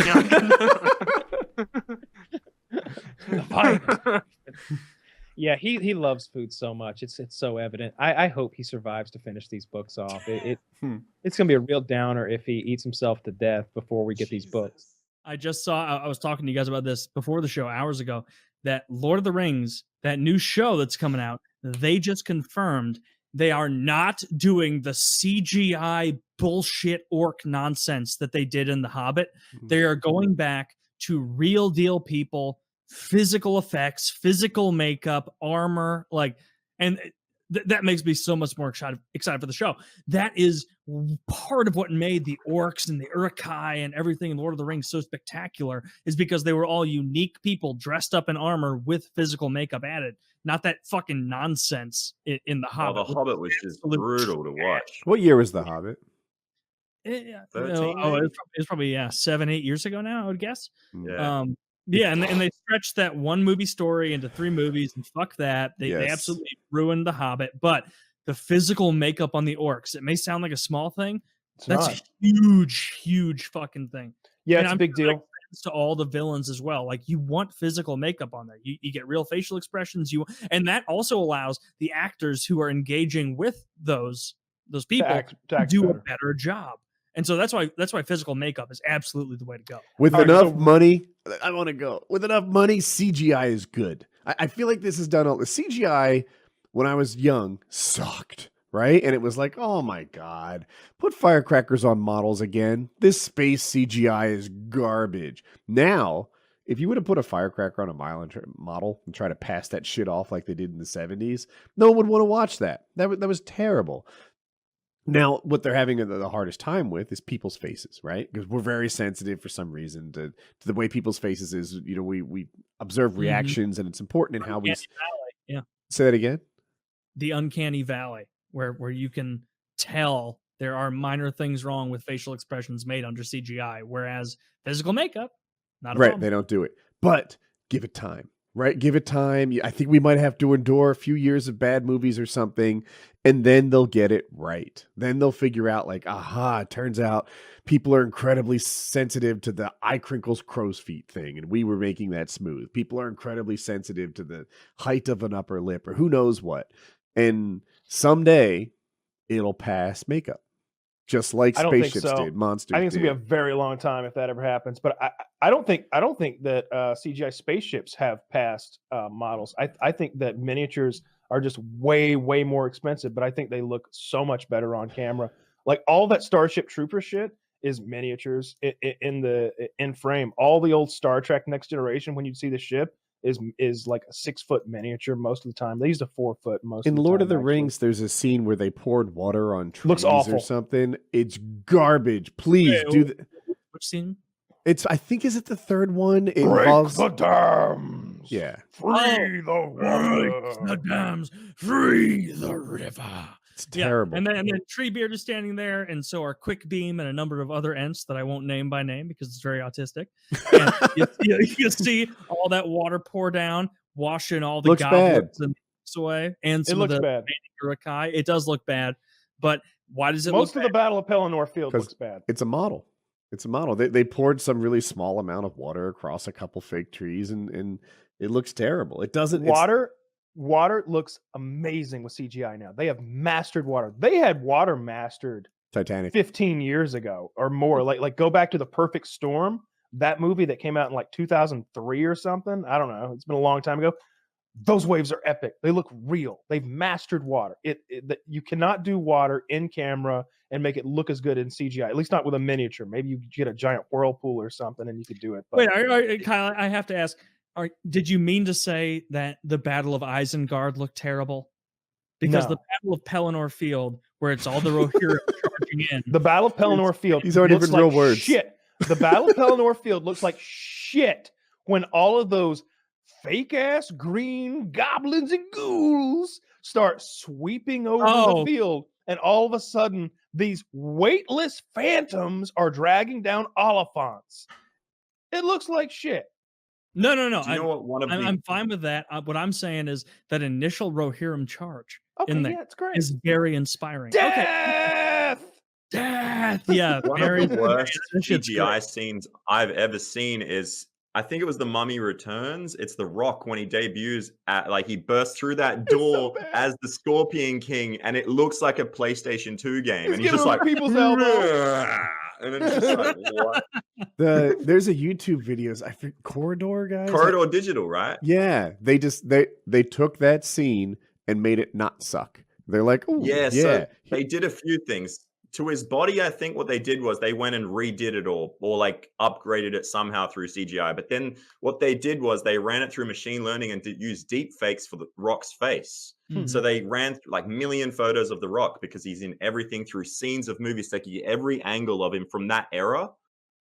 Yeah, he loves food so much. It's so evident. I hope he survives to finish these books off. It's gonna be a real downer if he eats himself to death before we get these books. I just saw. I was talking to you guys about this before the show hours ago. That Lord of the Rings, that new show that's coming out, they just confirmed they are not doing the CGI bullshit orc nonsense that they did in The Hobbit. They are going back to real deal people, physical effects, physical makeup, armor, and that makes me so much more excited for the show. That is part of what made the orcs and the Uruk-hai and everything in Lord of the Rings so spectacular, is because they were all unique people dressed up in armor with physical makeup added. Not that fucking nonsense in The Hobbit. The Hobbit was just brutal to watch. What year was The Hobbit? It was probably 7-8 years ago now, I would guess. Yeah. And they stretched that one movie story into 3 movies, and fuck that. They absolutely ruined The Hobbit. But the physical makeup on the orcs, it may sound like a small thing. That's a huge fucking thing. Yeah, and it's a big deal. To all the villains as well. Like, you want physical makeup on there. You get real facial expressions. And that also allows the actors who are engaging with those people to do a better job. And so that's why physical makeup is absolutely the way to go. With enough money, I want to go. With enough money, CGI is good. I feel like this is done all the CGI when I was young sucked, right? And it was like, oh my God, put firecrackers on models again. This space CGI is garbage. Now, if you would have put a firecracker on a model and try to pass that shit off like they did in the 70s, no one would want to watch that. That was terrible. Now, what they're having the hardest time with is people's faces, right? Because we're very sensitive for some reason to the way people's faces is. We observe reactions, and it's important in how we say that again. The uncanny valley, where you can tell there are minor things wrong with facial expressions made under CGI, whereas physical makeup, not a problem. They don't do it, but give it time. Right, give it time. I think we might have to endure a few years of bad movies or something, and then they'll get it right. Then they'll figure out, like, aha, it turns out people are incredibly sensitive to the eye crinkles crow's feet thing, and we were making that smooth. People are incredibly sensitive to the height of an upper lip, or who knows what. And someday it'll pass makeup. Just like spaceships did, monsters. I think it's gonna be a very long time if that ever happens. But I don't think that CGI spaceships have passed models. I think that miniatures are just way more expensive, but I think they look so much better on camera. Like all that Starship Trooper shit is miniatures in frame. All the old Star Trek Next Generation, when you'd see the ship, is like a 6-foot miniature most of the time. They used a 4-foot most in of the Lord time, of the actually. Rings. There's a scene where they poured water on trees Looks awful. or something. It's garbage. Please do that. Which scene? I think, is it the third one? It Break involves the dams. Yeah. Free the water. The dams, free the river. It's terrible. And then Treebeard is standing there, and so are Quick Beam and a number of other Ents that I won't name by name because it's very autistic. And you see all that water pour down, washing all the Looks goblins bad. and away, and It some looks of the bad. Urukai. It does look bad, but why does it Most look of the Battle of Pelennor Field 'Cause looks bad. It's a model. It's a model. They poured some really small amount of water across a couple fake trees, and it looks terrible. It doesn't. Water looks amazing with CGI now. They have mastered water. They had water mastered Titanic 15 years ago or more. Like go back to The Perfect Storm, that movie that came out in like 2003 or something. I don't know. It's been a long time ago. Those waves are epic. They look real. They've mastered water. You cannot do water in camera and make it look as good in CGI. At least not with a miniature. Maybe you get a giant whirlpool or something and you could do it. But Wait, Kyle, I have to ask. Did you mean to say that the Battle of Isengard looked terrible? Because No. the Battle of Pelennor Field, where it's all the Rohirrim charging in. The Battle of Pelennor Field. These aren't looks even real like words. Shit. The Battle of Pelennor Field looks like shit when all of those fake ass green goblins and ghouls start sweeping over the field, and all of a sudden these weightless phantoms are dragging down Oliphants. It looks like shit. No. Do you know what one of I'm fine with that. What I'm saying is that initial Rohirrim charge Okay, in there yeah, it's great. is very inspiring. Death! Death! Yeah, One very of the worst that shit's CGI great. scenes I've ever seen is, I think it was The Mummy Returns. It's The Rock when he debuts at, like, he bursts through that door as the Scorpion King, and it looks like a PlayStation 2 game. And he's just like, people's elbow. and then it's just like, what? There's a YouTube videos. I think Corridor guys. Corridor Digital, right? Yeah, they took that scene and made it not suck. They're like, oh Yeah, so they did a few things. To his body, I think what they did was they went and redid it or like upgraded it somehow through CGI. But then what they did was they ran it through machine learning and used deep fakes for the Rock's face. So they ran like million photos of the Rock because he's in everything through scenes of movies. They could get every angle of him from that era,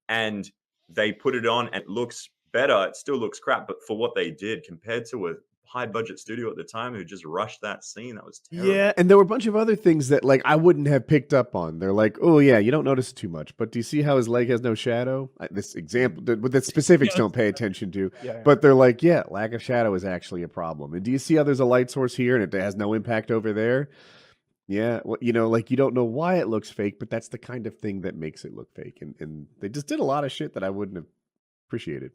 and they put it on and it looks better. It still looks crap, but for what they did compared to a high budget studio at the time who just rushed that scene, that was terrible. Yeah, and there were a bunch of other things that like I wouldn't have picked up on. They're like, oh yeah, you don't notice it too much, but do you see how his leg has no shadow? This example, but the specifics don't pay attention to. Yeah. But they're like, yeah, lack of shadow is actually a problem. And do you see how there's a light source here and it has no impact over there? Yeah, well, you know, like you don't know why it looks fake, but that's the kind of thing that makes it look fake. And they just did a lot of shit that I wouldn't have appreciated.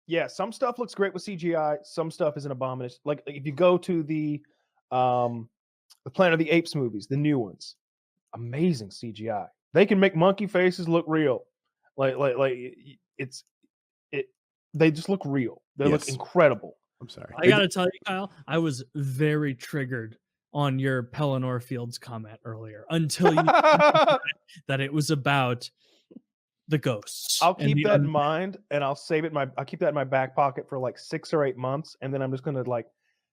Yeah, some stuff looks great with CGI. Some stuff is an abomination. Like if you go to the Planet of the Apes movies, the new ones, amazing CGI. They can make monkey faces look real. They just look real. They look incredible. I'm sorry. I gotta tell you, Kyle, I was very triggered on your Pelennor Fields comment earlier until you that it was about the ghosts. I'll keep that in mind, and I'll save it. I'll keep that in my back pocket for like 6 or 8 months, and then I'm just gonna like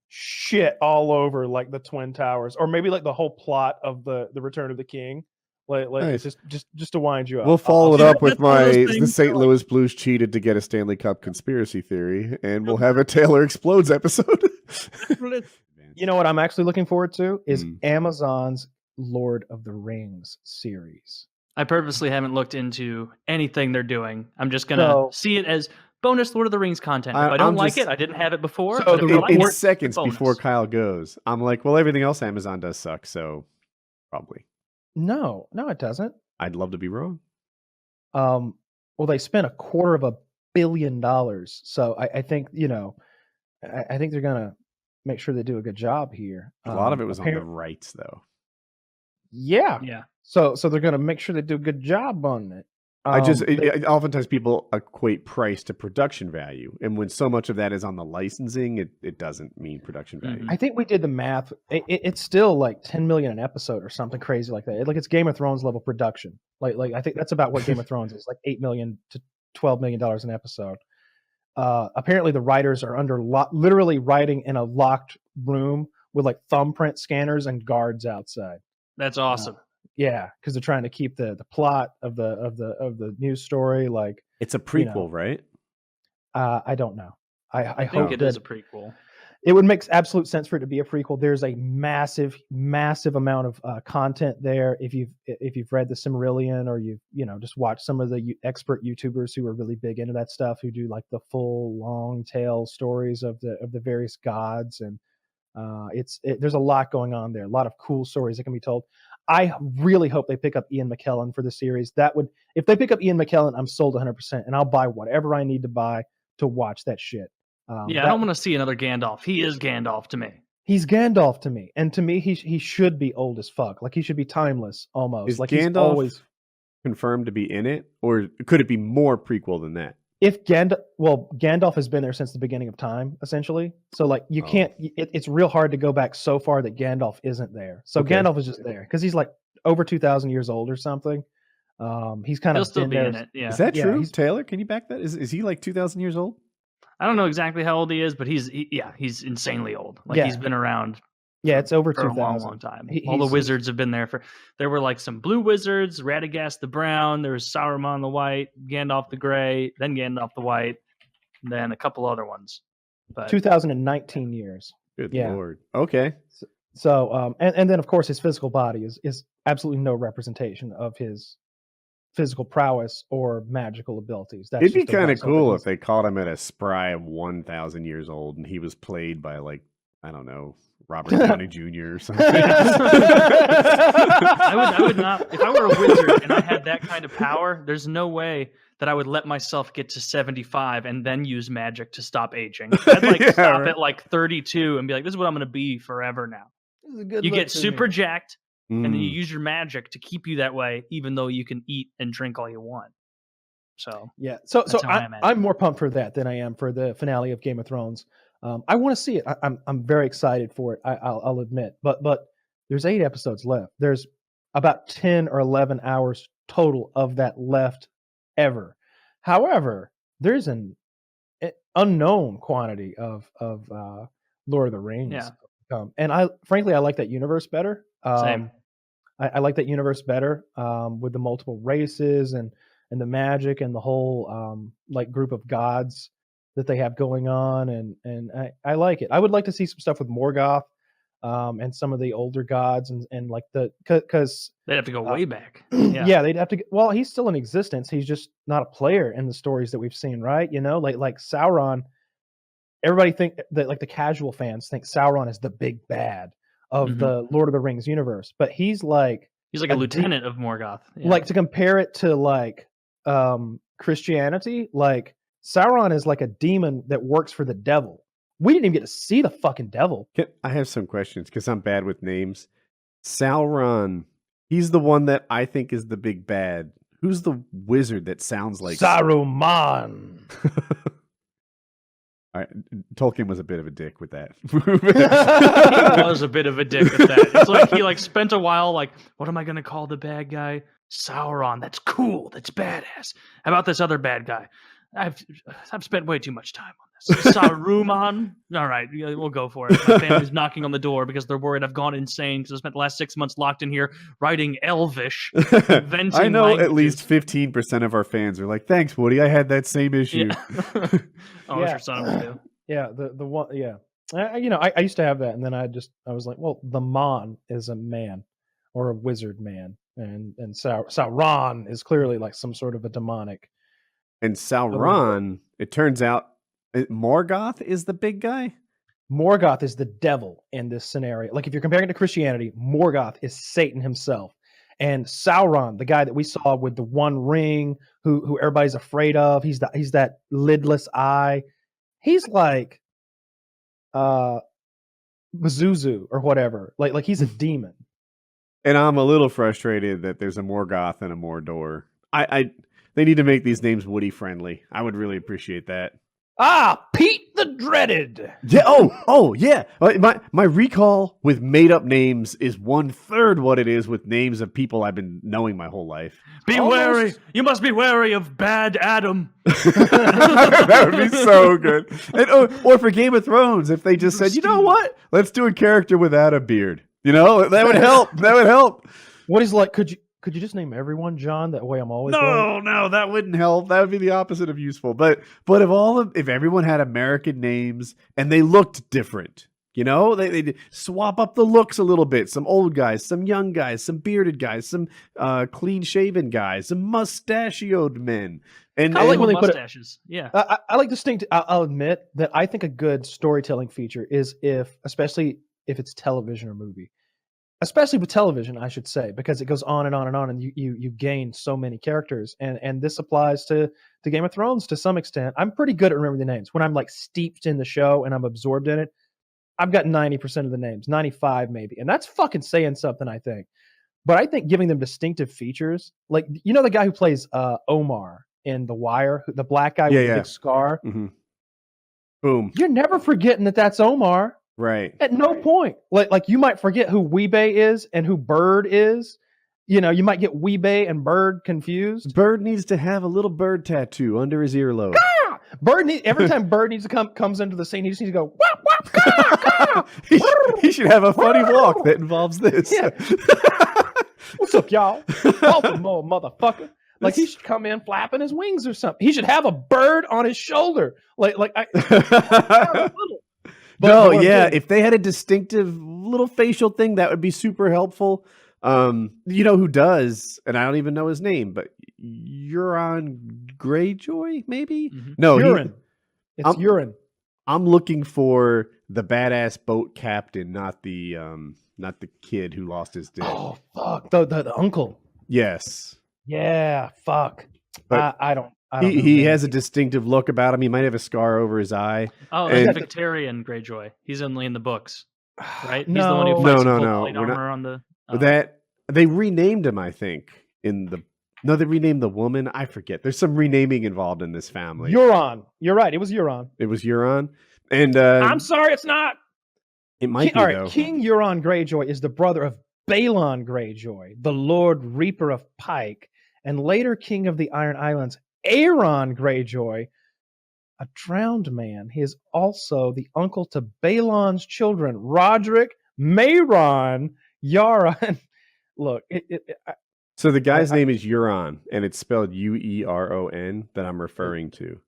shit all over like the Twin Towers, or maybe like the whole plot of the Return of the King. Like Nice. just to wind you up. We'll follow it up with that's one of those the things St. Louis Blues cheated to get a Stanley Cup conspiracy theory, and we'll have a Taylor Explodes episode. You know what I'm actually looking forward to is Amazon's Lord of the Rings series. I purposely haven't looked into anything they're doing. I'm just gonna see it as bonus Lord of the Rings content. If I don't like it, I didn't have it before. So but if I like in it, seconds bonus. before Kyle goes, I'm like, well, everything else Amazon does suck, so probably. No, it doesn't. I'd love to be wrong. Well, they spent $250 million, so I think I think they're gonna make sure they do a good job here. A lot of it was on the rights, though. Yeah. So they're gonna make sure they do a good job on it. Oftentimes people equate price to production value, and when so much of that is on the licensing, it doesn't mean production value. I think we did the math. It's still like $10 million an episode or something crazy like that. Like it's Game of Thrones level production. Like I think that's about what Game of Thrones is, like $8 million to $12 million an episode. Apparently the writers are literally writing in a locked room with like thumbprint scanners and guards outside. That's awesome. Yeah, because they're trying to keep the plot of the news story like It's a prequel, right? I don't know. I think hope it is a prequel. It would make absolute sense for it to be a prequel. There's a massive amount of content there. If you've read the Silmarillion, or you've just watched some of the expert YouTubers who are really big into that stuff, who do like the full long tail stories of the various gods, and there's a lot going on there. A lot of cool stories that can be told. I really hope they pick up Ian McKellen for the series. If they pick up Ian McKellen, I'm sold 100%, and I'll buy whatever I need to buy to watch that shit. I don't want to see another Gandalf. He is Gandalf to me. He's Gandalf to me, and to me, he should be old as fuck. Like, he should be timeless almost. Is like Gandalf he's always confirmed to be in it, or could it be more prequel than that? If Gandalf has been there since the beginning of time, essentially. So like you can't. It's real hard to go back so far that Gandalf isn't there. So Okay. Gandalf is just there because he's like over 2,000 years old or something. He's kind He'll of still been be there. in it. Yeah. Is that true, he's- Taylor? Can you back that? Is he like 2,000 years old? I don't know exactly how old he is, but he's insanely old. Like, Yeah. he's been around Yeah, it's over for a 2,000. long time. He- All the he's- wizards have been there there were like some blue wizards, Radagast the brown, there was Saruman the white, Gandalf the gray, then Gandalf the white, and then a couple other ones. But 2019 years. Good Yeah. lord. Okay. So and then of course his physical body is absolutely no representation of his physical prowess or magical abilities. That's It'd be just a kind of voiceover. cool if they caught him at a spry of 1,000 years old and he was played by, like, I don't know, Robert Downey Jr. or something. I would not. If I were a wizard and I had that kind of power, there's no way that I would let myself get to 75 and then use magic to stop aging. I'd like Yeah, stop right. at like 32 and be like, "This is what I'm going to be forever now." This is a good You look get for super me. jacked, and then you Mm. use your magic to keep you that way, even though you can eat and drink all you want. So Yeah. So That's how I imagine I'm more pumped for that than I am for the finale of Game of Thrones. I want to see it. I'm very excited for it. I'll admit. But there's 8 episodes left. There's about 10 or 11 hours total of that left ever. However, there's an unknown quantity of Lord of the Rings. Yeah. And I like that universe better. Same. I like that universe better with the multiple races and the magic and the whole like group of gods that they have going on, and I like it. I would like to see some stuff with Morgoth and some of the older gods and like because they'd have to go way back. yeah, they'd have to. Well, he's still in existence. He's just not a player in the stories that we've seen, right? You know, like Sauron. Everybody think that, like, the casual fans think Sauron is the big bad of the Lord of the Rings universe, but he's like a lieutenant of Morgoth. Yeah. Like, to compare it to like Christianity, like Sauron is like a demon that works for the devil. We didn't even get to see the fucking devil. I have some questions because I'm bad with names. Sauron, he's the one that I think is the big bad. Who's the wizard that sounds like Saruman? All right, Tolkien was a bit of a dick with that. He was a bit of a dick with that. It's like he spent a while like, what am I going to call the bad guy? Sauron. That's cool. That's badass. How about this other bad guy? I've spent way too much time on this. Saruman. All right, we'll go for it. My family's knocking on the door because they're worried I've gone insane because I spent the last 6 months locked in here writing Elvish, inventing I know languages. at least 15% of our fans are like, "Thanks, Woody. I had that same issue." Yeah. Oh, Yeah. your son will do. Yeah, the one. Yeah, I used to have that, and then I was like, well, the Mon is a man or a wizard man, and Sauron is clearly like some sort of a demonic. And Sauron, it turns out, Morgoth is the big guy. Morgoth is the devil in this scenario. Like, if you're comparing it to Christianity, Morgoth is Satan himself. And Sauron, the guy that we saw with the one ring, who everybody's afraid of, he's that lidless eye. He's like Pazuzu or whatever. Like he's a demon. And I'm a little frustrated that there's a Morgoth and a Mordor. They need to make these names Woody friendly. I would really appreciate that. Ah, Pete the Dreaded. Yeah. Oh, yeah. My recall with made up names is 1/3 what it is with names of people I've been knowing my whole life. Be wary. You must be wary of Bad Adam. That would be so good. And, or for Game of Thrones, if they just said, you know what? Let's do a character without a beard. You know, that would help. That would help. What is like? Could you? Could you just name everyone John? That way I'm always right. No, that wouldn't help. That would be the opposite of useful. But if everyone had American names and they looked different, they swap up the looks a little bit. Some old guys, some young guys, some bearded guys, some clean shaven guys, some mustachioed men. And I like when they mustaches. Yeah, I like distinct. I'll admit that I think a good storytelling feature is especially if it's television or movie. Especially with television, I should say, because it goes on and on and on, and you gain so many characters, and this applies to Game of Thrones to some extent. I'm pretty good at remembering the names when I'm like steeped in the show and I'm absorbed in it. I've got 90% of the names, 95 maybe, and that's fucking saying something, I think. But I think giving them distinctive features, like the guy who plays Omar in The Wire, the black guy with the big scar. Mm-hmm. Boom! You're never forgetting that's Omar. Right. At no point. Like you might forget who Weebay is and who Bird is. You might get Weebay and Bird confused. Bird needs to have a little bird tattoo under his earlobe. Ah! Every time Bird needs to comes into the scene, he just needs to go whop, whop, caw, caw. He should have a funny walk that involves this. Yeah. What's up, y'all? Baltimore, motherfucker. Like he should come in flapping his wings or something. He should have a bird on his shoulder. If they had a distinctive little facial thing, that would be super helpful. You know who does, and I don't even know his name, but Euron Greyjoy, maybe? Mm-hmm. No, Euron. It's Euron. I'm looking for the badass boat captain, not the kid who lost his dick. Oh fuck, the uncle. Yes. Yeah, fuck. But I don't. He has a distinctive look about him. He might have a scar over his eye. Oh, that's Victorian Greyjoy. He's only in the books, right? He's the one who fights full plate armor on the. That they renamed him, I think. They renamed the woman. I forget. There's some renaming involved in this family. Euron. You're right. It was Euron. It was Euron, and I'm sorry, it's not. It might be, all right, though. King Euron Greyjoy is the brother of Balon Greyjoy, the Lord Reaper of Pike, and later King of the Iron Islands, Aeron Greyjoy, a drowned man. He is also the uncle to Balon's children, Roderick, Mayron, Yara. And look, so the guy's name is Euron, and it's spelled Ueron that I'm referring to,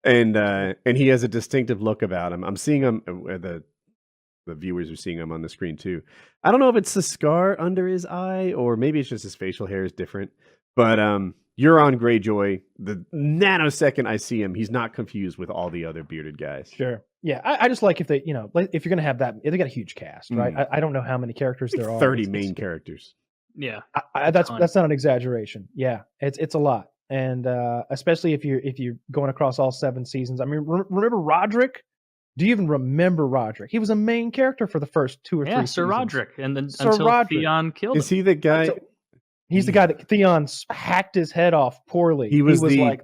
and he has a distinctive look about him. I'm seeing him. The viewers are seeing him on the screen too. I don't know if it's the scar under his eye or maybe it's just his facial hair is different. But Euron Greyjoy, the nanosecond I see him, he's not confused with all the other bearded guys. Sure. Yeah, I just like if they, if you're gonna have that, they got a huge cast, right? I don't know how many characters there are. 30 main characters. Yeah, that's not an exaggeration. Yeah, it's a lot, and especially if you're going across all 7 seasons. I mean, remember Roderick? Do you even remember Roderick? He was a main character for the first 2 or 3 seasons. Sir Roderick, and then Sir until Roderick. Theon killed him. Is he the guy? He's the guy that Theon hacked his head off poorly. He was the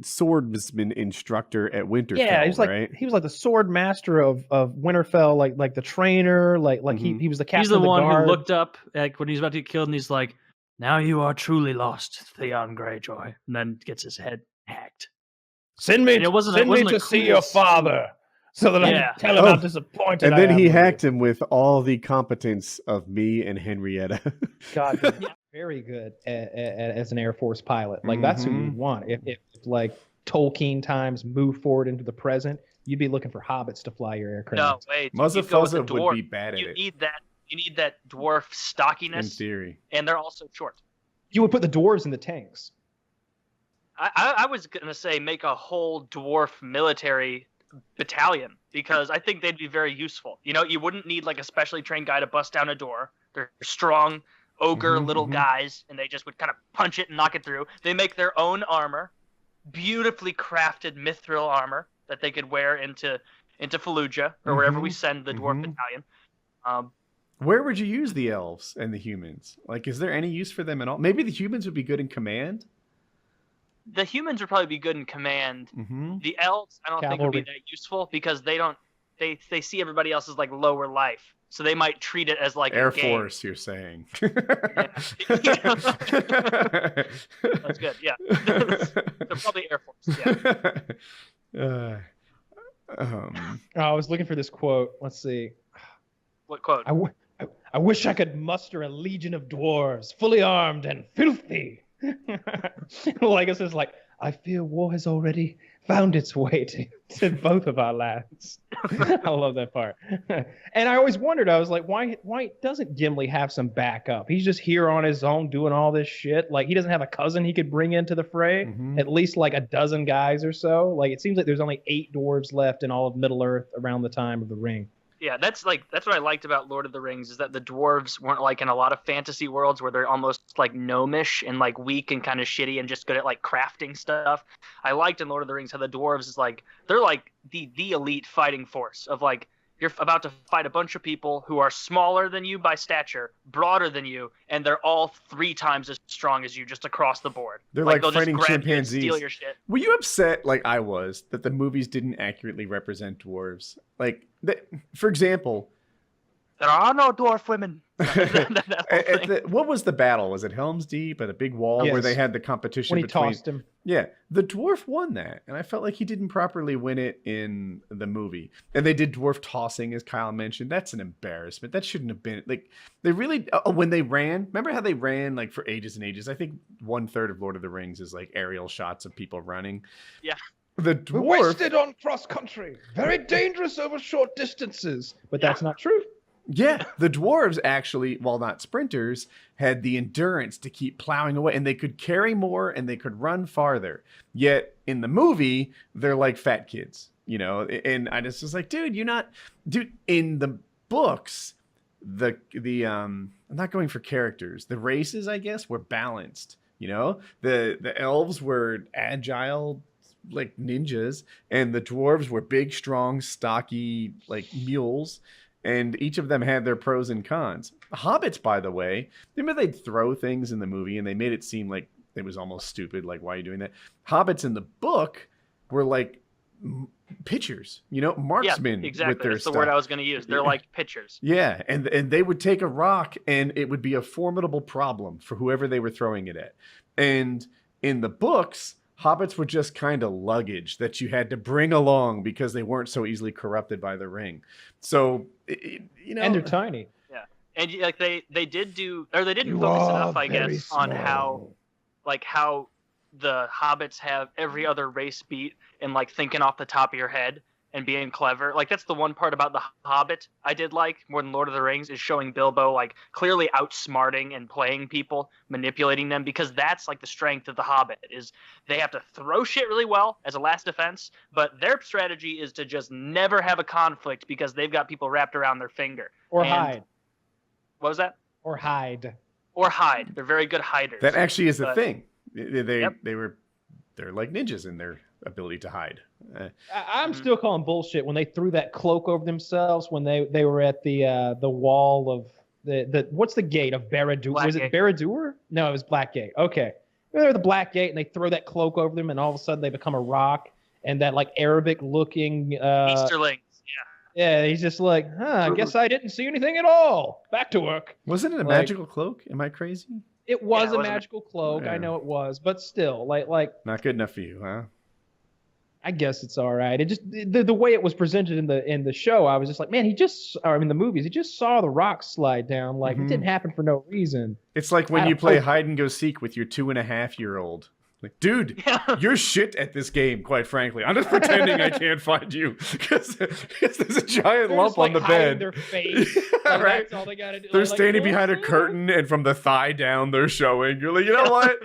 swordsman instructor at Winterfell. Yeah, he was like right? he was like the sword master of Winterfell, like the trainer, he was the captain. He's the of the one guard. who looked up when he's about to get killed, and he's like, "Now you are truly lost, Theon Greyjoy," and then gets his head hacked. Send me to see your father, so that I can tell him how disappointed and I am. then he hacked him with all the competence of me and Henrietta. God, very good as an Air Force pilot. Like that's who you want. If like Tolkien times move forward into the present, you'd be looking for hobbits to fly your aircraft. No, wait. Muzza Fuzza would be bad at it. You need that dwarf stockiness. In theory. And they're also short. You would put the dwarves in the tanks. I was gonna say make a whole dwarf military battalion because I think they'd be very useful. You wouldn't need like a specially trained guy to bust down a door. They're strong ogre little guys, and they just would kind of punch it and knock it through. They make their own armor, beautifully crafted mithril armor that they could wear into Fallujah or wherever we send the dwarf battalion. Where would you use the elves and the humans? Like, is there any use for them at all? Maybe the humans would be good in command. The humans would probably be good in command. The elves, I don't think would be that useful because they see everybody else as like lower life. So they might treat it as like Air a game. Force, you're saying. That's good, yeah. They're probably Air Force, yeah. I was looking for this quote. Let's see. What quote? I I wish I could muster a legion of dwarves, fully armed and filthy. Legolas is like, I fear war has already found its way to both of our lands. I love that part. And I always wondered, I was like, why doesn't Gimli have some backup? He's just here on his own doing all this shit. Like, he doesn't have a cousin he could bring into the fray. At least like a dozen guys or so. Like, it seems like there's only 8 dwarves left in all of Middle Earth around the time of the ring. Yeah, that's what I liked about Lord of the Rings, is that the dwarves weren't like in a lot of fantasy worlds where they're almost like gnomish and like weak and kind of shitty and just good at like crafting stuff. I liked in Lord of the Rings how the dwarves is like, they're like the elite fighting force of like, you're about to fight a bunch of people who are smaller than you by stature, broader than you, and they're all 3 times as strong as you just across the board. They're like they'll fighting just grab you and chimpanzees. steal your shit. Were you upset, like I was, that the movies didn't accurately represent dwarves? Like, for example, there are no dwarf women. What was the battle? Was it Helm's Deep at a big wall where they had the competition when he between? Tossed him. Yeah, the dwarf won that, and I felt like he didn't properly win it in the movie. And they did dwarf tossing, as Kyle mentioned. That's an embarrassment. That shouldn't have been like they really. When they ran, remember how they ran like for ages and ages? I think 1/3 of Lord of the Rings is like aerial shots of people running. Yeah. The dwarf Wasted on cross country, very dangerous over short distances. But that's not true. Yeah, the dwarves actually, while not sprinters, had the endurance to keep plowing away, and they could carry more and they could run farther. Yet in the movie, they're like fat kids, you know. And I just was like, dude, in the books, I'm not going for characters. The races, I guess, were balanced. You know, the elves were agile, like ninjas, and the dwarves were big, strong, stocky, like mules. And each of them had their pros and cons. Hobbits, by the way, remember they'd throw things in the movie and they made it seem like it was almost stupid. Like, why are you doing that? Hobbits in the book were like pitchers, you know, marksmen. Yeah, exactly. With their That's the stuff. word I was going to use. They're like pitchers. Yeah, and they would take a rock and it would be a formidable problem for whoever they were throwing it at. And in the books, hobbits were just kind of luggage that you had to bring along because they weren't so easily corrupted by the ring. So, you know, and they're tiny. Yeah, and like they didn't focus enough, I guess, on how the hobbits have every other race beat and like thinking off the top of your head and being clever. Like, that's the one part about the Hobbit I did like more than Lord of the Rings, is showing Bilbo like clearly outsmarting and playing people, manipulating them, because that's like the strength of the Hobbit, is they have to throw shit really well as a last defense, but their strategy is to just never have a conflict because they've got people wrapped around their finger. Or hide. What was that? Or hide. They're very good hiders. That actually is the thing. They're like ninjas in their ability to hide. I'm still calling bullshit when they threw that cloak over themselves when they were at the wall of the what's the gate of Barad-dûr? Was it Barad-dûr? No, it was Blackgate. Okay, they're the Blackgate and they throw that cloak over them and all of a sudden they become a rock, and that like Arabic looking Easterlings. Yeah, he's just like, I guess I didn't see anything at all. Back to work. Wasn't it a magical cloak? Am I crazy? It was a magical cloak. Yeah. I know it was, but still, like not good enough for you, huh? I guess it's all right. It just the way it was presented in the show, I was just like, man, the movies, he just saw the rocks slide down. Like, it didn't happen for no reason. It's like when you play hide and go seek with your 2.5-year-old. Like, dude, you're shit at this game, quite frankly. I'm just pretending I can't find you because there's a giant lump on the bed. Their face. Right? That's all they gotta do. They're standing behind a curtain, and from the thigh down, they're showing. You're like, you know what?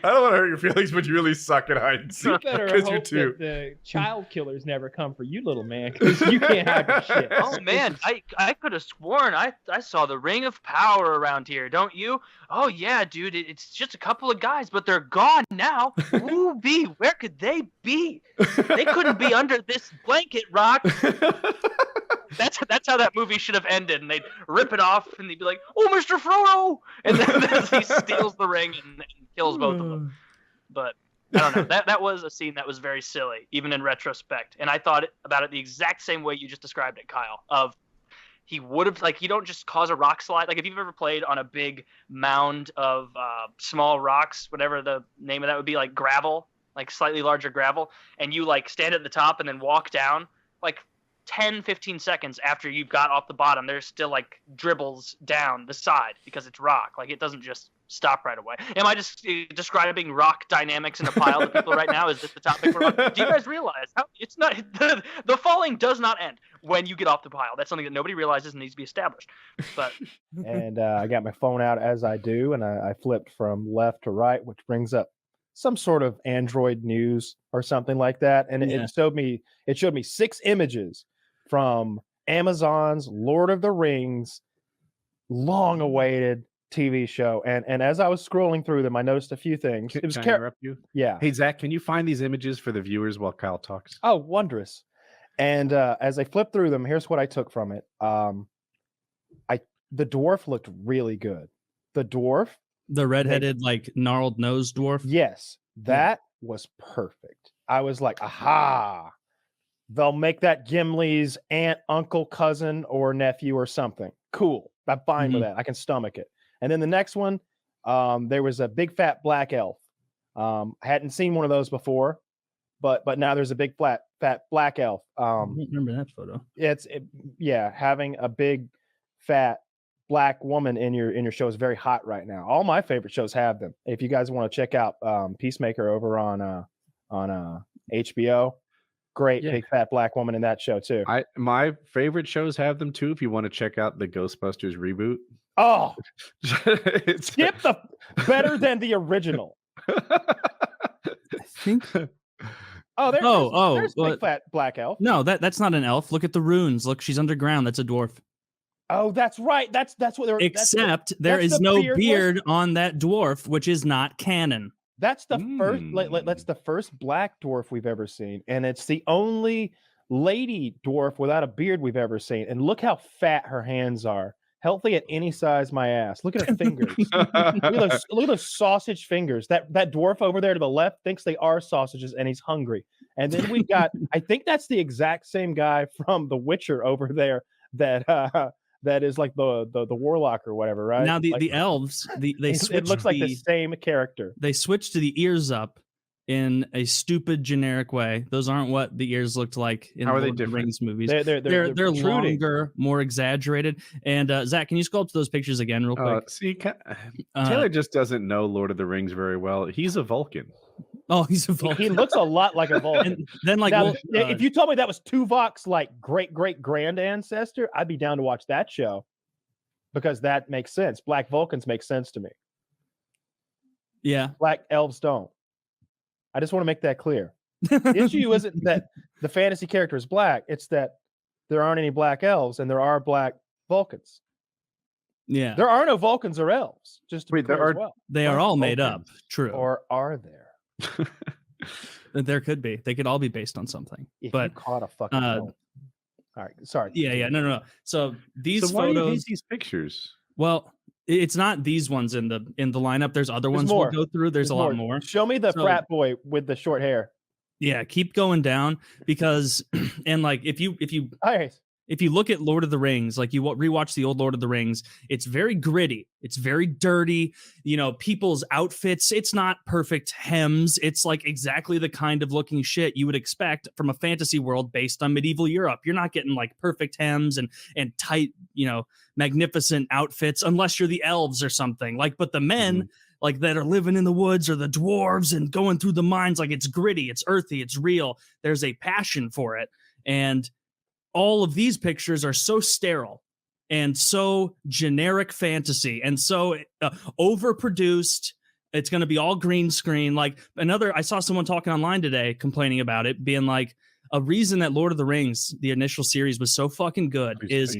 I don't want to hurt your feelings, but you really suck at hide and seek. You better hope that the child killers never come for you, little man, because you can't hide your shit. Oh man, I could have sworn I saw the Ring of Power around here, don't you? Oh yeah, dude, it's just a couple of guys, but they're gone now. Ooh, where could they be? They couldn't be under this blanket rock. That's how that movie should have ended, and they'd rip it off, and they'd be like, "Oh, Mr. Frodo!" And then he steals the ring and kills both of them. But I don't know. That was a scene that was very silly, even in retrospect. And I thought about it the exact same way you just described it, Kyle. Of he would have, like, you don't just cause a rock slide. Like, if you've ever played on a big mound of small rocks, whatever the name of that would be, like gravel, like slightly larger gravel, and you like stand at the top and then walk down, like 10, 15 seconds after you've got off the bottom, there's still like dribbles down the side because it's rock. Like it doesn't just stop right away. Am I just describing rock dynamics in a pile to people right now? Is this the topic we're on? Do you guys realize how it's not the falling does not end when you get off the pile? That's something that nobody realizes and needs to be established. But and I got my phone out as I do, and I flipped from left to right, which brings up some sort of Android news or something like that, and it showed me 6 images from Amazon's Lord of the Rings long-awaited TV show, and as I was scrolling through them, I noticed a few things. Can I interrupt you? Yeah. Hey Zach, can you find these images for the viewers while Kyle talks? Oh, wondrous! And as I flipped through them, here's what I took from it. The dwarf looked really good. The redheaded, like gnarled nose dwarf. Yes, that was perfect. I was like, aha! They'll make that Gimli's aunt, uncle, cousin, or nephew or something. Cool. I'm fine with that. I can stomach it. And then the next one, there was a big fat black elf. I hadn't seen one of those before, but now there's a big fat black elf. I don't remember that photo. Having a big fat black woman in your show is very hot right now. All my favorite shows have them. If you guys want to check out Peacemaker over on HBO, great big fat black woman in that show too. My favorite shows have them too. If you want to check out the Ghostbusters reboot, skip the better than the original. I think. There's big fat black elf. No, that's not an elf. Look at the runes. Look, she's underground. That's a dwarf. Oh, that's right. That's what they're. Except there is no beard on that dwarf, which is not canon. That's the first. That's the first black dwarf we've ever seen, and it's the only lady dwarf without a beard we've ever seen. And look how fat her hands are. Healthy at any size, my ass. Look at her fingers. look at those sausage fingers. That dwarf over there to the left thinks they are sausages, and he's hungry. And then we've got. I think that's the exact same guy from The Witcher over there. That is like the warlock or whatever, right? Now the elves, it looks like the same character. They switched to the ears up in a stupid generic way. Those aren't what the ears looked like in the Lord of the Rings movies. They're longer, more exaggerated. And Zach, can you scroll up to those pictures again real quick? Taylor just doesn't know Lord of the Rings very well. He's a Vulcan. Oh, he's a Vulcan. He looks a lot like a Vulcan. And then, if you told me that was Tuvok's like great grand ancestor, I'd be down to watch that show because that makes sense. Black Vulcans make sense to me. Yeah, black elves don't. I just want to make that clear. The issue isn't that the fantasy character is black; it's that there aren't any black elves and there are black Vulcans. Yeah, there are no Vulcans or elves. Just to be clear as well. They are all made up. True, or are there? There could be. They could all be based on something. But you caught a fucking all right, sorry. Yeah, no. So these why photos, do you hate these pictures? Well, it's not these ones in the lineup. There's other ones we'll go through. There's a lot more. Show me the frat boy with the short hair. Yeah, keep going down because and like if you look at Lord of the Rings, like you rewatch the old Lord of the Rings, it's very gritty. It's very dirty. You know, people's outfits, it's not perfect hems. It's like exactly the kind of looking shit you would expect from a fantasy world based on medieval Europe. You're not getting like perfect hems and tight, magnificent outfits unless you're the elves or something. Like, but the men like that are living in the woods or the dwarves and going through the mines, like it's gritty, it's earthy, it's real. There's a passion for it. And all of these pictures are so sterile and so generic fantasy and so overproduced. It's going to be all green screen. Like I saw someone talking online today complaining about it, being like, a reason that Lord of the Rings, the initial series, was so fucking good is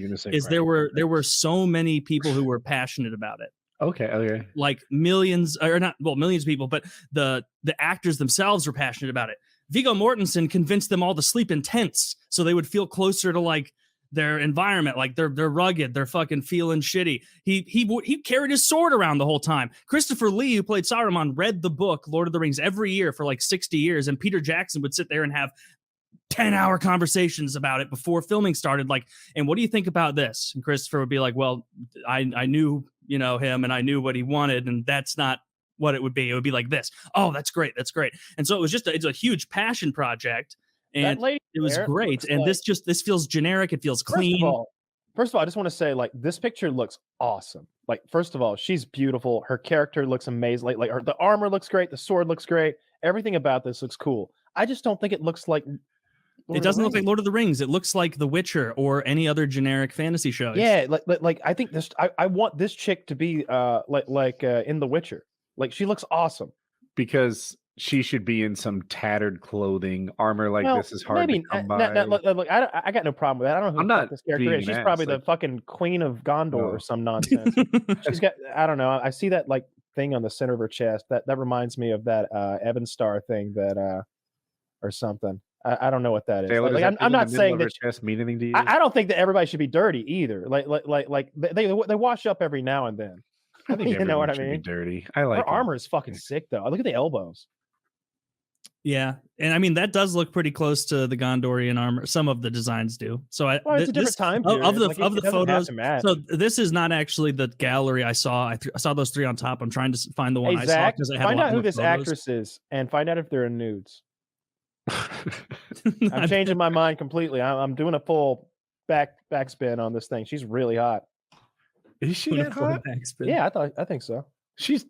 there were so many people who were passionate about it. Okay. Like millions of people, but the actors themselves were passionate about it. Viggo Mortensen convinced them all to sleep in tents so they would feel closer to like their environment, like they're rugged, they're fucking feeling shitty. He carried his sword around the whole time. Christopher Lee, who played Saruman, read the book Lord of the Rings every year for like 60 years, and Peter Jackson would sit there and have 10-hour conversations about it before filming started. Like, and what do you think about this? And Christopher would be like, well, I knew him and I knew what he wanted, and that's not what it would be. It would be like this. Oh, that's great. And so it's a huge passion project. and lady it was there great. looks And like- this feels generic. It feels clean. First of all, I just want to say, like, this picture looks awesome. Like, first of all, she's beautiful. Her character looks amazing. Like the armor looks great. The sword looks great. Everything about this looks cool. I just don't think it looks like. It doesn't look like Lord of the Rings. It looks like The Witcher or any other generic fantasy show. Yeah, like I think this. I want this chick to be like in The Witcher. Like, she looks awesome. Because she should be in some tattered clothing. Armor like Well, this is hard maybe to come by. look, I got no problem with that. I don't know who I'm the fuck not this character being is. an She's ass, probably the like- fucking queen of Gondor No. or some nonsense. She's got, I don't know. I see that like thing on the center of her chest. That reminds me of that Evan Star thing that or something. I don't know what that is. Taylor, does Like, that I'm thing in not the middle saying of her that. chest mean anything to you? I don't think that everybody should be dirty either. Like they wash up every now and then. I think you know what I everyone should be mean? dirty. I like Her 'em. armor is fucking sick though. Look at the elbows. Yeah, and I mean that does look pretty close to the Gondorian armor. Some of the designs do. So Well, it's a different time of period. the Like, of it the doesn't have photos. to match. So this is not actually the gallery I saw. I saw those three on top. I'm trying to find the one Hey I saw Zach, because I have a find lot out who more this photos. actress is and find out if they're in nudes. I'm changing my mind completely. I'm doing a full backspin on this thing. She's really hot. Is she Doing a that full hot? backspin. Yeah, I think so. She's.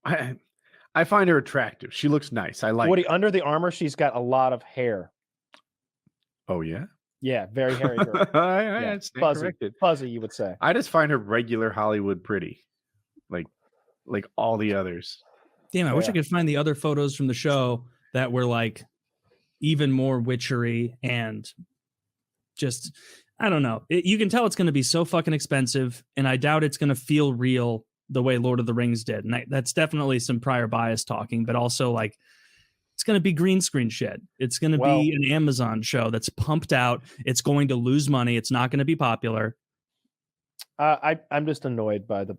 I find her attractive. She looks nice. I like. Woody, her. under the armor, she's got a lot of hair. Oh yeah. Yeah, very hairy girl. I Yeah, stand fuzzy, corrected. fuzzy, you would say. I just find her regular Hollywood pretty, like all the others. Damn, I wish I Yeah. could find the other photos from the show that were like even more witchery and just I don't know. You can tell it's going to be so fucking expensive, and I doubt it's going to feel real the way Lord of the Rings did. And that's definitely some prior bias talking, but also like it's going to be green screen shit. It's going to be an Amazon show that's pumped out. It's going to lose money. It's not going to be popular. I'm just annoyed by the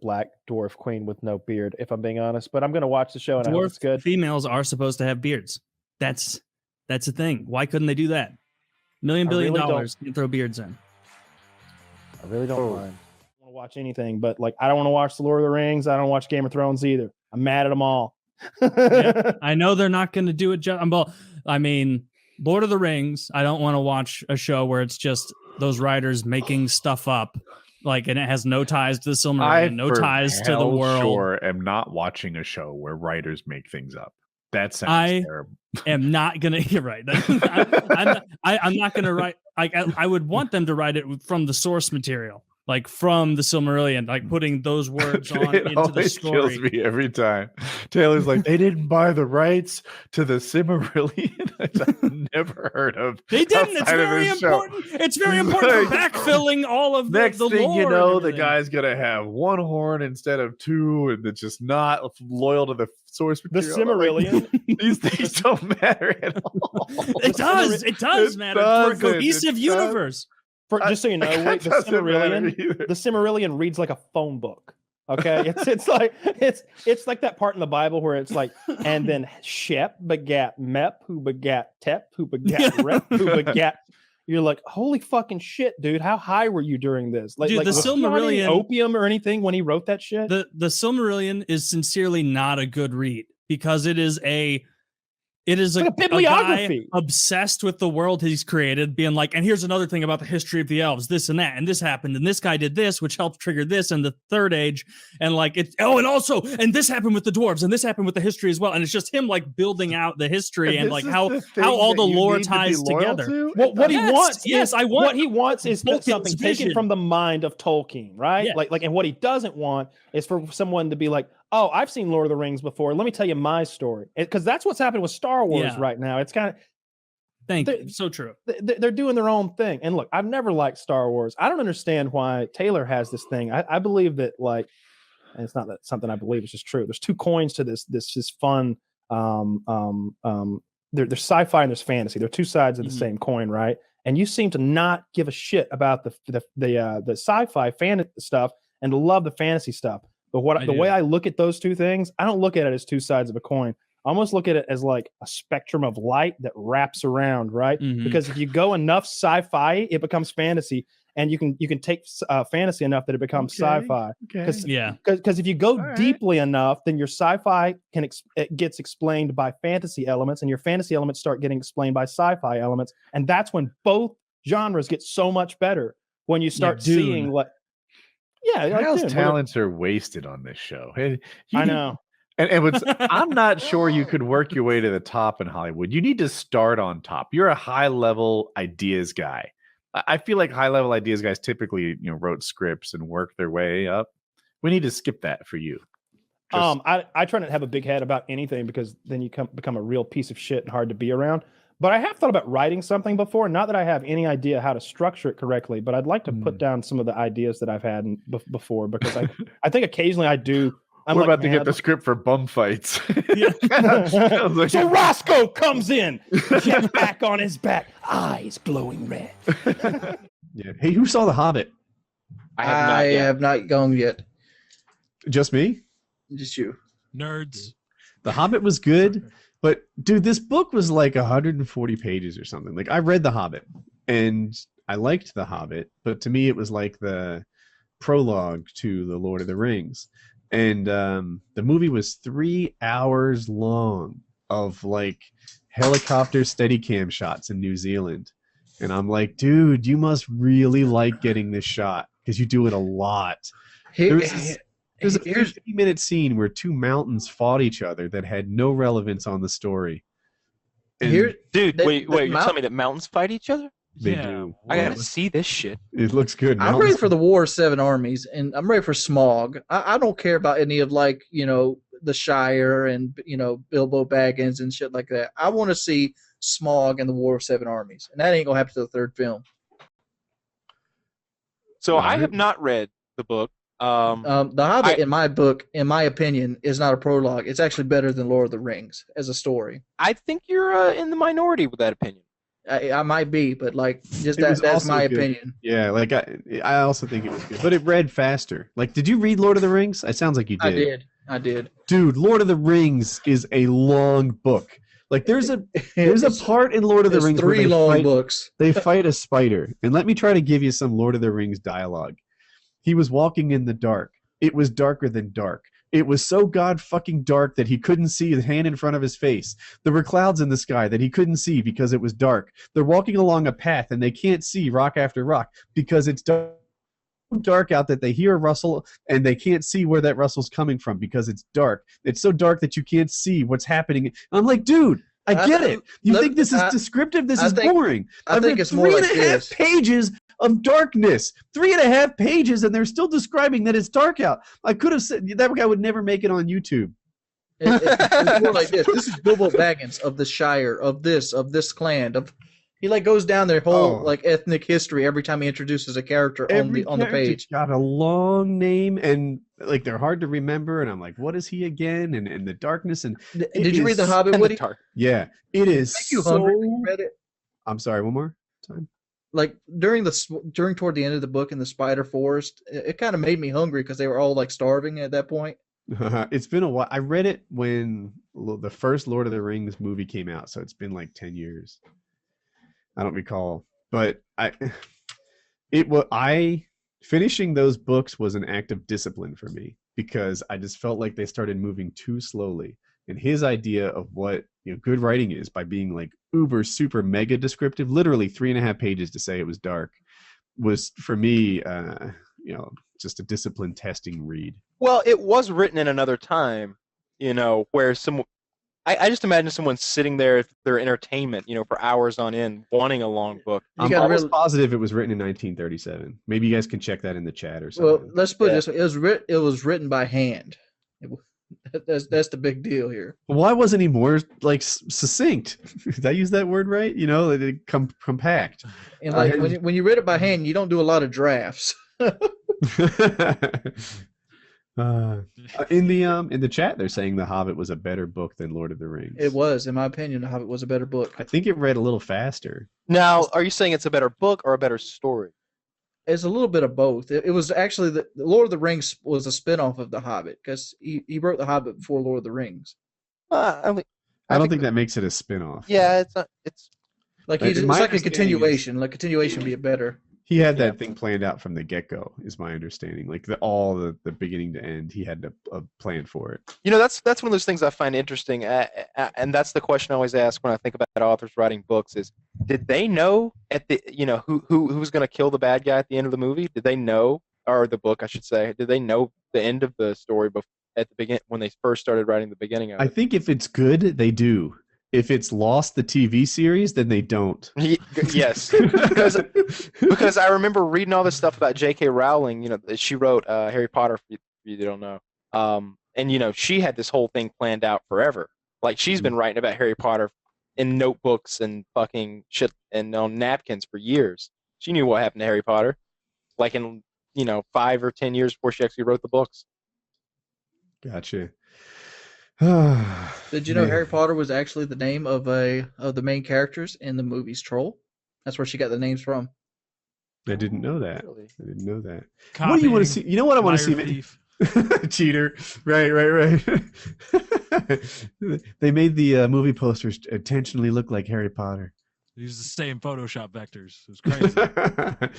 black dwarf queen with no beard, if I'm being honest. But I'm going to watch the show and I hope it's Dwarf good. females are supposed to have beards. That's a thing. Why couldn't they do that? $1 billion really can't throw beards in. I really don't mind. I don't want to watch anything, but like I don't want to watch The Lord of the Rings. I don't watch Game of Thrones either. I'm mad at them all. Yeah, I know they're not going to do it. I mean, Lord of the Rings. I don't want to watch a show where it's just those writers making stuff up, like, and it has no ties to the Silmarillion, no ties to the world. Sure, am not watching a show where writers make things up. That sounds terrible. Am not gonna. You're right. I'm not gonna write. I would want them to write it from the source material, like from the Silmarillion, like putting those words on It into the always story. kills me every time. Taylor's like, they didn't buy the rights to the Silmarillion. I've never heard of. They didn't. It's outside of very this show. important. It's very important for Like, backfilling all of Next the thing lore you and know, the everything. guy's gonna have one horn instead of two, and it's just not loyal to the source The material. I'm like, Silmarillion. these things don't matter at all. It does. It does It matter for a doesn't. cohesive It universe. Just so you know, That the doesn't matter Silmarillion, either. the Silmarillion reads like a phone book. Okay, it's like that part in the Bible where it's like, and then Shep begat Mep, who begat Tep, who begat Rep, who begat. You're like, holy fucking shit, dude! How high were you during this? Like, Dude, the was he on any Silmarillion- opium or anything when he wrote that shit? The Silmarillion is sincerely not a good read because it is a like a bibliography. guy obsessed with the world he's created, being like, and here's another thing about the history of the elves, this and that, and this happened, and this guy did this, which helped trigger this in the third age, and like it. Oh, and also, and this happened with the dwarves, and this happened with the history as well, and it's just him like building out the history and This like is how the thing all that the you lore need to be ties loyal together. to? What he Yes, wants, yes, is, I want what he wants is Tolkien's something taken vision. from the mind of Tolkien, right? Yeah. Like, and what he doesn't want is for someone to be like, "Oh, I've seen Lord of the Rings before. Let me tell you my story," because that's what's happening with Star Wars Yeah. right now. It's kind of Thank you. So true. they're doing their own thing. And look, I've never liked Star Wars. I don't understand why Taylor has this thing. I believe that like, and it's not that something I believe, it's just true. There's two coins to this fun. There's sci-fi and there's fantasy. They're two sides of the same coin, right? And you seem to not give a shit about the sci-fi fan stuff and to love the fantasy stuff. But the way I look at those two things, I don't look at it as two sides of a coin. I almost look at it as like a spectrum of light that wraps around, right? Mhm. Because if you go enough sci-fi, it becomes fantasy. and you can take fantasy enough that it becomes sci-fi. Yeah. Because if you go deeply enough, then your sci-fi it gets explained by fantasy elements, and your fantasy elements start getting explained by sci-fi elements, and that's when both genres get so much better. When you start seeing what, Kyle's Dune, talents are wasted on this show. I know. And I'm not sure you could work your way to the top in Hollywood. You need to start on top. You're a high level ideas guy. I feel like high level ideas guys typically, wrote scripts and worked their way up. We need to skip that for you. I try not to have a big head about anything, because then you become a real piece of shit and hard to be around. But I have thought about writing something before. Not that I have any idea how to structure it correctly, but I'd like to put down some of the ideas that I've had before, because I think occasionally I do. We're about to get the script for bum fights. So Roscoe comes in, jet back on his back, eyes glowing red. Yeah. Hey, who saw The Hobbit? I have not gone yet. Just me? Just you. Nerds. The Hobbit was good, but dude, this book was like 140 pages or something. Like, I read The Hobbit and I liked The Hobbit, but to me it was like the prologue to The Lord of the Rings. And the movie was 3 hours long of like helicopter Steadicam shots in New Zealand. And I'm like, dude, you must really like getting this shot, because you do it a lot. There's a 50-minute scene where two mountains fought each other that had no relevance on the story. Dude, wait, you're telling me that mountains fight each other? They do. I gotta see this shit. It looks good. I'm ready for the War of Seven Armies, and I'm ready for Smaug. I don't care about any of the Shire and Bilbo Baggins and shit like that. I want to see Smaug and the War of Seven Armies, and that ain't gonna happen to the third film. So I have not read the book. The Hobbit, in my opinion, is not a prologue. It's actually better than Lord of the Rings as a story. I think you're in the minority with that opinion. I might be, but that's my opinion. Yeah, like I also think it was good, but it read faster. Like, did you read Lord of the Rings? It sounds like you did. I did. Dude, Lord of the Rings is a long book. Like, there's a part in Lord of the Rings where they fight a spider. And let me try to give you some Lord of the Rings dialogue. He was walking in the dark. It was darker than dark. It was so god-fucking dark that he couldn't see the hand in front of his face. There were clouds in the sky that he couldn't see because it was dark. They're walking along a path and they can't see rock after rock because it's dark out that they hear a rustle and they can't see where that rustle's coming from because it's dark. It's so dark that you can't see what's happening. I'm like, dude, I get it. You think this is descriptive? This is boring. I think it's more like this. 3.5 pages of darkness. 3.5 pages, and they're still describing that it's dark out. I could have said that guy would never make it on YouTube. It's more like this. This is Bilbo Baggins of the Shire, of this clan. He goes down their whole ethnic history every time he introduces a character on the page. Got a long name, and they're hard to remember. And I'm like, what is he again? And the darkness. And did you read The Hobbit, Woody? Yeah, it is. Make you hungry when you read it? I'm sorry. One more time. During toward the end of the book in the Spider Forest, it kind of made me hungry because they were all starving at that point. It's been a while. I read it when the first Lord of the Rings movie came out, so it's been 10 years. I don't recall, but finishing those books was an act of discipline for me because I just felt like they started moving too slowly. And his idea of what good writing is by being uber super mega descriptive, literally 3.5 pages to say it was dark, was for me just a discipline testing read. Well, it was written in another time, where I just imagine someone sitting there for their entertainment, for hours on end, wanting a long book. I'm almost positive it was written in 1937. Maybe you guys can check that in the chat or something. Well, let's put it this way: it was written by hand. That's the big deal here. Why wasn't he more succinct? Did I use that word right? Compact. And when you read it by hand, you don't do a lot of drafts. In the chat, they're saying The Hobbit was a better book than Lord of the Rings. It was, in my opinion, The Hobbit was a better book. I think it read a little faster. Now, are you saying it's a better book or a better story? It's a little bit of both. It was actually the Lord of the Rings was a spinoff of The Hobbit because he wrote The Hobbit before Lord of the Rings. I don't think that makes it a spinoff. Yeah, it's not. It's it's like a continuation. Continuation would be better. He had that thing planned out from the get-go, is my understanding. Like the beginning to end, he had a plan for it. You know, that's one of those things I find interesting, and that's the question I always ask when I think about authors writing books: is did they know at the who was going to kill the bad guy at the end of the movie? Did they know, or the book, I should say? Did they know the end of the story at the beginning when they first started writing the beginning of it? I think if it's good, they do. If it's Lost, the TV series, then they don't. Yes, because I remember reading all this stuff about J.K. Rowling. You know, she wrote Harry Potter. For you that don't know, and she had this whole thing planned out forever. Like she's been writing about Harry Potter in notebooks and fucking shit and on napkins for years. She knew what happened to Harry Potter, like in 5 or 10 years before she actually wrote the books. Gotcha. Did you know Harry Potter was actually the name of the main characters in the movies Troll? That's where she got the names from. I didn't know that. I didn't know that. Copying, what do you want to see? You know what I want to see? Cheater. Right. They made the movie posters intentionally look like Harry Potter. They used the same Photoshop vectors. It was crazy.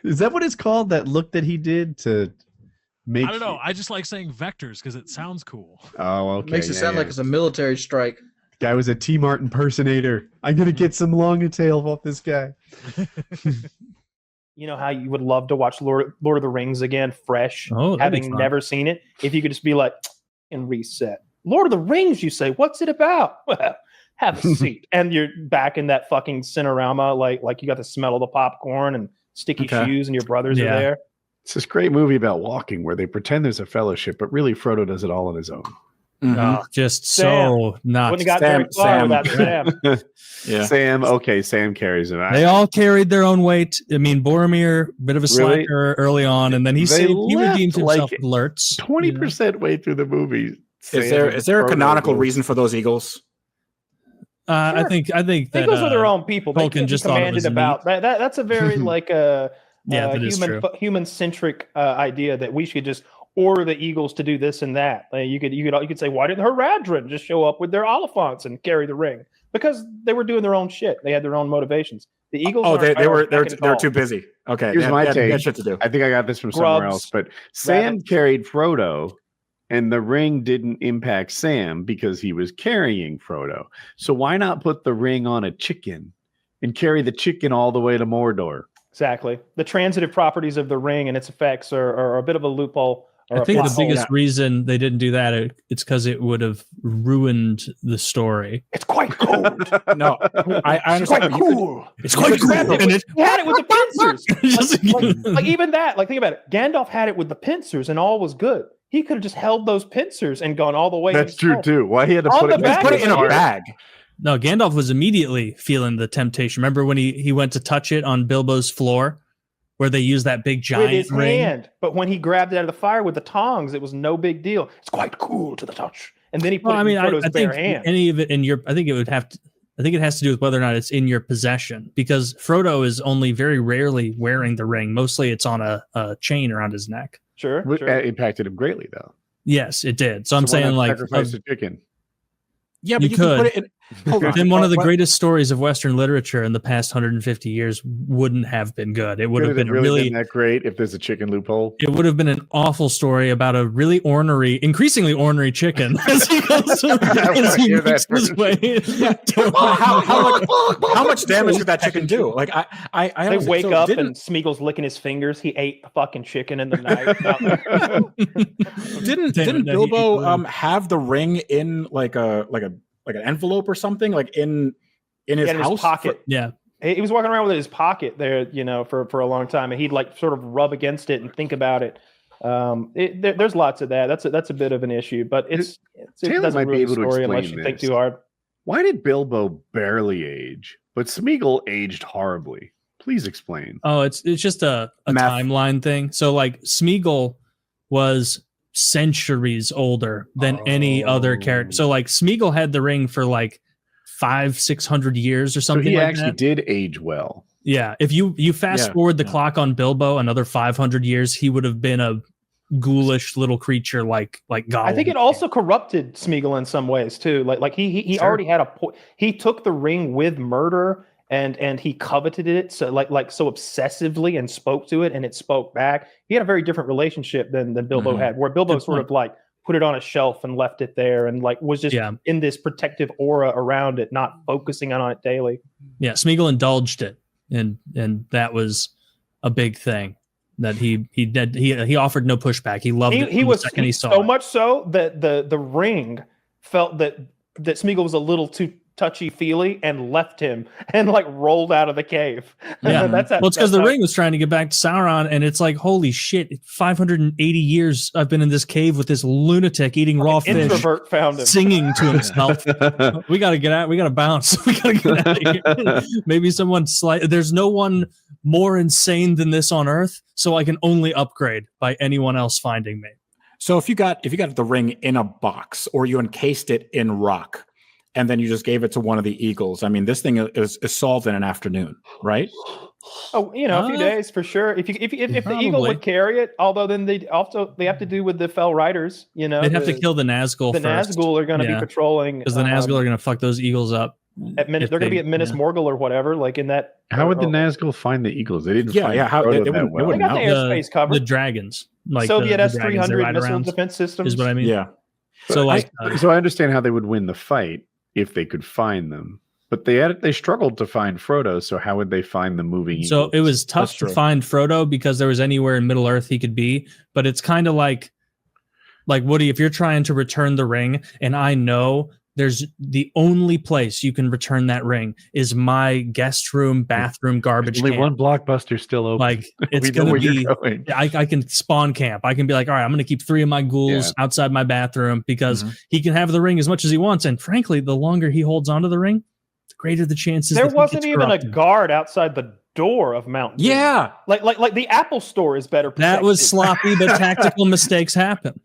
Is that what it's called? That look that he did to make? I don't know. I just like saying vectors because it sounds cool. Oh, okay. Makes it sound like it's a military strike. Guy was a T-Mart impersonator. I'm gonna get some long tail off this guy. You know how you would love to watch Lord of the Rings again, fresh, that'd be having fun. never seen it. If you could just be like, and reset. Lord of the Rings, you say, what's it about? Well, have a seat. And you're back in that fucking Cinerama, like you got the smell of the popcorn and sticky shoes and your brothers are there. It's this great movie about walking where they pretend there's a fellowship, but really Frodo does it all on his own. Just Sam. so not. Wouldn't have got very far without Sam. Yeah. Sam carries him. They all carried their own weight. I mean, Boromir, bit of a slacker early on, and then he redeemed himself with Lurtz. 20% way through the movie. Is there a canonical reason for those eagles? I think that Eagles are their own people. They Tolkien can't just be thought it commanded was about that. That's a very human centric idea that we should just order the Eagles to do this and that. You could say, why didn't Haradrim just show up with their Oliphants and carry the ring? Because they were doing their own shit. They had their own motivations. The Eagles. They're too busy. Okay, here's my take. They had shit to do. I think I got this from somewhere else, but Sam carried Frodo, and the ring didn't impact Sam because he was carrying Frodo. So why not put the ring on a chicken and carry the chicken all the way to Mordor? Exactly. The transitive properties of the ring and its effects are a bit of a loophole. I think the biggest reason they didn't do that it's because it would have ruined the story. It's quite cold. No, I understand. It's quite cool. It's quite cool. And he had it with the pincers. like even that. Like think about it. Gandalf had it with the pincers, and all was good. He could have just held those pincers and gone all the way. That's true too. Why he had to put it in a bag? No, Gandalf was immediately feeling the temptation. Remember when he went to touch it on Bilbo's floor, where they used that big giant with his ring? hand. But when he grabbed it out of the fire with the tongs, it was no big deal. It's quite cool to the touch. And then he put it in Frodo's bare hand. Any of it in your, I think it has to do with whether or not it's in your possession, because Frodo is only very rarely wearing the ring. Mostly it's on a chain around his neck. Sure. It impacted him greatly, though. Yes, it did. So I'm saying, like, sacrifice the chicken. Yeah, but you could. Put it in, then one of the greatest stories of Western literature in the past 150 years wouldn't have been good. It would have been really been that great if there's a chicken loophole. It would have been an awful story about a really increasingly ornery chicken as he goes his way. How much damage did that chicken do? Like I they wake up and Smeagol's licking his fingers. He ate the fucking chicken in the night. Didn't Bilbo have the ring in like an envelope or something, like in his house? His pocket. Yeah. He was walking around with it in his pocket there, for a long time, and he'd like sort of rub against it and think about it. There's lots of that. That's a bit of an issue, but it doesn't might be able to explain unless you think too hard. Why did Bilbo barely age, but Smeagol aged horribly? Please explain. Oh, it's just a timeline thing. So like Smeagol was centuries older than any other character. So like Smeagol had the ring for like 500-600 years or something. So he like actually that. did age well. Yeah, if you fast forward the clock on Bilbo another 500 years, he would have been a ghoulish little creature like Gollum. I think it also corrupted Smeagol in some ways too. Like he already had he took the ring with murder and he coveted it so so obsessively and spoke to it, and it spoke back. He had a very different relationship than Bilbo had, where Bilbo sort of like put it on a shelf and left it there, and like was just in this protective aura around it, not focusing on it daily. Yeah, Smeagol indulged it, and that was a big thing that he offered no pushback. He loved it. He was the second he saw so it. much so that the ring felt that Smeagol was a little too touchy-feely and left him and like rolled out of the cave. Yeah, well, it's because the ring was trying to get back to Sauron, and it's like, holy shit! 580 years I've been in this cave with this lunatic eating raw fish. Introvert found him singing to himself. We gotta get out. We gotta bounce. We gotta get out of here. Maybe someone there's no one more insane than this on Earth, so I can only upgrade by anyone else finding me. So if you got the ring in a box, or you encased it in rock, and then you just gave it to one of the eagles, I mean, this thing is solved in an afternoon, right? Oh, a few days for sure. If the eagle would carry it, although then they have to do with the fell riders. They'd have to kill the Nazgul. The first. Nazgul are going to be patrolling because the Nazgul are going to fuck those eagles up. They're going to be at Minas Morgul or whatever, like in that. How would the Nazgul find the eagles? They didn't. How they got the airspace covered. The dragons, like Soviet the dragons S-300 missile defense systems, is what I mean. Yeah. So I understand how they would win the fight if they could find them, but they struggled to find Frodo. So how would they find the moving eagles? So it was tough to find Frodo because there was anywhere in Middle Earth he could be. But it's kind of like Woody, if you're trying to return the ring, and I know there's the only place you can return that ring is my guest room, bathroom, garbage Only can. one Blockbuster still open. Like it's going to be, I can spawn camp. I can be like, all right, I'm going to keep 3 of my ghouls outside my bathroom because he can have the ring as much as he wants. And frankly, the longer he holds onto the ring, the greater the chances. There wasn't even a guard outside the door of Mount Doom. Yeah. Like the Apple store is better protected. That was sloppy, but tactical mistakes happen.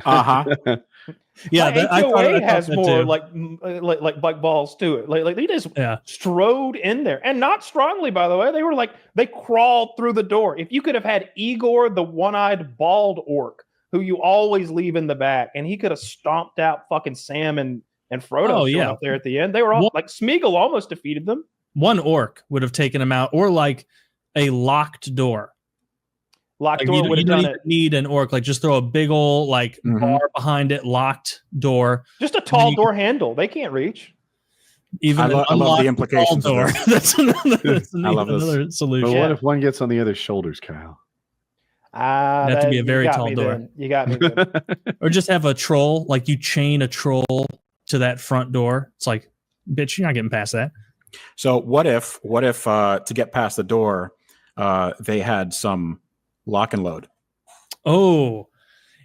Uh-huh. Yeah, HOA has more like balls to it. Like they just strode in there, and not strongly, by the way. They were they crawled through the door. If you could have had Igor, the one-eyed bald orc, who you always leave in the back, and he could have stomped out fucking Sam and Frodo up there at the end. They were all Smeagol almost defeated them. One orc would have taken him out, or like a locked door. Locked door would have done done it. it. Need an orc, just throw a big old bar behind it, locked door. Just a tall door handle. They can't reach. Even I love the implications of door. this. That's another solution. But what if one gets on the other shoulders, Kyle? It'd have to be a very tall door. Then. You got me. Or just have a troll, you chain a troll to that front door. It's like, bitch, you're not getting past that. So what if to get past the door, they had some lock and load? Oh,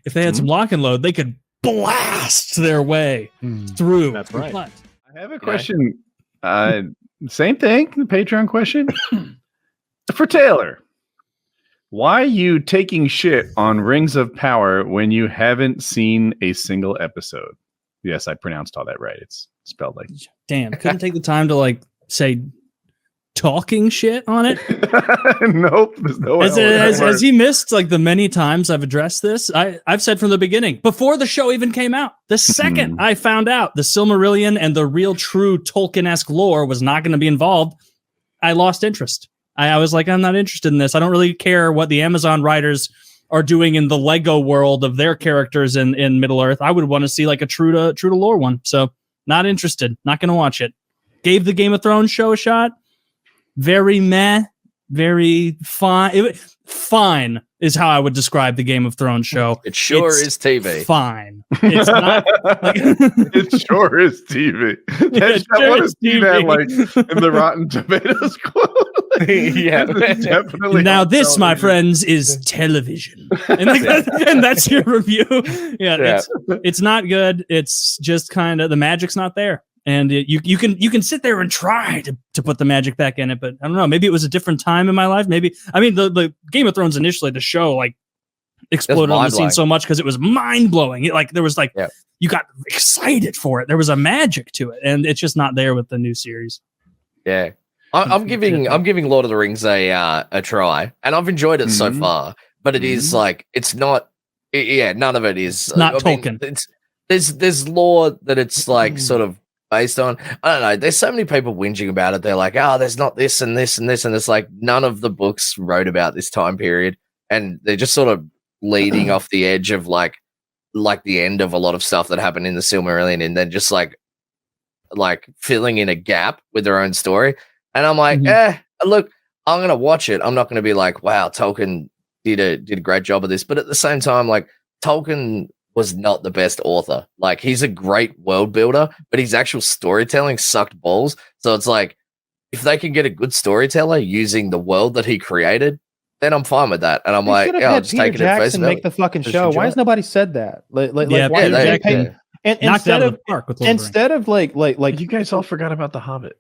if they had some lock and load, they could blast their way through. That's right. I have a question. Same thing, the Patreon question. For Taylor. Why are you taking shit on Rings of Power when you haven't seen a single episode? Yes, I pronounced all that right. It's spelled like... Damn, couldn't take the time to say talking shit on it. Nope. There's no has he missed the many times I've addressed this? I've said from the beginning, before the show even came out, the second I found out the Silmarillion and the real true Tolkien-esque lore was not going to be involved, I lost interest. I was like, I'm not interested in this. I don't really care what the Amazon writers are doing in the Lego world of their characters in Middle Earth. I would want to see a true to lore one. So not interested. Not going to watch it. Gave the Game of Thrones show a shot. Very meh, very fine. Fine is how I would describe the Game of Thrones show. It sure is TV. Fine. It's not. It sure is TV. I want to see that in the Rotten Tomatoes quote. Yeah, definitely. Now this, my friends, is television, and that's your review. Yeah, it's not good. It's just kind of the magic's not there. And you can sit there and try to put the magic back in it, but I don't know. Maybe it was a different time in my life. Maybe the Game of Thrones initially, the show exploded on the scene so much because it was mind blowing. There was you got excited for it. There was a magic to it, and it's just not there with the new series. Yeah, I'm giving Lord of the Rings a try, and I've enjoyed it so far. But it is it's not. None of it is not Tolkien. There's lore that it's sort of based on. I don't know. There's so many people whinging about it. They're like, oh, there's not this and this and this. And it's like none of the books wrote about this time period. And they're just sort of leading off the edge of like the end of a lot of stuff that happened in the Silmarillion, and then just like filling in a gap with their own story. And I'm like, look, I'm gonna watch it. I'm not gonna be like, wow, Tolkien did a great job of this. But at the same time, like Tolkien was not the best author. Like he's a great world builder, but his actual storytelling sucked balls. So it's like if they can get a good storyteller using the world that he created, then I'm fine with that. And I'm like, yeah, I'll just Peter take it at face Jackson value. make the fucking Just show. enjoy Why it. has nobody said that? Like, Yeah, why Peter they Jackson pay? And knocked it out instead of of the park with Lord of the instead of like You guys all forgot about the Hobbit.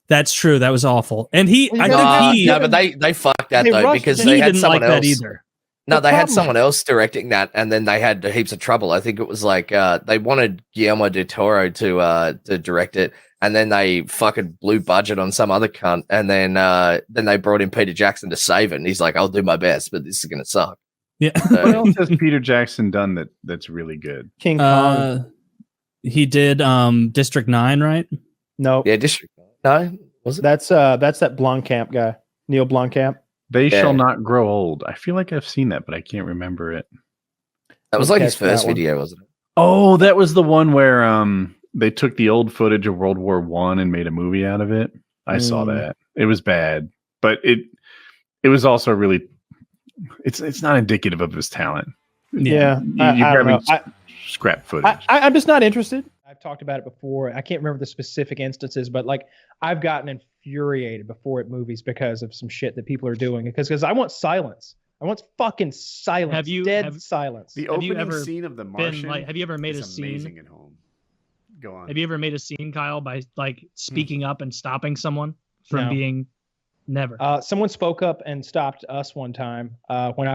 That's true. That was awful. And he, Well, I you think gotta he, No, but they fucked that They though rushed because it. they he had didn't someone like that else. either. No, The they had problem- someone else directing that, and then they had heaps of trouble. I think it was like they wanted Guillermo del Toro to direct it, and then they fucking blew budget on some other cunt, and then they brought in Peter Jackson to save it, and he's like, "I'll do my best, but this is gonna suck." Yeah. What else has Peter Jackson done that's really good? King Kong. He did District 9, right? No, Yeah, District 9 was it? that's that Blomkamp guy, Neil Blomkamp. They Yeah. Shall Not Grow Old. I feel like I've seen that, but I can't remember it. That was Didn't like his catch that first one. video, wasn't it? Oh, that was the one where they took the old footage of World War One and made a movie out of it. I saw that. It was bad, but it was also really it's not indicative of his talent. Yeah, You I don't grabbing know. scrap footage. I'm just not interested. I've talked about it before. I can't remember the specific instances, but like I've gotten infuriated before at movies because of some shit that people are doing. Because I want silence. I want fucking silence. Have you- dead have- silence? The Have you opening ever scene of The been, Martian like, have you ever made a is scene? amazing at home. Go on. Have you ever made a scene, Kyle, by like speaking up and stopping someone from No. being never? Someone spoke up and stopped us one time when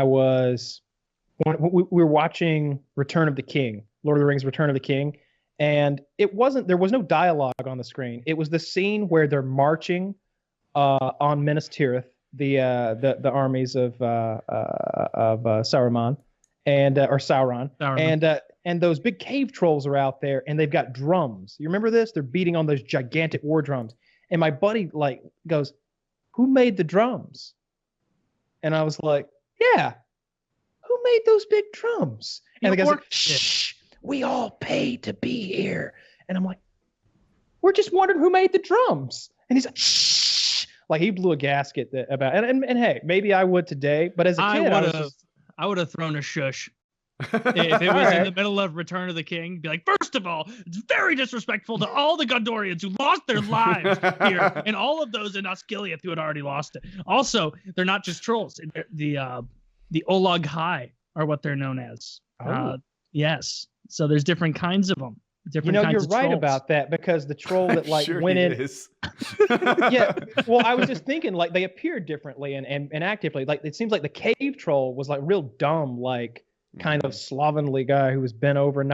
we were watching Return of the King, Lord of the Rings: Return of the King, and there was no dialogue on the screen. It was the scene where they're marching on Minas Tirith, the armies of Saruman or Sauron. And those big cave trolls are out there, and they've got drums. You remember this? They're beating on those gigantic war drums. And my buddy like goes, "Who made the drums?" And I was like, "Yeah, who made those big drums?" And the guy's like, "Shh, we all paid to be here." And I'm like, "We're just wondering who made the drums." And he's like, "Shh," like he blew a gasket about. And hey, maybe I would today, but as a kid, I would have thrown a shush. If it was in the middle of Return of the King, be like, first of all, it's very disrespectful to all the Gondorians who lost their lives here, and all of those in Osgiliath who had already lost it. Also, they're not just trolls. The Olog High are what they're known as. Yes. So there's different kinds of them. You're right about that, because the troll that like Sure went he in. is. Yeah. Well, I was just thinking like they appeared differently and actively. Like it seems like the cave troll was like real dumb, like kind of slovenly guy who was bent over and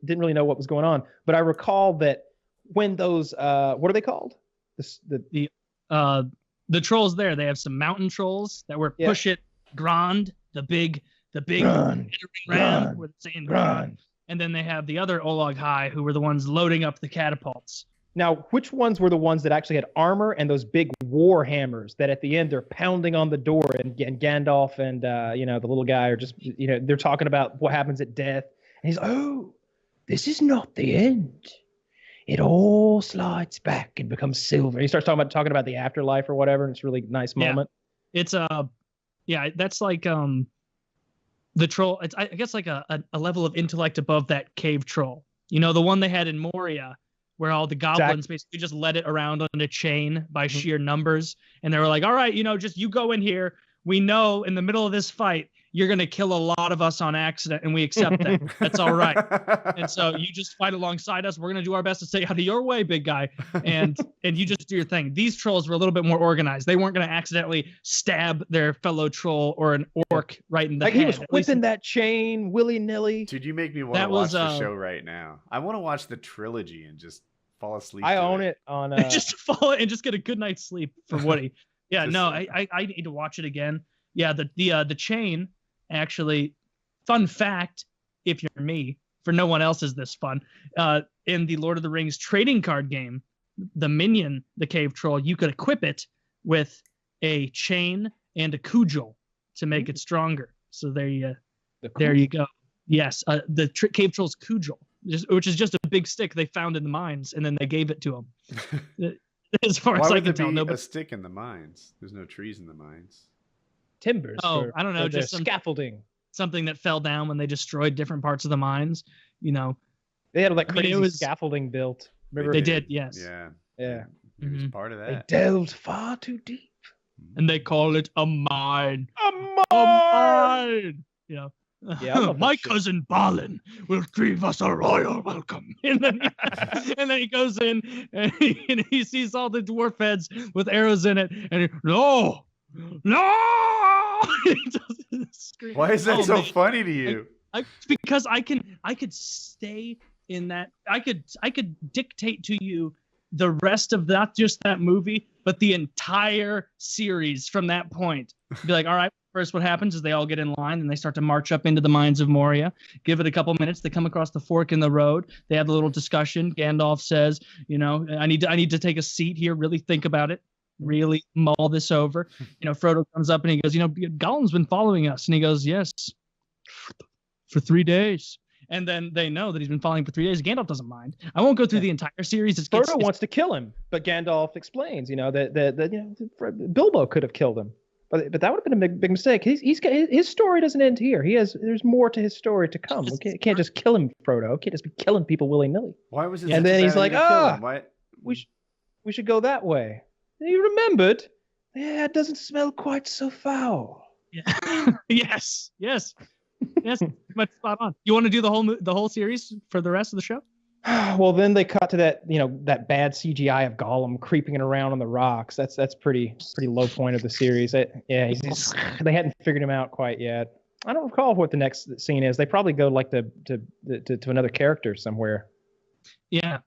didn't really know what was going on. But I recall that when those what are they called? The trolls there, they have some mountain trolls that were Push It Grand, the big Grand, with saying Grand. And then they have the other Olog High, who were the ones loading up the catapults. Now, which ones were the ones that actually had armor and those big war hammers that at the end they're pounding on the door, and Gandalf and the little guy are just they're talking about what happens at death, and he's like, "Oh, this is not the end. It all slides back and becomes silver." And he starts talking about the afterlife or whatever, and it's a really nice moment. It's that's like the troll. It's I guess like a level of intellect above that cave troll. You know, the one they had in Moria, where all the goblins basically just let it around on a chain by sheer numbers. And they were like, all right, just you go in here. We know in the middle of this fight, you're going to kill a lot of us on accident, and we accept that. That's all right. And so you just fight alongside us. We're going to do our best to stay out of your way, big guy. And you just do your thing. These trolls were a little bit more organized. They weren't going to accidentally stab their fellow troll or an orc right in the head. He was whipping that chain willy-nilly. Dude, you make me want to watch the show right now. I want to watch the trilogy and just fall asleep. I own it on just fall and just get a good night's sleep for Woody. Yeah, no, I need to watch it again. Yeah, the chain. Actually, fun fact, if you're me, for no one else is this fun, in the Lord of the Rings trading card game, the minion, the cave troll, you could equip it with a chain and a cudgel to make it stronger. So there you go. Yes, the cave troll's cudgel, which is just a big stick they found in the mines, and then they gave it to him. As far as I can tell, a stick in the mines. There's no trees in the mines. Timbers. Oh, I don't know, just some scaffolding. Something that fell down when they destroyed different parts of the mines. You know, they had like crazy scaffolding built. Remember? They did, yes. Yeah. It was part of that. They delved far too deep, and they call it a mine. A mine. You know. Yeah, my cousin Balin will give us a royal welcome. And then he goes in and he sees all the dwarf heads with arrows in it, and no. Why is that so funny to you? Because I could stay in that. I could dictate to you the rest of not just that movie, but the entire series from that point. Be like, all right. First, what happens is they all get in line and they start to march up into the mines of Moria. Give it a couple minutes. They come across the fork in the road. They have a little discussion. Gandalf says, you know, I need to take a seat here, really think about it, really mull this over. You know, Frodo comes up and he goes, you know, Gollum's been following us. And he goes, yes, for 3 days. And then they know that he's been following for 3 days. Gandalf doesn't mind. I won't go through the entire series. Frodo wants to kill him, but Gandalf explains, you know, that you know, Bilbo could have killed him. But that would have been a big mistake. His story doesn't end here. There's more to his story to come. We can't just kill him, Frodo. We can't just be killing people willy-nilly. Why was it? And then he's like, we should go that way. And he remembered, it doesn't smell quite so foul. Yeah. yes. Much spot on. You want to do the whole series for the rest of the show? Well, then they cut to that, you know, that bad CGI of Gollum creeping around on the rocks. That's pretty low point of the series. They hadn't figured him out quite yet. I don't recall what the next scene is. They probably go like to another character somewhere. Yeah.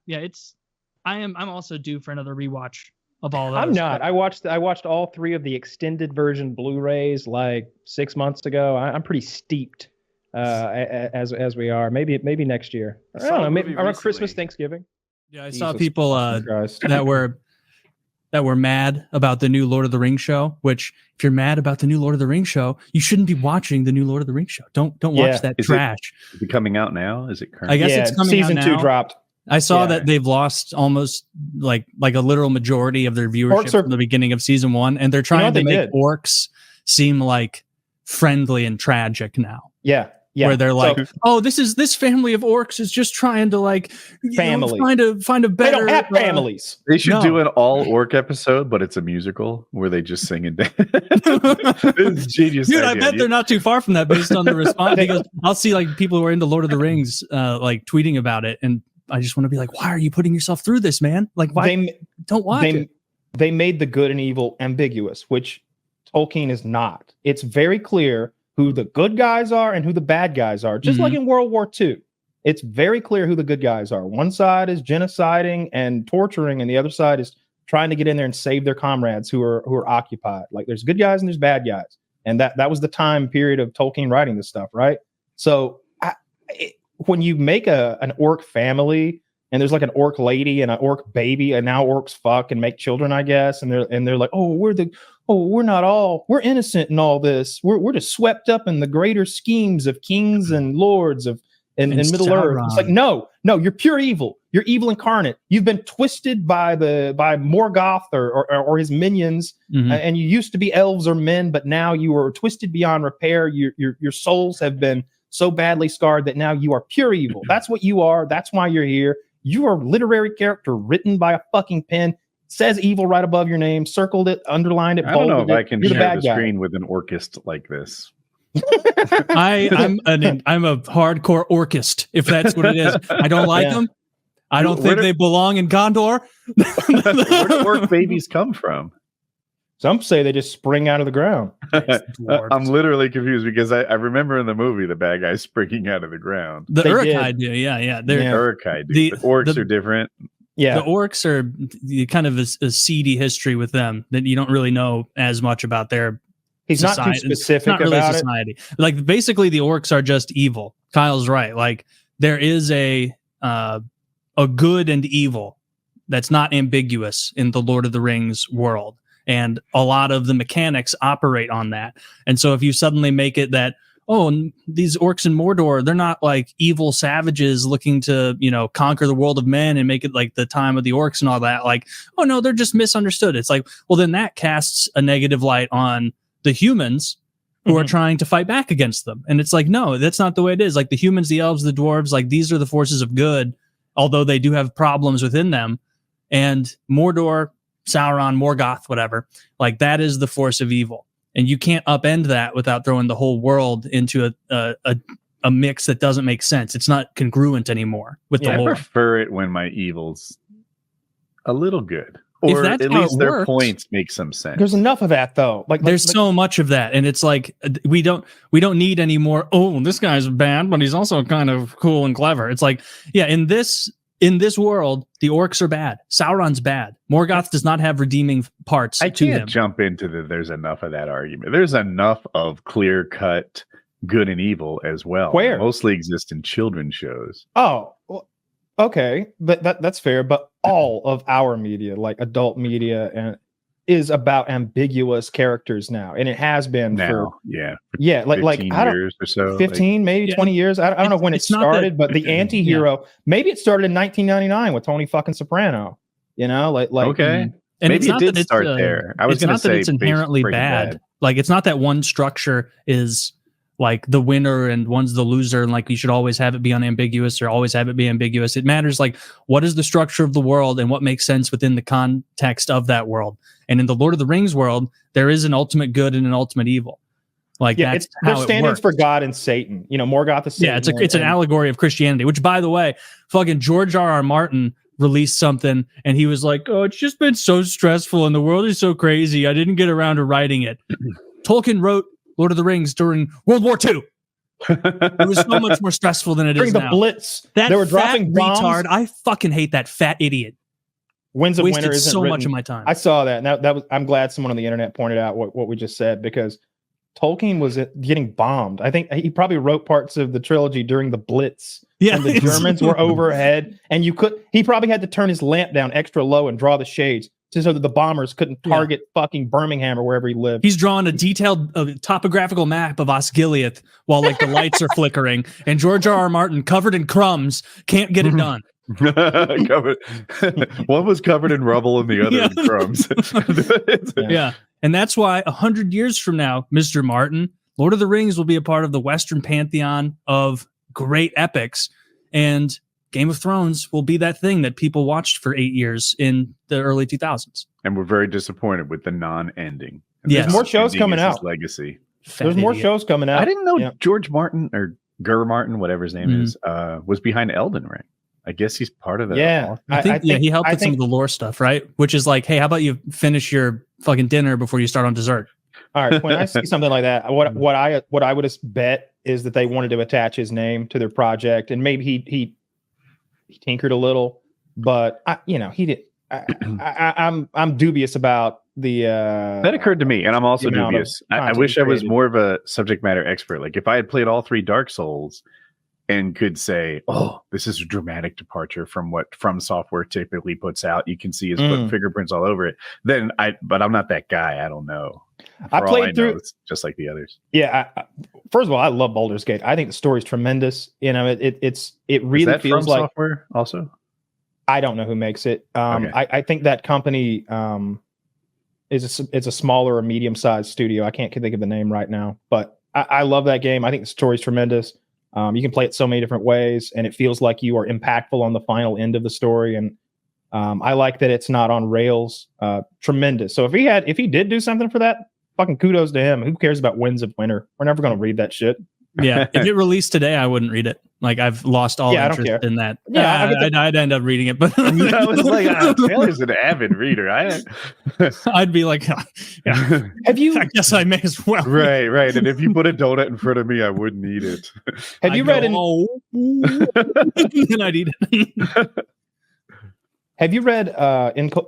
I'm also due for another rewatch of all those. I'm not. I watched all 3 of the extended version Blu-rays like 6 months ago. I'm pretty steeped. As we are, maybe next year. I don't know, maybe around Christmas, Thanksgiving. Yeah, I saw people that were mad about the new Lord of the Rings show. Which, if you're mad about the new Lord of the Rings show, you shouldn't be watching the new Lord of the Rings show. Don't watch that trash. Is it coming out now? Is it current? I guess it's coming season out now. 2 dropped. I saw that they've lost almost like a literal majority of their viewership from the beginning of season 1, and they're trying to make orcs seem like friendly and tragic now. Yeah. Where they're like, this family of orcs is just trying to like find a better. They don't have families. They should do an all orc episode, but it's a musical where they just sing and dance. It's genius, dude. I bet they're not too far from that based on the response. Because I'll see like people who are into Lord of the Rings, like tweeting about it, and I just want to be like, why are you putting yourself through this, man? Like, why don't watch it? They made the good and evil ambiguous, which Tolkien is not. It's very clear who the good guys are and who the bad guys are. Just like in World War II, it's very clear who the good guys are. One side is genociding and torturing, and the other side is trying to get in there and save their comrades who are occupied. Like there's good guys and there's bad guys, and that was the time period of Tolkien writing this stuff, right? So when you make an orc family and there's like an orc lady and an orc baby, and now orcs fuck and make children, I guess, and they're like, we're not all, we're innocent in all this. We're just swept up in the greater schemes of kings and lords of in Middle Earth. It's like, no, you're pure evil. You're evil incarnate. You've been twisted by Morgoth or his minions, and you used to be elves or men, but now you are twisted beyond repair. Your souls have been so badly scarred that now you are pure evil. That's what you are. That's why you're here. You are a literary character written by a fucking pen. Says evil right above your name, circled it, underlined it. I don't know if I can share the screen with an orcist like this. I'm a hardcore orcist, if that's what it is. I don't like them. I don't think they belong in Gondor. Where do orc babies come from? Some say they just spring out of the ground. I'm literally confused because I remember in the movie the bad guys springing out of the ground. The Uruk-hai do, yeah. The Uruk-hai do. The orcs are different. Yeah, the orcs are kind of a seedy history with them that you don't really know as much about their. He's society. Not too specific not really about society. Like basically, the orcs are just evil. Kyle's right. Like there is a a good and evil that's not ambiguous in the Lord of the Rings world. And a lot of the mechanics operate on that. And so if you suddenly make it that, oh, these orcs in Mordor, they're not like evil savages looking to, conquer the world of men and make it like the time of the orcs and all that. Like, oh no, they're just misunderstood. It's like, well, then that casts a negative light on the humans who are trying to fight back against them. And it's like, no, that's not the way it is. Like the humans, the elves, the dwarves, like these are the forces of good, although they do have problems within them. And Mordor, Sauron, Morgoth, whatever, like that is the force of evil. And you can't upend that without throwing the whole world into a mix that doesn't make sense. It's not congruent anymore with the lore. I prefer it when my evil's a little good. Or at least their points make some sense. There's enough of that though. Like there's so much of that, and it's like we don't need any more. Oh, this guy's bad, but he's also kind of cool and clever. It's like, yeah, in this world, the orcs are bad. Sauron's bad. Morgoth does not have redeeming parts. I to can't him. jump into there's enough of that argument. There's enough of clear cut good and evil as well. Where? Mostly exist in children's shows. Oh, well, okay, but that's fair. But all of our media, like adult media, and is about ambiguous characters now, and it has been for like I don't, years or so, 15, maybe 20 years. I don't know when it started, but the anti-hero, maybe it started in 1999 with Tony fucking Soprano. And maybe it did start there. I was going to say it's inherently bad. Like it's not that one structure is like the winner and one's the loser, and like you should always have it be unambiguous or always have it be ambiguous. It matters like what is the structure of the world and what makes sense within the context of that world. And in the Lord of the Rings world, there is an ultimate good and an ultimate evil. Like that's how there's it stand-ins works. for God and Satan. Morgoth is Satan. Yeah, it's an allegory of Christianity, which by the way, fucking George R.R. Martin released something and he was like, oh, it's just been so stressful and the world is so crazy. I didn't get around to writing it. Tolkien wrote Lord of the Rings during World War II. It was so much more stressful than it during is the now. Blitz. That they were fat dropping bombs. retard. I fucking hate that fat idiot. Winds of Wasted Winter isn't so written. much of my time. I saw that. Now that was. I'm glad someone on the internet pointed out what we just said, because Tolkien was getting bombed. I think he probably wrote parts of the trilogy during the Blitz. Yeah, and the Germans were overhead, and he probably had to turn his lamp down extra low and draw the shades so that the bombers couldn't target fucking Birmingham or wherever he lived. He's drawing a detailed topographical map of Osgiliath while like the lights are flickering, and George R.R. Martin, covered in crumbs, can't get it done. One was covered in rubble and the other in crumbs. Yeah. And that's why 100 years from now, Mr. Martin, Lord of the Rings will be a part of the Western pantheon of great epics, and Game of Thrones will be that thing that people watched for 8 years in the early 2000s. And we're very disappointed with the non-ending. Yes. There's more shows coming out. Legacy. There's more shows coming out. I didn't know George Martin or Gur Martin, whatever his name is, was behind Elden Ring. I guess he's part of the. Yeah, I think he helped with some of the lore stuff, right? Which is like, hey, how about you finish your fucking dinner before you start on dessert? All right, when I see something like that, what I would bet is that they wanted to attach his name to their project, and maybe he tinkered a little, but he did. I'm dubious about the. That occurred to me, and I'm also dubious. I wish I was more of a subject matter expert. Like if I had played all 3 Dark Souls and could say, oh, this is a dramatic departure from what From Software typically puts out. You can see his fingerprints all over it. But I'm not that guy. I don't know. I played through it's just like the others. Yeah. First of all, I love Baldur's Gate. I think the story's tremendous. It really is that feels From like Software also. I don't know who makes it. Okay. I think that company is a smaller or medium sized studio. I can't think of the name right now, but I love that game. I think the story's tremendous. You can play it so many different ways, and it feels like you are impactful on the final end of the story. And I like that it's not on rails. Tremendous. So if he did do something for that, fucking kudos to him. Who cares about Winds of Winter? We're never going to read that shit. Yeah, if it released today, I wouldn't read it. Like I've lost all interest in that. Yeah, I'd end up reading it, but I was like, Taylor's an avid reader. I'd be like, yeah. Have you? I guess I may as well. Right. And if you put a donut in front of me, I wouldn't eat it. Have you read? And I'd eat it. Have you read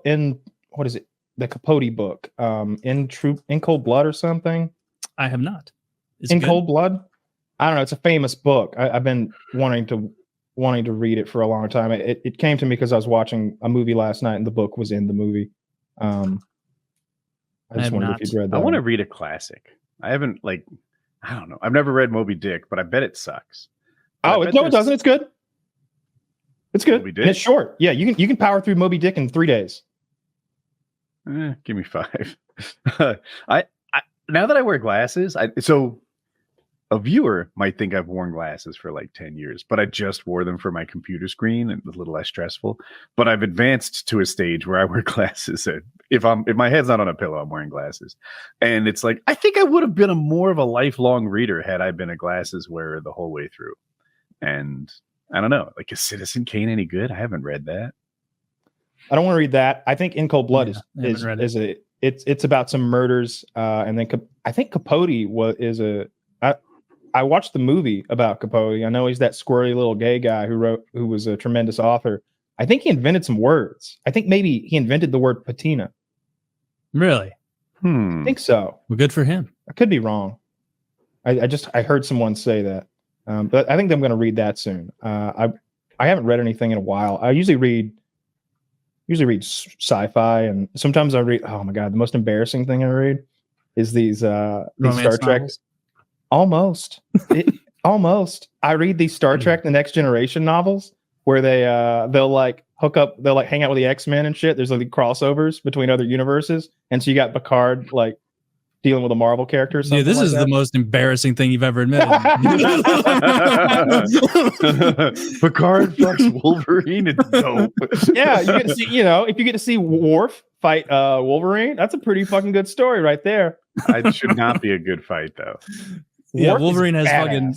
in what is it? The Capote book, in Cold Blood or something? I have not. In Cold Blood? I don't know. It's a famous book. I've been wanting to wanting to read it for a long time. It came to me because I was watching a movie last night and the book was in the movie. I just wondered if you'd read that. I want to read a classic. I haven't I don't know. I've never read Moby Dick, but I bet it sucks. Oh, no, it doesn't. It's good. It's good. And it's short. Yeah, you can power through Moby Dick in 3 days. Give me 5. I now that I wear glasses, so a viewer might think I've worn glasses for like 10 years, but I just wore them for my computer screen and it was a little less stressful. But I've advanced to a stage where I wear glasses. If my head's not on a pillow, I'm wearing glasses. And it's like, I think I would have been more of a lifelong reader had I been a glasses wearer the whole way through. And I don't know, like, is Citizen Kane any good? I haven't read that. I don't want to read that. I think In Cold Blood it's about some murders, and then I think Capote I watched the movie about Capote. I know he's that squirrely little gay guy who was a tremendous author. I think he invented some words. I think maybe he invented the word patina. Really? I think so. Well, good for him. I could be wrong. I heard someone say that, but I think I'm going to read that soon. I haven't read anything in a while. I usually read sci-fi, and sometimes I read. Oh my god, the most embarrassing thing I read is these Star Trek. Almost. Almost. I read these Star Trek: The Next Generation novels where they'll like hook up, they'll like hang out with the X-Men and shit. There's like crossovers between other universes, and so you got Picard like dealing with a Marvel character or something. Yeah, this is the most embarrassing thing you've ever admitted. Picard fucks Wolverine. It's dope. Yeah, you get to see, if you get to see Worf fight Wolverine, that's a pretty fucking good story right there. It should not be a good fight though. Yeah, Wolverine has fucking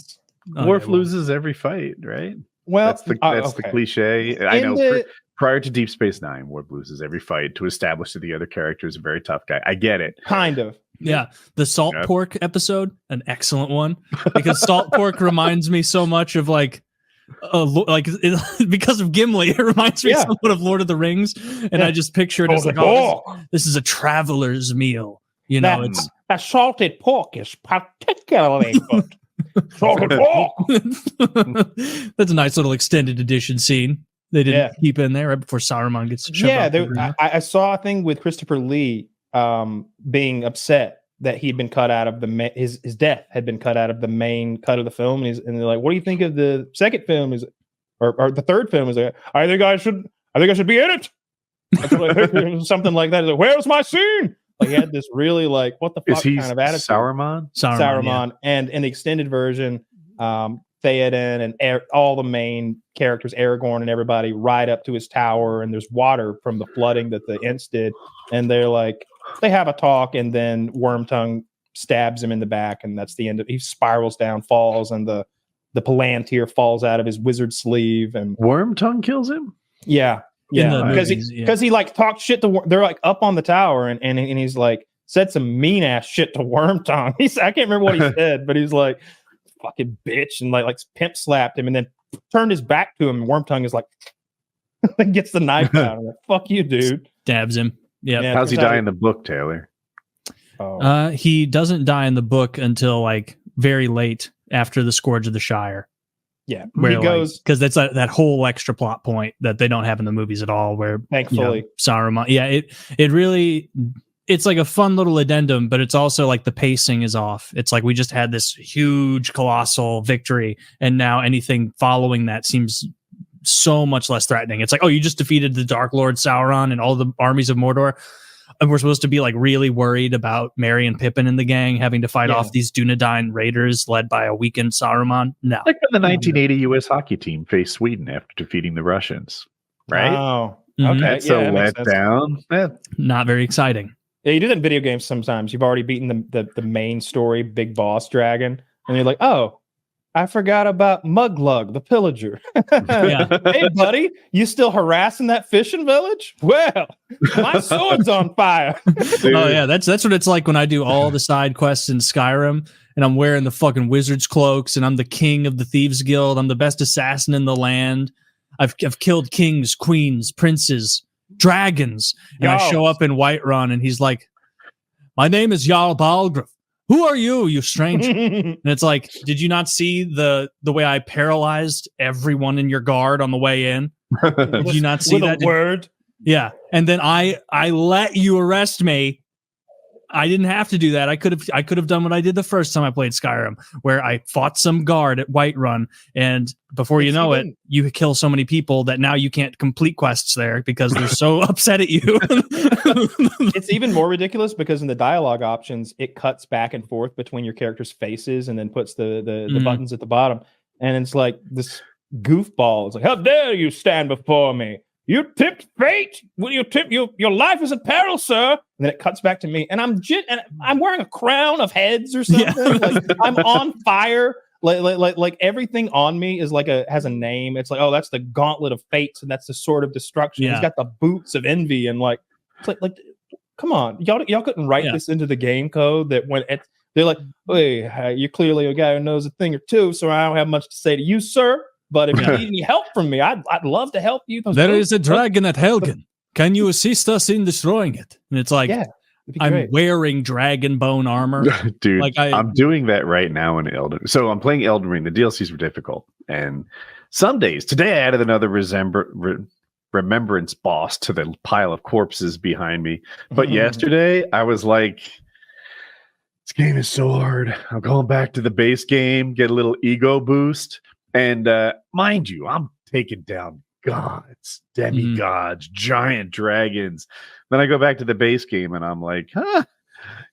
Worf loses every fight, right? Well, that's the cliche. I know. Prior to Deep Space Nine, Worf loses every fight to establish that the other character is a very tough guy. I get it. Kind of. Yeah, the salt pork episode, an excellent one, because salt pork reminds me so much of because of Gimli, it reminds me somewhat of Lord of the Rings, and I just picture it as like, this is a traveler's meal. It's a salted pork is particularly good. Salted pork. That's a nice little extended edition scene. They didn't keep in there right before Saruman gets shoved out. I saw a thing with Christopher Lee being upset that he'd been cut out of his death had been cut out of the main cut of the film, and they're like, "What do you think of the second film? Or the third film? Is I think I should be in it." Something like that. Like, where's my scene? Like, he had this really like, what the fuck kind of attitude. Saruman? Saruman. Yeah. And in the extended version, Theoden and all the main characters, Aragorn and everybody, ride up to his tower, and there's water from the flooding that the Ents did, and they have a talk, and then Wormtongue stabs him in the back, and that's the end of. He spirals down, falls, and the Palantir falls out of his wizard sleeve, and Wormtongue kills him. Yeah. Yeah, because he like talked shit to. They're like up on the tower, and he's like said some mean ass shit to Wormtongue. I can't remember what he said, but he's like fucking bitch, and like pimp slapped him, and then turned his back to him. And Wormtongue is like gets the knife out. I'm like, fuck you, dude. Stabs him. Yeah. How's he die in the book, Taylor? He doesn't die in the book until like very late after the Scourge of the Shire. Yeah, where he goes because that's that whole extra plot point that they don't have in the movies at all. Where thankfully Saruman, it really, it's like a fun little addendum, but it's also like the pacing is off. It's like we just had this huge colossal victory, and now anything following that seems so much less threatening. It's like, oh, you just defeated the Dark Lord Sauron and all the armies of Mordor, and we're supposed to be like really worried about Merry and Pippin and the gang having to fight off these Dunedain raiders led by a weakened Saruman. No, like when the 1980 U.S. hockey team faced Sweden after defeating the Russians, right? Oh, okay, that's a letdown. Not very exciting. Yeah, you do that in video games sometimes. You've already beaten the main story, big boss dragon, and you're like, oh, I forgot about Muglug, the pillager. Hey, buddy, you still harassing that fishing village? Well, my sword's on fire. Oh yeah, that's what it's like when I do all the side quests in Skyrim, and I'm wearing the fucking wizard's cloaks, and I'm the king of the Thieves Guild. I'm the best assassin in the land. I've killed kings, queens, princes, dragons, and I show up in Whiterun, and he's like, "My name is Jarl Balgruuf. who are you, you strange? And it's like, did you not see the way I paralyzed everyone in your guard on the way in? Did you not see that? Word? Yeah. And then I let you arrest me. I didn't have to do that. I could have done what I did the first time I played Skyrim, where I fought some guard at Whiterun, and before you know it, you kill so many people that now you can't complete quests there because they're so upset at you. It's even more ridiculous because in the dialogue options, it cuts back and forth between your character's faces and then puts the buttons at the bottom, and it's like this goofball. It's like, how dare you stand before me? You tipped fate. Will you tip your life is in peril, sir? And then it cuts back to me, and I'm wearing a crown of heads or something. Yeah. Like, I'm on fire. Like everything on me is has a name. It's like, oh, that's the gauntlet of fates, and that's the sword of destruction. Yeah. He's got the boots of envy, and it's like come on, y'all couldn't write this into the game code that when they're like, hey, you're clearly a guy who knows a thing or two, so I don't have much to say to you, sir. But if you need any help from me, I'd love to help you. There is a dragon at Helgen. Can you assist us in destroying it? And it's like, I'm wearing dragon bone armor. Dude, I'm doing that right now in Elden. So I'm playing Elden Ring. The DLCs were difficult. And some days, today I added another remembrance boss to the pile of corpses behind me. But yesterday I was like, this game is so hard. I'm going back to the base game, get a little ego boost. And mind you, I'm taking down gods, demigods, giant dragons. Then I go back to the base game and I'm like,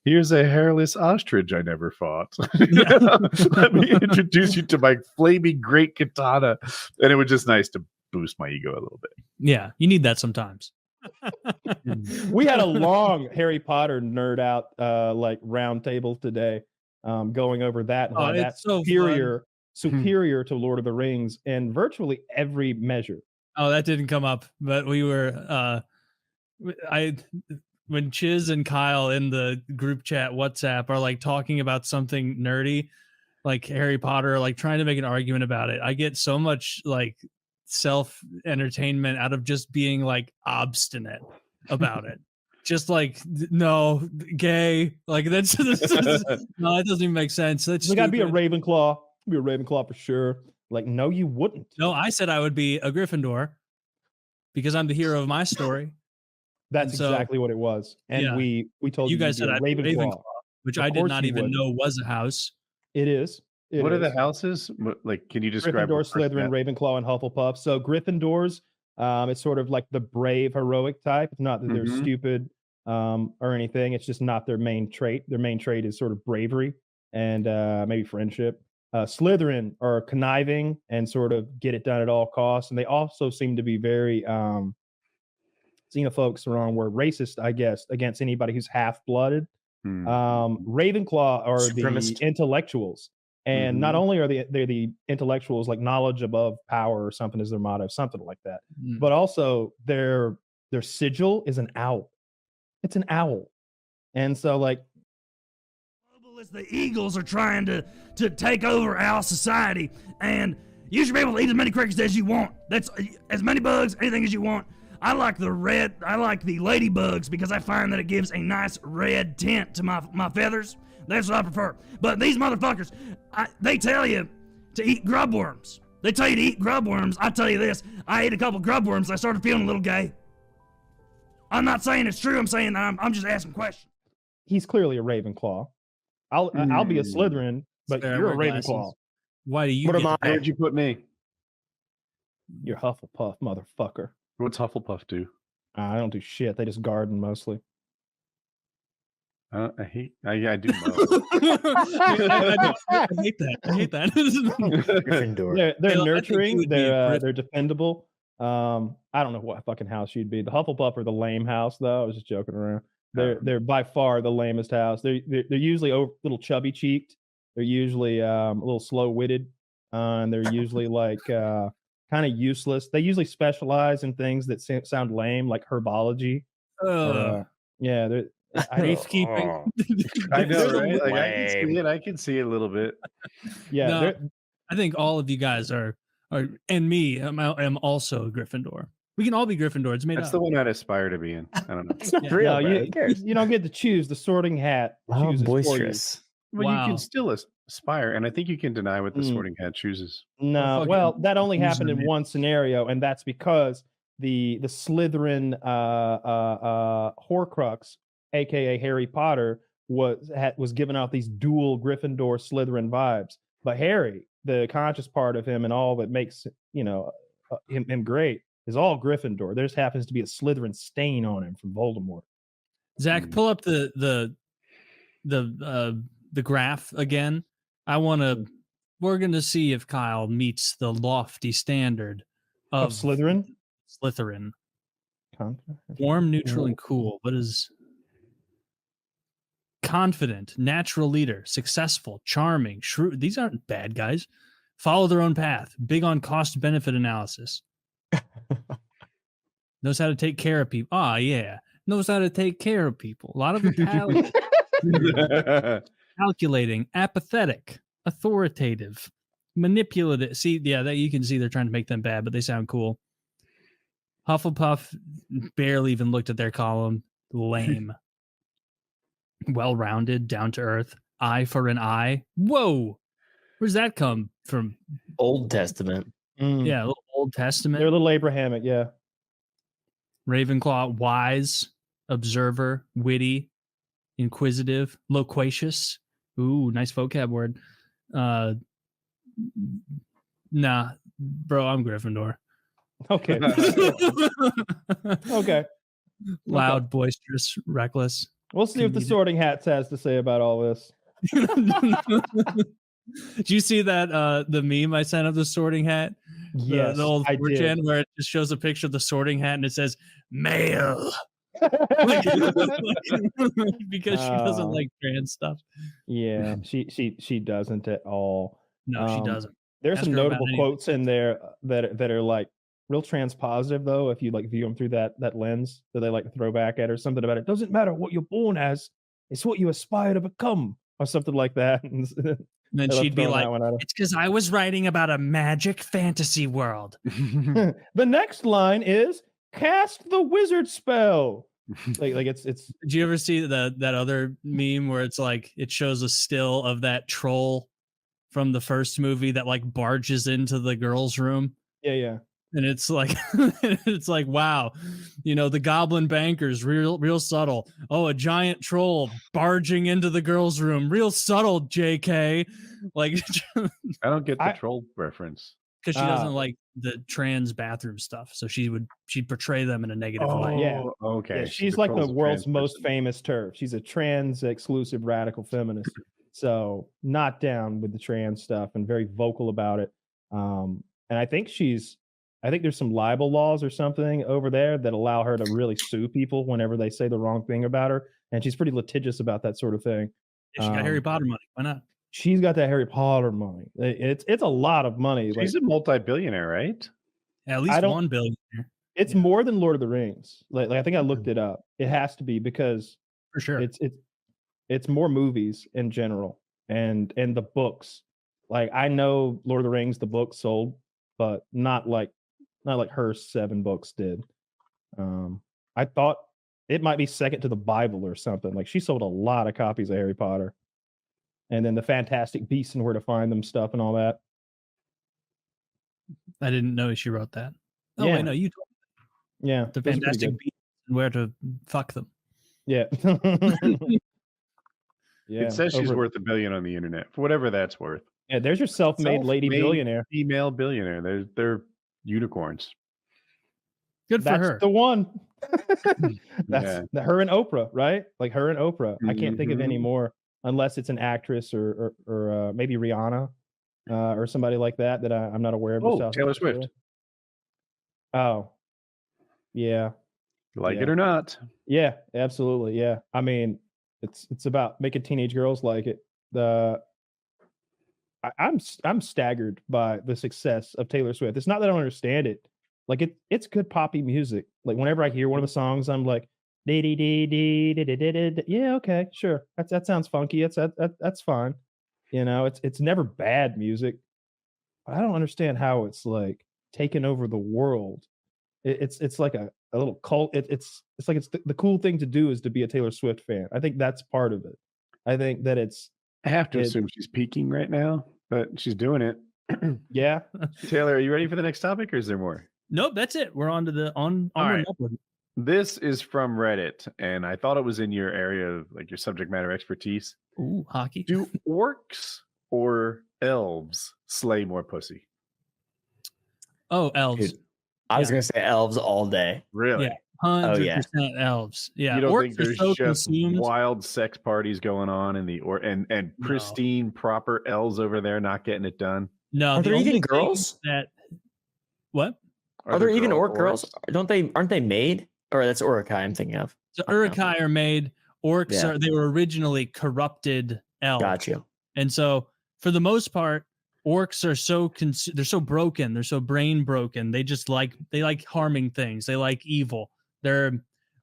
here's a hairless ostrich I never fought. Let me introduce you to my flaming great katana. And it was just nice to boost my ego a little bit. Yeah, you need that sometimes. We had a long Harry Potter nerd out round table today, going over that and how that's so superior to Lord of the Rings in virtually every measure. Oh, that didn't come up, but we were when Chiz and Kyle in the group chat WhatsApp are like talking about something nerdy, like Harry Potter, like trying to make an argument about it. I get so much like self entertainment out of just being like obstinate about it. Just like, no, gay. Like that's no, that doesn't even make sense. That's you gotta be a Ravenclaw. Be a Ravenclaw for sure. Like, no, you wouldn't. No, I said I would be a Gryffindor because I'm the hero of my story. That's exactly what it was. And we told you guys said I'd be Ravenclaw, which I did not even know was a house. It is. What are the houses? Like, can you describe Gryffindor, Slytherin, Ravenclaw, and Hufflepuff? So Gryffindors, it's sort of like the brave, heroic type. It's not that they're stupid or anything. It's just not their main trait. Their main trait is sort of bravery and maybe friendship. Slytherin are conniving and sort of get it done at all costs, and they also seem to be very xenophobes, the wrong word, racist, I guess, against anybody who's half-blooded. Ravenclaw are the intellectuals, and not only are they're the intellectuals, like knowledge above power or something is their motto, something like that, but also their sigil is an owl. It's an owl, and so like. The Eagles are trying to take over our society, and you should be able to eat as many crickets as you want. That's as many bugs, anything as you want. I like the ladybugs because I find that it gives a nice red tint to my feathers. That's what I prefer. But these motherfuckers, they tell you to eat grubworms. They tell you to eat grubworms. I tell you this, I ate a couple grubworms. I started feeling a little gay. I'm not saying it's true. I'm saying that I'm just asking questions. He's clearly a Ravenclaw. I'll be a Slytherin, but you're a Ravenclaw. Why do you? What am I? Where'd you put me? You're Hufflepuff, motherfucker. What's Hufflepuff do? I don't do shit. They just garden mostly. I do know. I hate that. I hate that. They're nurturing. They're defendable. I don't know what fucking house you'd be. The Hufflepuff or the lame house, though. I was just joking around. They're by far the lamest house. They're usually a little chubby cheeked. They're usually a little slow witted, and they're usually like kind of useless. They usually specialize in things that sound lame, like herbology. Yeah, they're safekeeping. I know, right? Like, I can see it a little bit. Yeah, no, I think all of you guys are, and me, I'm also a Gryffindor. We can all be Gryffindor. It's made That's up. the one I'd aspire to be in. I don't know. It's not real. You don't get to choose the sorting hat. Oh, boisterous. Well, you Wow. can still aspire, and I think you can deny what the Sorting Hat chooses. No, fucking well, that only loser, happened in man. one scenario, and that's because the Slytherin Horcrux, aka Harry Potter, was giving out these dual Gryffindor Slytherin vibes. But Harry, the conscious part of him and all that makes him great, is all Gryffindor. There just happens to be a Slytherin stain on him from Voldemort. Zach, pull up the graph again. We're gonna see if Kyle meets the lofty standard of Slytherin. Slytherin. Warm, neutral, and cool. What is confident, natural leader, successful, charming, shrewd? These aren't bad guys. Follow their own path. Big on cost benefit analysis. Knows how to take care of people. Ah, yeah. Knows how to take care of people. A lot of calculating, apathetic, authoritative, manipulative. See, yeah, that you can see they're trying to make them bad, but they sound cool. Hufflepuff barely even looked at their column. Lame. Well-rounded, down to earth. Eye for an eye. Whoa, where's that come from? Old Testament. Yeah, a little Old Testament. They're a little Abrahamic, yeah. Ravenclaw, wise, observer, witty, inquisitive, loquacious. Ooh, nice vocab word. Nah, bro, I'm Gryffindor. Okay. Okay. Loud, boisterous, reckless. We'll see what the Sorting Hats has to say about all this. Did you see that the meme I sent of the Sorting Hat? Yes, the old I did. 4chan where it just shows a picture of the Sorting Hat and it says male. Because she doesn't like trans stuff. Yeah, she doesn't at all. No, she doesn't. There's Ask some her about notable anything. quotes in there that are like real transpositive though, if you like view them through that lens that they like to throw back at, or something about it doesn't matter what you're born as, it's what you aspire to become, or something like that. And then they love she'd be throwing like, that one at 'em. it's because I was writing about a magic fantasy world. The next line is cast the wizard spell. like it's Did you ever see that other meme where it's like it shows a still of that troll from the first movie that like barges into the girls' room? yeah. And it's like it's like, wow, the goblin bankers, real subtle. Oh, a giant troll barging into the girls' room, real subtle, JK. Like I don't get the troll reference. because she doesn't like the trans bathroom stuff, so she'd portray them in a negative way. Yeah. Okay. Yeah, So she's the like the troll's a world's trans most famous TERF. She's a trans exclusive radical feminist. So not down with the trans stuff and very vocal about it. And I think there's some libel laws or something over there that allow her to really sue people whenever they say the wrong thing about her. And she's pretty litigious about that sort of thing. Yeah, she got Harry Potter money. Why not? She's got that Harry Potter money. It's a lot of money. She's a multi-billionaire, right? At least 1 billion. It's more than Lord of the Rings. Like I think I looked it up. It has to be because for sure it's more movies in general and the books. Like I know Lord of the Rings, the book sold, but not like her 7 books did. I thought it might be second to the Bible or something. Like she sold a lot of copies of Harry Potter. And then the Fantastic Beasts and Where to Find Them stuff and all that. I didn't know she wrote that. Oh Yeah. wait, no, you told me. Yeah, The those are pretty Fantastic good. Beasts and Where to Fuck Them. Yeah. It says she's worth $1 billion on the internet, for whatever that's worth. Yeah, there's your self-made lady billionaire. Female billionaire. They're unicorns. Good for That's her. the one. Yeah. Her and Oprah, right? Like her and Oprah. I can't think of any Mhm. more unless it's an actress or maybe Rihanna or somebody like that I'm not aware of. Oh, Taylor Swift. Oh, yeah. Like it or not. Yeah, absolutely. Yeah. I mean, it's about making teenage girls like it. I'm staggered by the success of Taylor Swift. It's not that I don't understand it. Like it's good poppy music. Like whenever I hear one of the songs, I'm like, dee dee dee dee dee dee dee dee. Yeah, okay, sure. That sounds funky. That's fine. It's never bad music. But I don't understand how it's like taken over the world. It's like a little cult. It's like the cool thing to do is to be a Taylor Swift fan. I think that's part of it. I think that it's I have to assume she's peaking right now, but she's doing it. Yeah. Taylor, are you ready for the next topic, or is there more? Nope, that's it. We're on to the onward right. and upward. This is from Reddit, and I thought it was in your area of like your subject matter expertise. Ooh, hockey. Do orcs or elves slay more pussy? Oh, elves. Dude, I was gonna say elves all day. Really? Yeah, 100% yeah. elves. Yeah, You don't orcs think there's are so just consumed. wild sex parties going on in the and pristine proper elves over there not getting it done? No, Are the there only even thing girls? That what? Are there even orc girls? Aren't they made? Or that's Urukai I'm thinking of. So Urukai are made. Orcs Yeah. are. They were originally corrupted elves. Got you. And so, for the most part, orcs are they're so broken. They're so brain broken. They just like harming things. They like evil. They are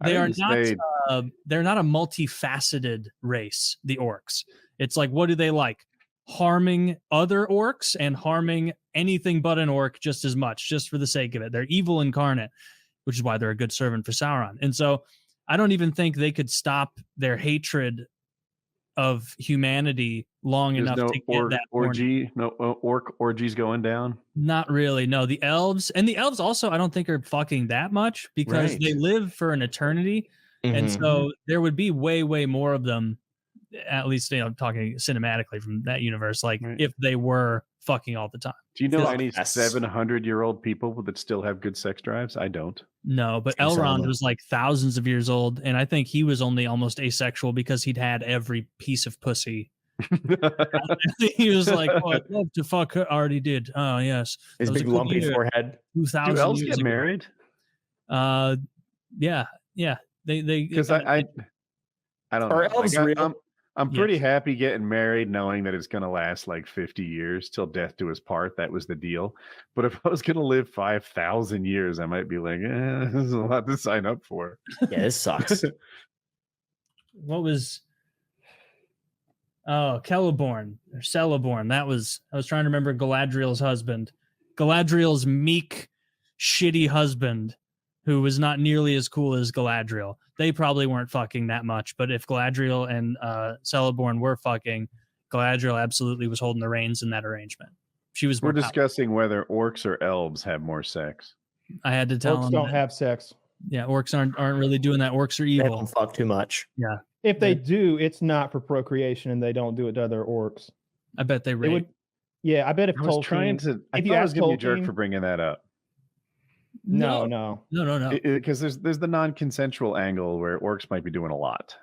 not. They're not a multifaceted race. The orcs. It's like, what do they like? Harming other orcs and harming anything but an orc just as much, just for the sake of it. They're evil incarnate, which is why they're a good servant for Sauron. And so I don't even think they could stop their hatred of humanity long enough to get that orgy. No orc orgies going down. Not really. No, the elves also I don't think are fucking that much because they live for an eternity, and so there would be way more of them. At least, I'm talking cinematically from that universe. Like if they were fucking all the time. Do you know any 700-year-old people that still have good sex drives? I don't. No, but Elrond was like thousands of years old, and I think he was only almost asexual because he'd had every piece of pussy. He was like, "Oh, I'd love to fuck her." Already did. Oh yes, his big lumpy forehead. 2,000 Do elves years get ago. married? Yeah. They because I don't know. Are elves real? I'm pretty happy getting married, knowing that it's going to last like 50 years till death do us part. That was the deal. But if I was going to live 5,000 years, I might be like, this is a lot to sign up for. Yeah, this sucks. What was? Oh, Celeborn or Celeborn. I was trying to remember Galadriel's husband. Galadriel's meek, shitty husband, who was not nearly as cool as Galadriel. They probably weren't fucking that much, but if Galadriel and Celeborn were fucking, Galadriel absolutely was holding the reins in that arrangement. She was. We're discussing whether orcs or elves have more sex. I had to tell Orcs him don't that, have sex. Yeah, orcs aren't really doing that. Orcs are They evil. don't fuck too much. Yeah. If they do, it's not for procreation, and they don't do it to other orcs. I bet they rape. Yeah, I bet if I was Tolkien, trying to. I if thought you I was ask going to be a jerk Tolkien- for bringing that up. No. Because there's the non-consensual angle where orcs might be doing a lot.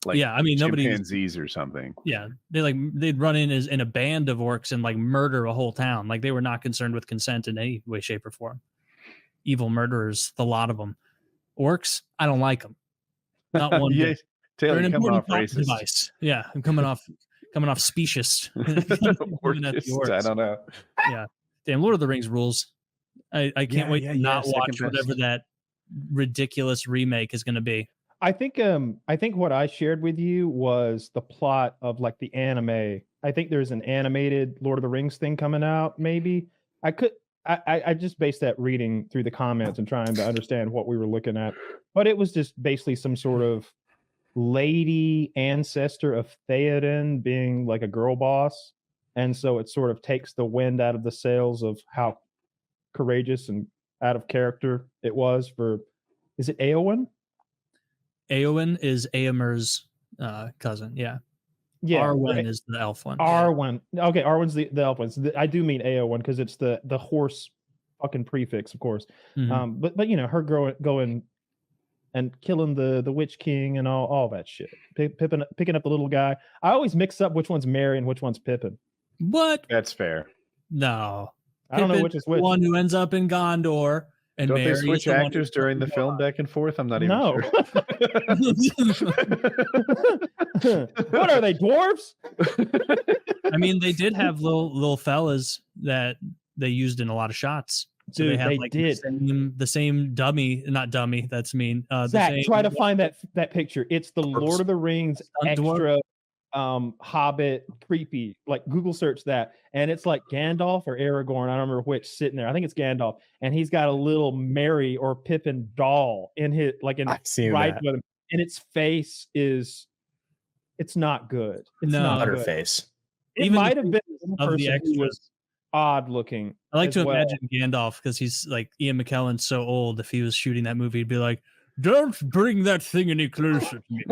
Like Yeah, I mean, nobody- chimpanzees or something. Yeah, they'd run in a band of orcs and like murder a whole town. Like they were not concerned with consent in any way, shape, or form. Evil murderers, the lot of them. Orcs, I don't like them. Not one Yeah, bit. Taylor, They're an you're coming important off plot racist. device. Yeah, I'm coming off specious. Even at the Orcist, orcs. I don't know. Yeah, damn, Lord of the Rings rules. I can't wait to not second watch best. whatever that ridiculous remake is going to be. I think what I shared with you was the plot of like the anime. I think there's an animated Lord of the Rings thing coming out. Maybe I just based that reading through the comments and trying to understand what we were looking at, but it was just basically some sort of lady ancestor of Theoden being like a girl boss, and so it sort of takes the wind out of the sails of how courageous and out of character it was for. Is it Eowyn? Eowyn is Eomer's cousin. Yeah. Arwen right. is the elf one. Arwen. Okay, Arwen's the elf one. So I do mean Eowyn because it's the horse fucking prefix, of course. Mhm. But you know, her going and killing the Witch King and all that shit. Picking up the little guy. I always mix up which one's Merry and which one's Pippin. What? That's fair. No. I don't know Pippin's which is the which. one who ends up in Gondor. And Don't Merry they switch is the one actors who- during the film back and forth? I'm not even No. sure. What are they, dwarves? I mean, they did have little fellas that they used in a lot of shots. So Dude, they had they like did. the same dummy, not dummy. That's mean. The Zach, same, try to find that picture. It's the Lord of the Rings Stunt dwarf? extra Hobbit creepy. Like Google search that, and it's like Gandalf or Aragorn. I don't remember which sitting there. I think it's Gandalf, and he's got a little Merry or Pippin doll in his I've seen right that. with him, and its face is It's not good. It's No. not good. Butterface. It Even the might have been one of the person who was extras. odd looking. I like as to well. imagine Gandalf because he's like Ian McKellen's so old. If he was shooting that movie, he'd be like, "Don't bring that thing any closer to me."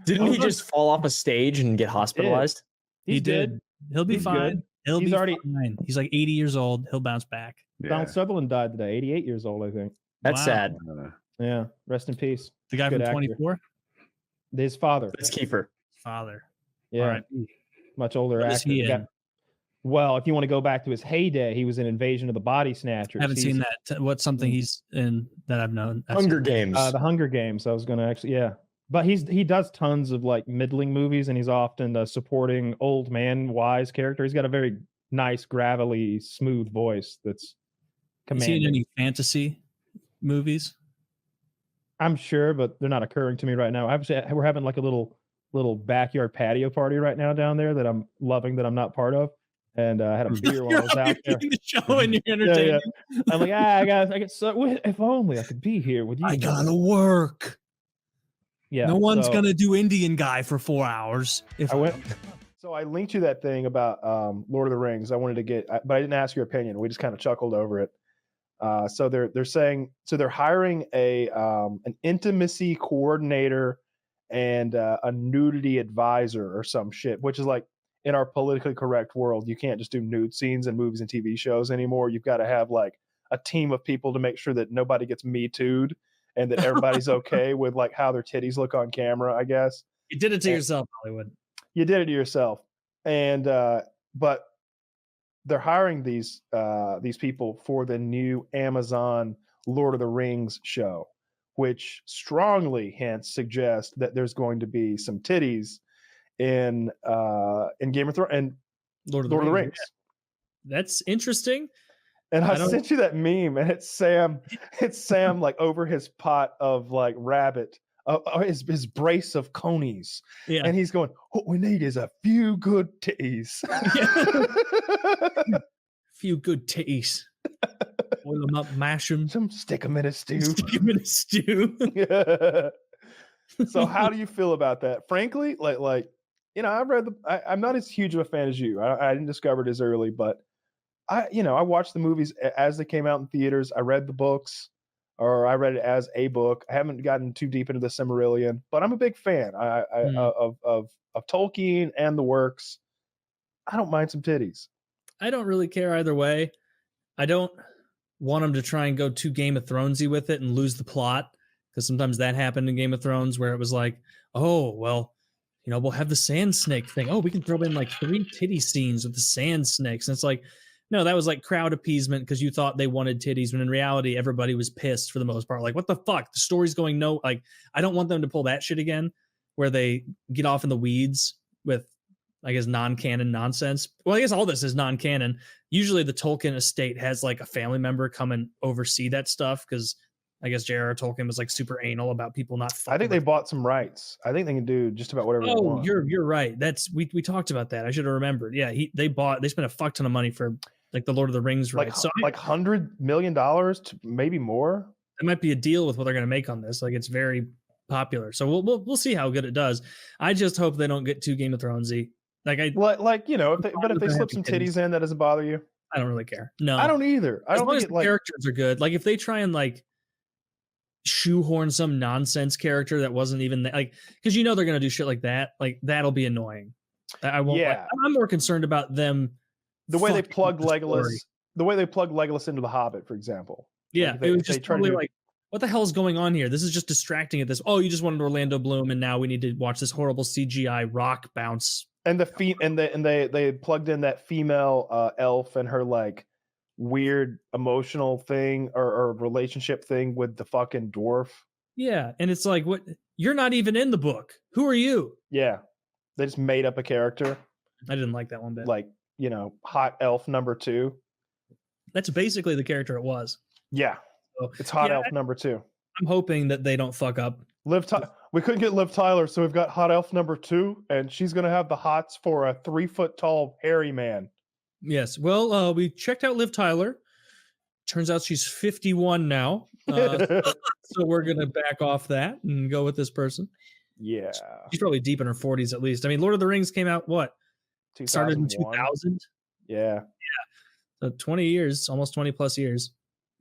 Didn't he just fall off a stage and get hospitalized? He did. He'll be He's fine. good. He'll He's be already- fine. He's like 80 years old. He'll bounce back. Donald Sutherland died today, 88 years old, I think. That's sad. Yeah, rest in peace. The guy Good from actor. 24? His father. That's Kiefer. Father. Yeah, R.I.P. much older What actor. is he The guy- in? Well, if you want to go back to his heyday, he was in Invasion of the Body Snatchers. I haven't seen that. What's something he's in that I've known? Hunger Games. The Hunger Games. I was going to actually, yeah. But he does tons of like middling movies, and he's often a supporting old man wise character. He's got a very nice, gravelly, smooth voice that's Is he commanding. in any fantasy movies? I'm sure, but they're not occurring to me right now. We're having like a little backyard patio party right now down there that I'm loving that I'm not part of. And I had a beer while I was out there. The show and you're entertaining. Yeah. I'm like, I get so. If only I could be here with you. I gotta work. Yeah. No one's so gonna do Indian guy for 4 hours. If I went. So I linked you that thing about Lord of the Rings. I wanted to get, but I didn't ask your opinion. We just kind of chuckled over it. So they're saying, so they're hiring an intimacy coordinator and a nudity advisor or some shit, which is like, in our politically correct world, you can't just do nude scenes in movies and TV shows anymore. You've got to have like a team of people to make sure that nobody gets Me Too'd and that everybody's okay with like how their titties look on camera, I guess. You did it to yourself, Hollywood. You did it to yourself. And but they're hiring these people for the new Amazon Lord of the Rings show, which strongly suggests that there's going to be some titties in Game of Thrones and Lord of the Rings. Yeah. That's interesting. And I sent you that meme, and it's Sam like over his pot of like rabbit, his brace of conies, Yeah. and he's going, "What we need is a few good titties." Few good titties. Boil them up, mash them. Stick them in a stew. Stick them in a stew. So how do you feel about that? Frankly, like you know, I'm not as huge of a fan as you. I didn't discover it as early, but I watched the movies as they came out in theaters. I read the books, or I read it as a book. I haven't gotten too deep into the Silmarillion, but I'm a big fan of Tolkien and the works. I don't mind some titties. I don't really care either way. I don't want them to try and go too Game of Thronesy with it and lose the plot, because sometimes that happened in Game of Thrones where it was like, oh well, we'll have the sand snake thing. Oh, we can throw in like 3 titty scenes with the sand snakes, and it's like, no, that was like crowd appeasement because you thought they wanted titties, when in reality everybody was pissed for the most part. Like, what the fuck? The story's going no. Like, I don't want them to pull that shit again, where they get off in the weeds with, I guess, non-canon nonsense. Well, I guess all this is non-canon. Usually the Tolkien estate has like a family member come and oversee that stuff, because I guess J.R.R. Tolkien was like super anal about people not fucking. I think they bought some rights. I think they can do just about whatever they want. You're right. That's we talked about that. I should have remembered. Yeah, they spent a fuck ton of money for like the Lord of the Rings rights. So like $100 million to maybe more. It might be a deal with what they're going to make on this. Like, it's very popular. So we'll see how good it does. I just hope they don't get too Game of Thronesy. Like if they slip some titties in, that doesn't bother you. I don't really care. No, I don't either. I as don't long think as the characters are good. Like, if they try and like shoehorn some nonsense character that wasn't even like, because they're going to do shit like that. Like, that'll be annoying. I won't. Yeah. Like, I'm more concerned about them. The way they plugged the Legolas, story. the way they plugged Legolas into the Hobbit, for example. Yeah, Like, it was they just tried to totally do- like, what the hell is going on here? This is just distracting at this. Oh, you just wanted Orlando Bloom, and now we need to watch this horrible CGI rock bounce. And they plugged in that female elf and her like weird emotional thing or relationship thing with the fucking dwarf. Yeah, and it's like, what? You're not even in the book. Who are you? Yeah, they just made up a character. I didn't like that one bit. Like, hot elf number 2. That's basically the character it was. Yeah, So, it's hot yeah, elf number 2. I'm hoping that they don't fuck up. We couldn't get Liv Tyler, so we've got hot elf number 2, and she's gonna have the hots for a 3-foot tall hairy man. Yes. Well, we checked out Liv Tyler. Turns out she's 51 now. So we're gonna back off that and go with this person. Yeah. She's probably deep in her 40s at least. I mean, Lord of the Rings came out what? Started in 2001. 2000. Yeah. So 20 years, almost 20 plus years.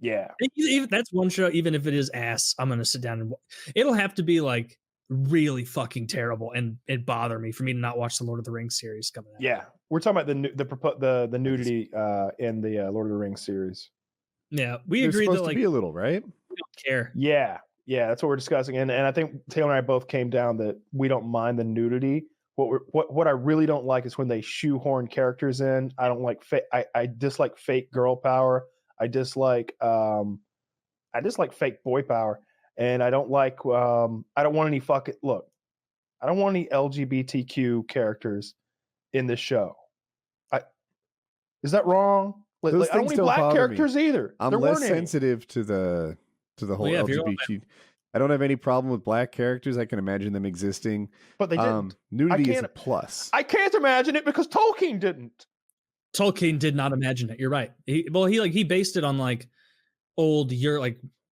Yeah. Even that's one show. Even if it is ass, I'm gonna sit down and it'll have to be like really fucking terrible and it bother me for me to not watch the Lord of the Rings series coming out. Yeah. We're talking about the nudity in the Lord of the Rings series. Yeah, we There's agreed supposed that like to be a little, right? we don't care. Yeah. Yeah, that's what we're discussing. And I think Taylor and I both came down that we don't mind the nudity. What I really don't like is when they shoehorn characters in. I don't like I dislike fake girl power. I dislike fake boy power. And I don't like I don't want any I don't want any LGBTQ characters in this show. Is that wrong? I don't want any black characters either. I'm There less weren't any. sensitive to the whole yeah, if you're going LGBT. I don't have any problem with black characters. I can imagine them existing. But they didn't. Nudity is a plus. I can't imagine it because Tolkien didn't. Tolkien did not imagine it. You're right. He based it on like old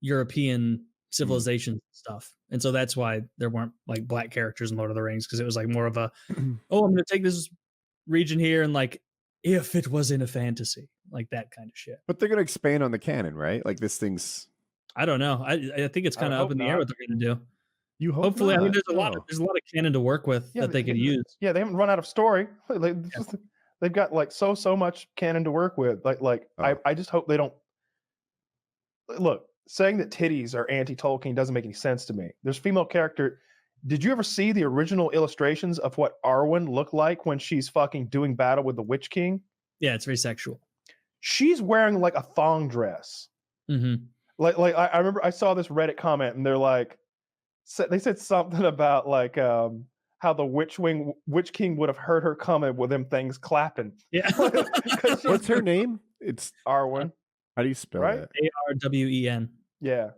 European civilization stuff, and so that's why there weren't like black characters in Lord of the Rings, because it was like more of a I'm going to take this region here and like if it was in a fantasy, like that kind of shit. But they're going to expand on the canon, right? Like this thing's. I don't know. I think it's kind of up in the air what they're going to do. You hope hopefully. not. I mean, there's a lot of canon to work with that they can use. Yeah, they haven't run out of story. They've got like so much canon to work with. I just hope they don't. Look, saying that titties are anti-Tolkien doesn't make any sense to me. There's female character. Did you ever see the original illustrations of what Arwen looked like when she's fucking doing battle with the Witch King? Yeah, it's very sexual. She's wearing like a thong dress. Mm-hmm. I remember I saw this Reddit comment and they're like, they said something about like how the Witch King would have heard her coming with them things clapping. Yeah. What's her name? It's Arwen. How do you spell Right? that? ARWEN. Yeah.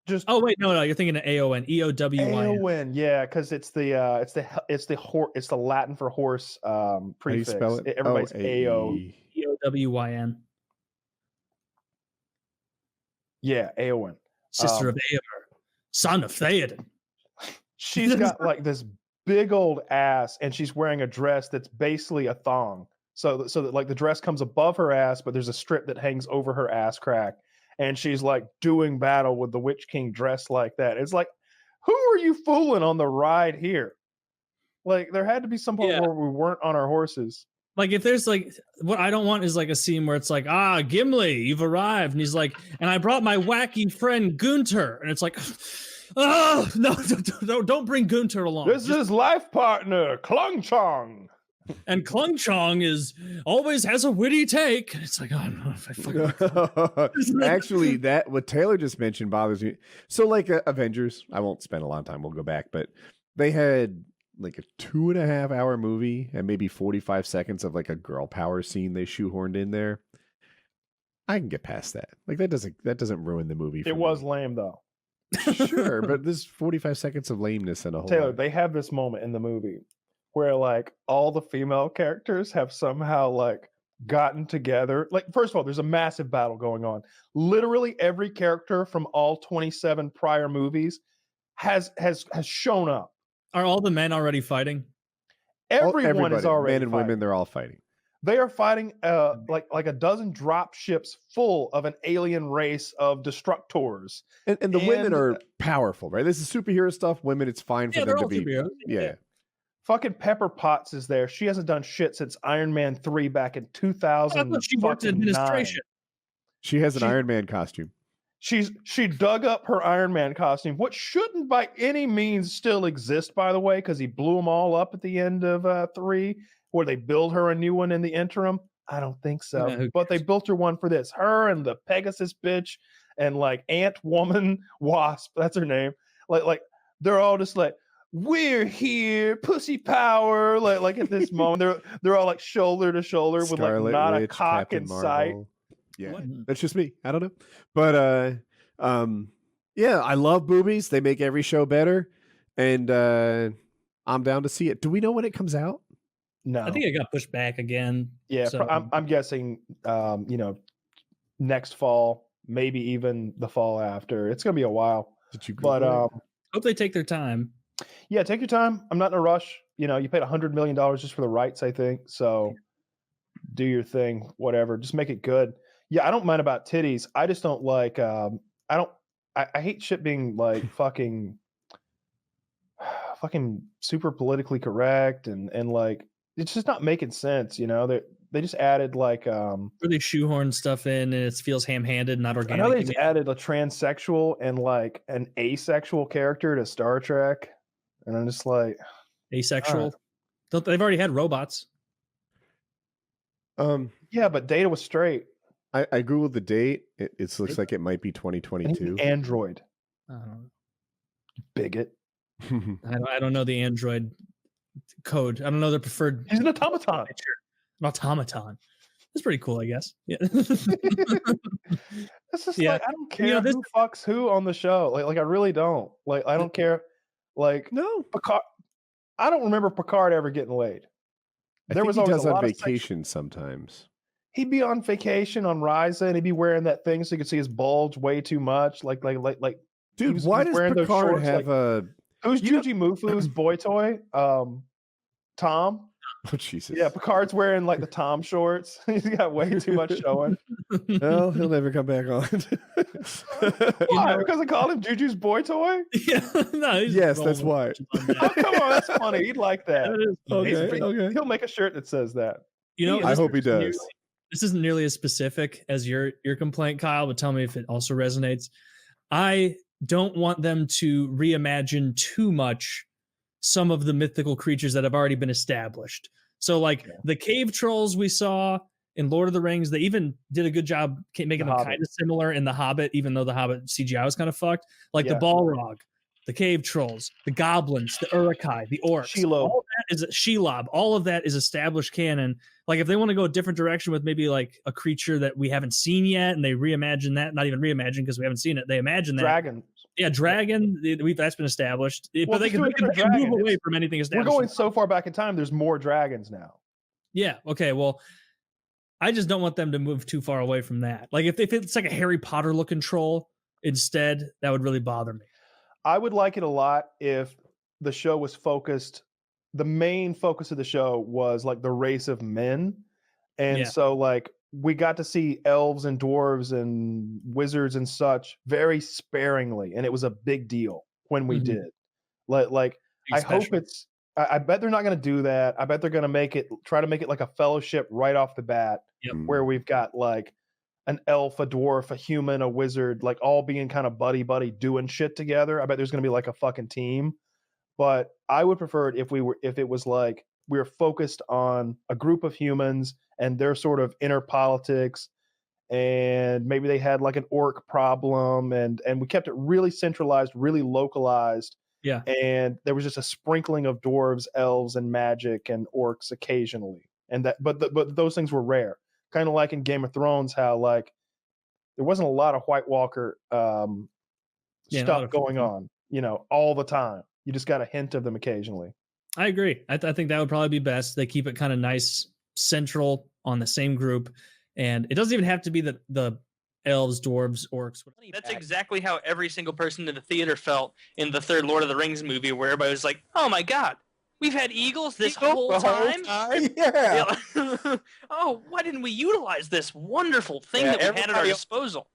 Just wait, no, you're thinking of AON. EOWYN. AON, yeah, because it's the Latin for horse prefix. How do you spell it? Everybody's AO. EOWYN. Yeah, Eowyn. Sister of Eomer, son of Theoden. She's got like this big old ass, and she's wearing a dress that's basically a thong. So that like the dress comes above her ass, but there's a strip that hangs over her ass crack. And she's like doing battle with the Witch King dressed like that. It's like, who are you fooling on the ride here? Like there had to be some point where we weren't on our horses. Like if there's like what I don't want is like a scene where it's like, Gimli, you've arrived, and he's like, and I brought my wacky friend Gunter, and it's like, oh no, don't bring Gunter along. This is life partner Klung Chong. And Klung Chong always has a witty take. It's like, I don't know if I fucking Actually, that what Taylor just mentioned bothers me. So like Avengers, I won't spend a lot of time, we'll go back, but they had like a 2.5 hour movie and maybe 45 seconds of like a girl power scene they shoehorned in there. I can get past that. Like that doesn't ruin the movie. It was lame though. Sure, but there's 45 seconds of lameness in a whole Taylor, lot. they have this moment in the movie where like all the female characters have somehow like gotten together. Like first of all, there's a massive battle going on. Literally every character from all 27 prior movies has shown up. Are all the men already fighting? Everyone is already men and fighting. women, they're all fighting. They are fighting like a dozen drop ships full of an alien race of destructors. And the women are powerful, right? This is superhero stuff. Women, it's fine for them to be. Yeah. Fucking Pepper Potts is there. She hasn't done shit since Iron Man 3 back in 2000. I thought she worked in administration. She has an Iron Man costume. She dug up her Iron Man costume, which shouldn't by any means still exist, by the way, because he blew them all up at the end of 3. Where they build her a new one in the interim? I don't think so. Yeah, but they built her one for this. Her and the Pegasus bitch and like Ant Woman Wasp, that's her name. Like they're all just like, we're here, pussy power. Like at this moment, they're all like shoulder to shoulder with Scarlet like not Witch, a cock Captain in sight. Marvel. Yeah, that's just me. I don't know, but yeah, I love boobies. They make every show better, and I'm down to see it. Do we know when it comes out? No, I think it got pushed back again. Yeah, so. I'm guessing, next fall, maybe even the fall after. It's gonna be a while. Did you? But hope they take their time. Yeah, take your time. I'm not in a rush. You know, you paid $100 million just for the rights, I think. So do your thing, whatever. Just make it good. Yeah, I don't mind about titties. I just don't like. I hate shit being like fucking super politically correct and like it's just not making sense. You know, they just added like really shoehorn stuff in, and it feels ham-handed, not I organic. know they just added a transsexual and like an asexual character to Star Trek, and I'm just like asexual. They've already had robots. Yeah, but Data was straight. I googled the date. It looks like it might be 2022. Android. Bigot. I don't know the Android code. I don't know their preferred. He's an automaton. An automaton. That's pretty cool, I guess. Yeah. It's just like I don't care who fucks who on the show. Like I really don't. Like I don't care. Like no, Picard. I don't remember Picard ever getting laid. There was always on vacation sometimes. He'd be on vacation on Ryza and he'd be wearing that thing so you could see his bulge way too much. Like dude, why does Picard have a who's Juji Mufu's boy toy? Tom. Oh Jesus. Yeah, Picard's wearing like the Tom shorts. He's got way too much showing. Well, he'll never come back on. Why? Because I called him Juju's boy toy? Yeah. No, yes, that's why. Oh, come on, that's funny. He'd like that. Okay. He'll make a shirt that says that. You know, I hope he does. This isn't nearly as specific as your complaint, Kyle, but tell me if it also resonates. I don't want them to reimagine too much some of the mythical creatures that have already been established. So like the cave trolls we saw in Lord of the Rings, they even did a good job making them kind of similar in The Hobbit, even though The Hobbit CGI was kind of fucked. Like the Balrog, the cave trolls, the goblins, the Uruk-hai, the orcs. All that is Shelob. All of that is established canon. Like if they want to go a different direction with maybe like a creature that we haven't seen yet, and they reimagine that, not even reimagine because we haven't seen it. They imagine that dragon. Yeah, dragon. That's been established. Well, but they can move away from anything established. We're going so far back in time. There's more dragons now. Yeah. Okay. Well, I just don't want them to move too far away from that. Like if it's like a Harry Potter looking troll instead, that would really bother me. I would like it a lot if the show was focused. The main focus of the show was like the race of men, and so like we got to see elves and dwarves and wizards and such very sparingly, and it was a big deal when we did. Like I hope it's. I bet they're not going to do that. I bet they're going to try to make it like a fellowship right off the bat, where we've got like an elf, a dwarf, a human, a wizard, like all being kind of buddy doing shit together. I bet there's going to be like a fucking team. But I would prefer it if it was like we were focused on a group of humans and their sort of inner politics, and maybe they had like an orc problem, and we kept it really centralized, really localized. Yeah. And there was just a sprinkling of dwarves, elves, and magic and orcs occasionally. And that but those things were rare. Kind of like in Game of Thrones, how like there wasn't a lot of White Walker stuff going on, all the time. You just got a hint of them occasionally. I agree. I think that would probably be best. They keep it kind of nice, central on the same group, and it doesn't even have to be the elves, dwarves, orcs. That's exactly how every single person in the theater felt in the third Lord of the Rings movie, where everybody was like, "Oh my god, we've had eagles this whole time." Yeah. Oh, why didn't we utilize this wonderful thing that we had at our disposal?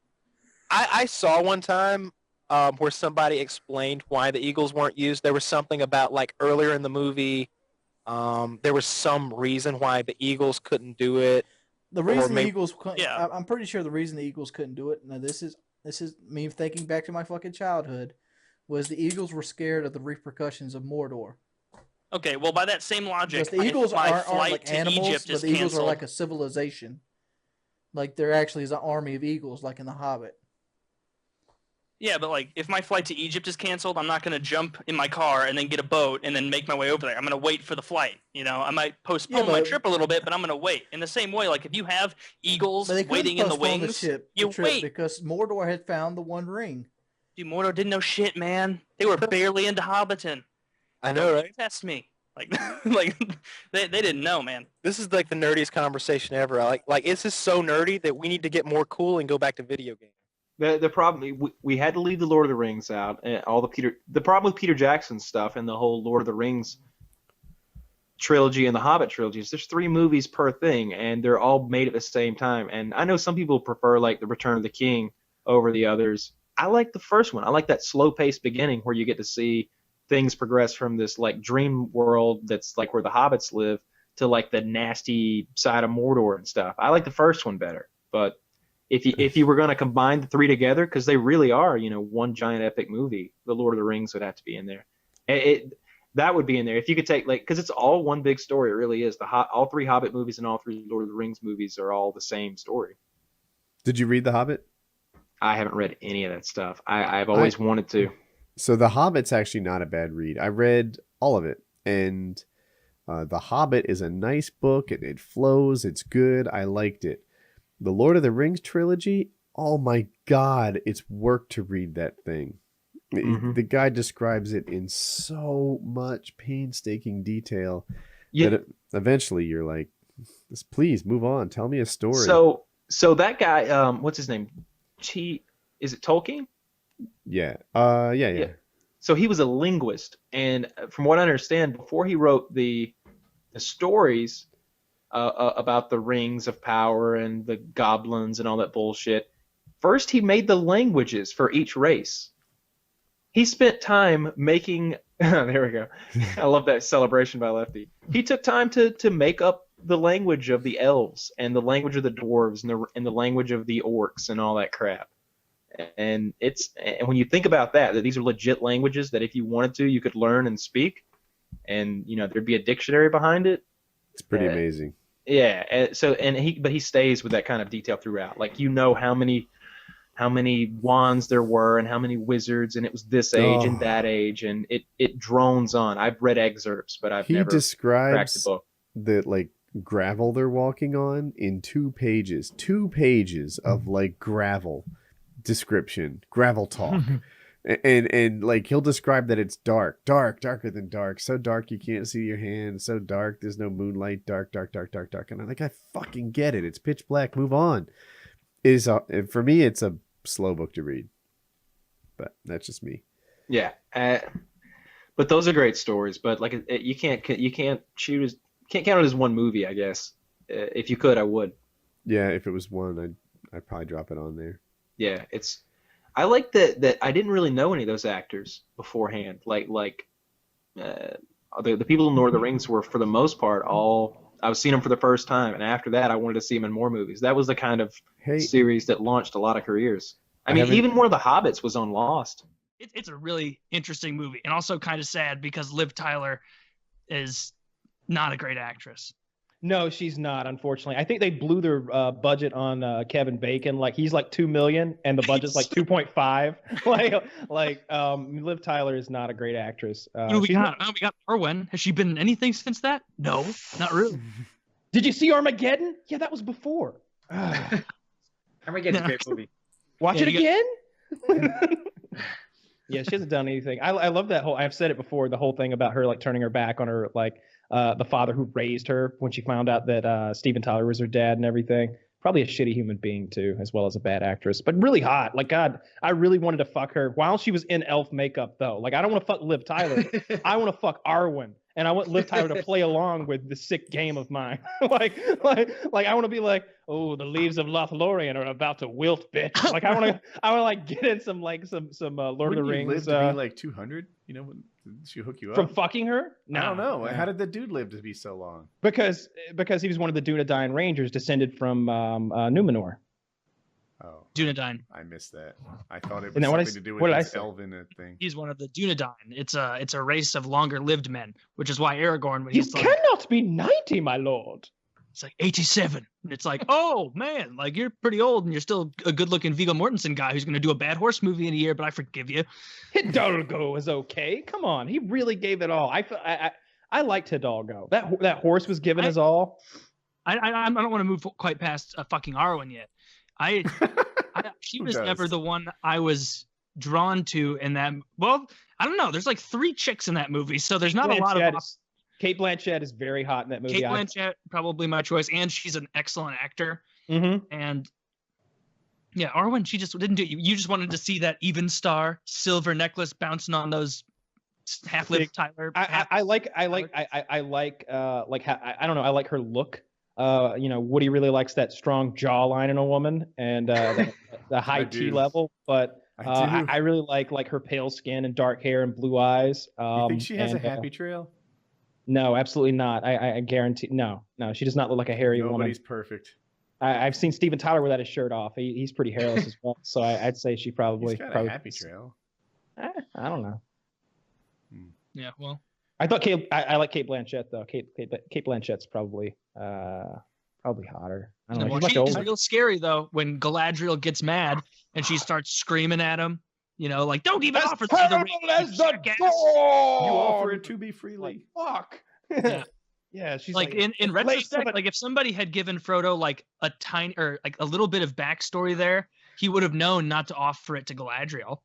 I saw one time where somebody explained why the eagles weren't used. There was something about like earlier in the movie, there was some reason why the eagles couldn't do it. The reason the Eagles couldn't, I'm pretty sure the reason the Eagles couldn't do it. Now this is me thinking back to my fucking childhood, was the Eagles were scared of the repercussions of Mordor. Okay, well by that same logic, Because the Eagles aren't like animals, Egypt but the Eagles are like a civilization. Like there actually is an army of eagles, like in The Hobbit. Yeah, but like if my flight to Egypt is canceled, I'm not going to jump in my car and then get a boat and then make my way over there. I'm going to wait for the flight. I might postpone my trip a little bit, but I'm going to wait. In the same way, like if you have eagles waiting in the wings, you wait. Because Mordor had found the One Ring. Dude, Mordor didn't know shit, man. They were barely into Hobbiton. I know, right? Test me. Like they didn't know, man. This is like the nerdiest conversation ever. Like it's just so nerdy that we need to get more cool and go back to video games. The problem we had to leave the Lord of the Rings out, and all the problem with Peter Jackson's stuff and the whole Lord of the Rings trilogy and the Hobbit trilogies, there's 3 movies per thing, and they're all made at the same time. And I know some people prefer like the Return of the King over the others. I like the first one. I like that slow-paced beginning where you get to see things progress from this like dream world that's like where the hobbits live to like the nasty side of Mordor and stuff. I like the first one better. But if you were going to combine the 3 together, because they really are, one giant epic movie, the Lord of the Rings would have to be in there. That would be in there if you could take because it's all one big story. It really is. All 3 Hobbit movies and all 3 Lord of the Rings movies are all the same story. Did you read The Hobbit? I haven't read any of that stuff. I've always wanted to. So The Hobbit's actually not a bad read. I read all of it, and The Hobbit is a nice book. It flows. It's good. I liked it. The Lord of the Rings trilogy, oh my God, it's work to read that thing. Mm-hmm. The guy describes it in so much painstaking detail that eventually you're like, please move on. Tell me a story. So that guy, what's his name? Is it Tolkien? Yeah. Yeah. So he was a linguist, and from what I understand, before he wrote the stories about the rings of power and the goblins and all that bullshit, first he made the languages for each race. He spent time making. There we go. I love that celebration by Lefty. He took time to make up the language of the elves and the language of the dwarves and the language of the orcs and all that crap. And when you think about that these are legit languages that if you wanted to, you could learn and speak, and there'd be a dictionary behind it. It's pretty amazing. Yeah. But he stays with that kind of detail throughout. Like how many wands there were and how many wizards, and it was this age and that age, and it drones on. I've read excerpts, but I've never cracked the book. The like gravel they're walking on in 2 pages of like gravel description, gravel talk. and like he'll describe that it's darker than dark, so dark you can't see your hand, so dark there's no moonlight, dark, and I'm like, I fucking get it, it's pitch black, move on. For me it's a slow book to read, but that's just me. Yeah. But those are great stories, but like you can't count it as one movie, I guess. If you could, I would. Yeah, if it was one, I'd probably drop it on there. Yeah, I like that I didn't really know any of those actors beforehand. Like the people in Lord of the Rings were, for the most part, I was seeing them for the first time, and after that, I wanted to see them in more movies. That was the kind of series that launched a lot of careers. I mean, even one of the Hobbits was on Lost. It's a really interesting movie, and also kind of sad because Liv Tyler is not a great actress. No, she's not, unfortunately. I think they blew their budget on Kevin Bacon. Like, he's like $2 million, and the budget's like 2.5. Liv Tyler is not a great actress. We got Arwen. Has she been in anything since that? No, not really. Did you see Armageddon? Yeah, that was before. Armageddon's a great movie. Watch it again? Yeah, she hasn't done anything. I love that I've said it before, the whole thing about her like turning her back on her the father who raised her when she found out that Steven Tyler was her dad and everything. Probably a shitty human being too, as well as a bad actress, but really hot. Like, God, I really wanted to fuck her while she was in elf makeup though. Like, I don't want to fuck Liv Tyler. I want to fuck Arwen, and I want Liv Tyler to play along with the sick game of mine. like I want to be like, oh, the leaves of Lothlorien are about to wilt, bitch. Like, I want to like get in some Lord of the Rings. Live to be like 200? Did she hook you up from fucking her? No, I don't know. How did the dude live to be so long? Because he was one of the Dunedain Rangers, descended from Numenor. Oh, Dunedain. I missed that. I thought it was something to do with this elven thing. He's one of the Dunedain. It's a race of longer-lived men, which is why Aragorn, when he's cannot be 90, my lord. It's like 87. And it's like, oh, man, like, you're pretty old and you're still a good-looking Viggo Mortensen guy who's going to do a bad horse movie in a year, but I forgive you. Hidalgo was okay. Come on. He really gave it all. I liked Hidalgo. That horse was given his all. I don't want to move quite past fucking Arwen yet. She was never the one I was drawn to in that. Well, I don't know. There's like 3 chicks in that movie, so there's not a lot of. Kate Blanchett is very hot in that movie. Kate Blanchett, probably my choice, and she's an excellent actor. Mm-hmm. And Yeah, Arwen, she just didn't do it. You just wanted to see that even star silver necklace bouncing on those half-lived Tyler. I like I don't know. I like her look. Woody really likes that strong jawline in a woman and the high T level. But I really like her pale skin and dark hair and blue eyes. You think she has a happy trail? No, absolutely not. I guarantee. No, she does not look like a hairy woman. Nobody's perfect. I've seen Steven Tyler without his shirt off. He's pretty hairless as well. So I'd say she probably. He's got a happy trail. I don't know. Yeah, well, I thought I like Kate Blanchett though. Kate Blanchett's probably hotter. I don't know. She's real scary though when Galadriel gets mad and she starts screaming at him. Like don't even offer the ring. As the door. You offer it to me freely. Fuck. Yeah, she's like in retrospect, like if somebody had given Frodo like a tiny or like a little bit of backstory there, he would have known not to offer it to Galadriel.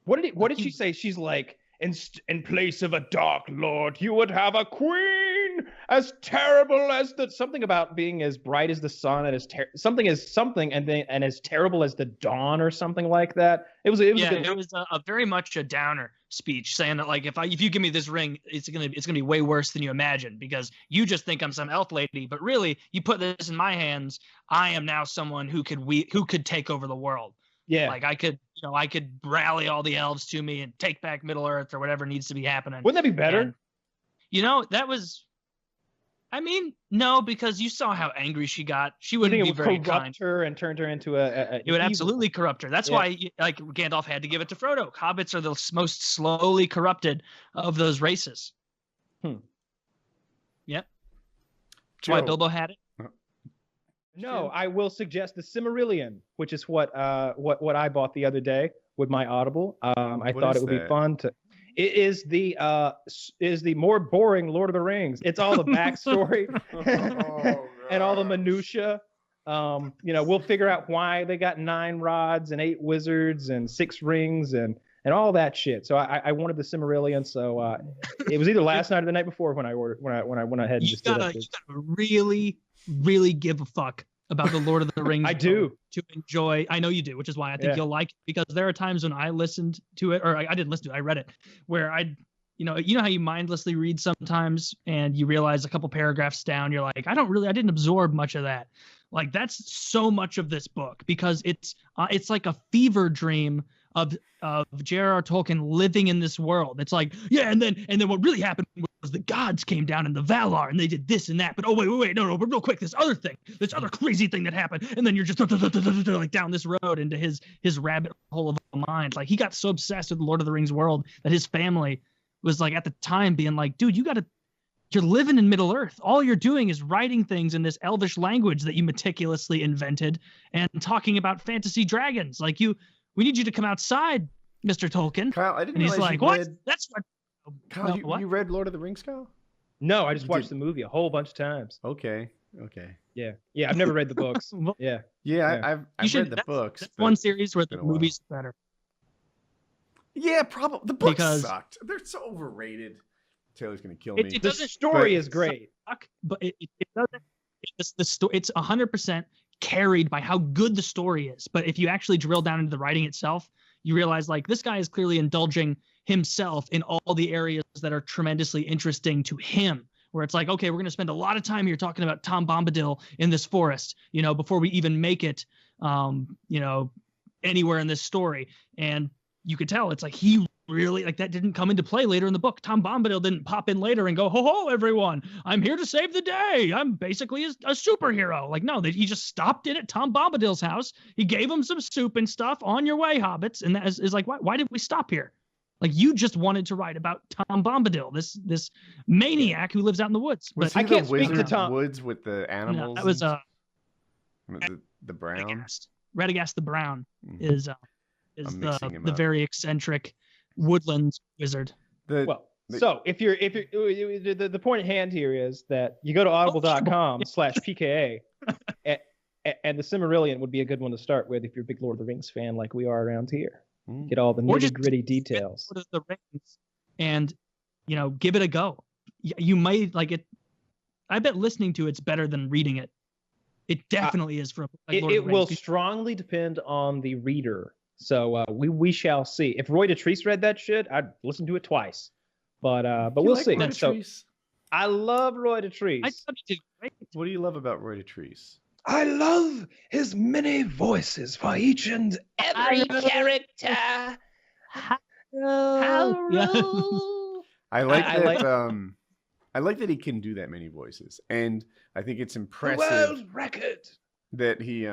What did she say? She's like, in place of a dark lord, you would have a queen as terrible as the something about being as bright as the sun and as something and as terrible as the dawn or something like that. It was a very much a downer speech saying that like if you give me this ring, it's gonna be way worse than you imagine because you just think I'm some elf lady, but really you put this in my hands, I am now someone who could take over the world. Yeah, like I could rally all the elves to me and take back Middle Earth or whatever needs to be happening. Wouldn't that be better? And, that was. I mean, no, because you saw how angry she got. She wouldn't be very kind. Her and turned her into a it would absolutely corrupt her. That's why, like Gandalf had to give it to Frodo. Hobbits are the most slowly corrupted of those races. Yep. That's why Bilbo had it. No, I will suggest the Silmarillion, which is what I bought the other day with my Audible. I thought it would be fun to. It is the more boring Lord of the Rings. It's all the backstory and all the minutia. We'll figure out why they got 9 rods and 8 wizards and 6 rings and all that shit. So I wanted the Silmarillion. So it was either last night or the night before when I went ahead and just did it. You gotta really, really give a fuck about the Lord of the Rings. I do. To enjoy. I know you do, which is why I think you'll like it, because there are times when I listened to it, or I didn't listen to it, I read it, where you know how you mindlessly read sometimes and you realize a couple paragraphs down, you're like, I didn't absorb much of that. Like that's so much of this book because it's like a fever dream of J.R.R. Tolkien living in this world. It's like, yeah, and then what really happened was the gods came down in the Valar and they did this and that. But oh wait, no, but real quick, this other crazy thing that happened, and then you're just like down this road into his rabbit hole of a mind. Like he got so obsessed with the Lord of the Rings world that his family was like at the time being like, dude, you're living in Middle Earth. All you're doing is writing things in this elvish language that you meticulously invented and talking about fantasy dragons. Like we need you to come outside, Mr. Tolkien. Kyle, I didn't and he's realize like, you what? read... That's what. Kyle, you read Lord of the Rings, Kyle? No, I just watched the movie a whole bunch of times. Okay. Yeah. I've never read the books. Yeah. I've read the books. That's one series where the movies are better. Yeah, probably. The books sucked. They're so overrated. Taylor's gonna kill me. The story is great, but it doesn't. It's 100% carried by how good the story is. But if you actually drill down into the writing itself, you realize like this guy is clearly indulging himself in all the areas that are tremendously interesting to him. Where it's like, okay, we're going to spend a lot of time here talking about Tom Bombadil in this forest, before we even make it, anywhere in this story. And you could tell it's like he really like that didn't come into play later in the book. Tom Bombadil didn't pop in later and go, ho, everyone, I'm here to save the day. I'm basically a superhero. Like, no, he just stopped in at Tom Bombadil's house. He gave him some soup and stuff. On your way, hobbits. And that is like, why did we stop here? Like, you just wanted to write about Tom Bombadil, this maniac who lives out in the woods. But I can't speak to Tom. Woods with the animals. No, that was the Brown. Radagast the Brown is the very eccentric woodlands wizard. So if you're the point at hand here is that you go to audible.com/PKA and the Silmarillion would be a good one to start with if you're a big Lord of the Rings fan like we are around here. Get all the nitty-gritty details. Lord of the Rings and give it a go. You might like it. I bet listening to it's better than reading it. It definitely is for a like Lord It of the will Rings. strongly depend on the reader. So we shall see. If Roy Dotrice read that shit, I'd listen to it twice. But we'll like see. Roy So Dotrice? I love Roy Dotrice. What do you love about Roy Dotrice? I love his many voices for each and every character. I like I that. like- I like that he can do that many voices, and I think it's The impressive world record. that he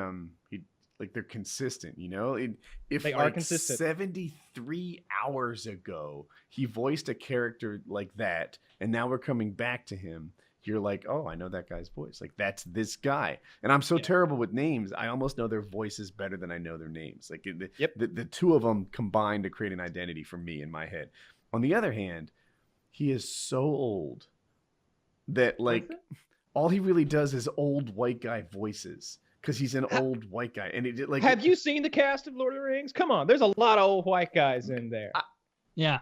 like they're consistent. You know, if They like are consistent. 73 hours ago he voiced a character like that, and now we're coming back to him. You're like, oh, I know that guy's voice. Like, that's this guy. And I'm so terrible with names. I almost know their voices better than I know their names. Like, the two of them combined to create an identity for me in my head. On the other hand, he is so old that, like, all he really does is old white guy voices because he's an old white guy. And it like, Have you seen the cast of Lord of the Rings? Come on, there's a lot of old white guys in there. Yeah.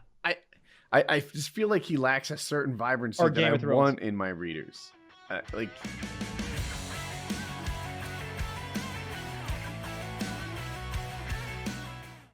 I just feel like he lacks a certain vibrancy Or that Game I of Thrones. want in my readers. Like,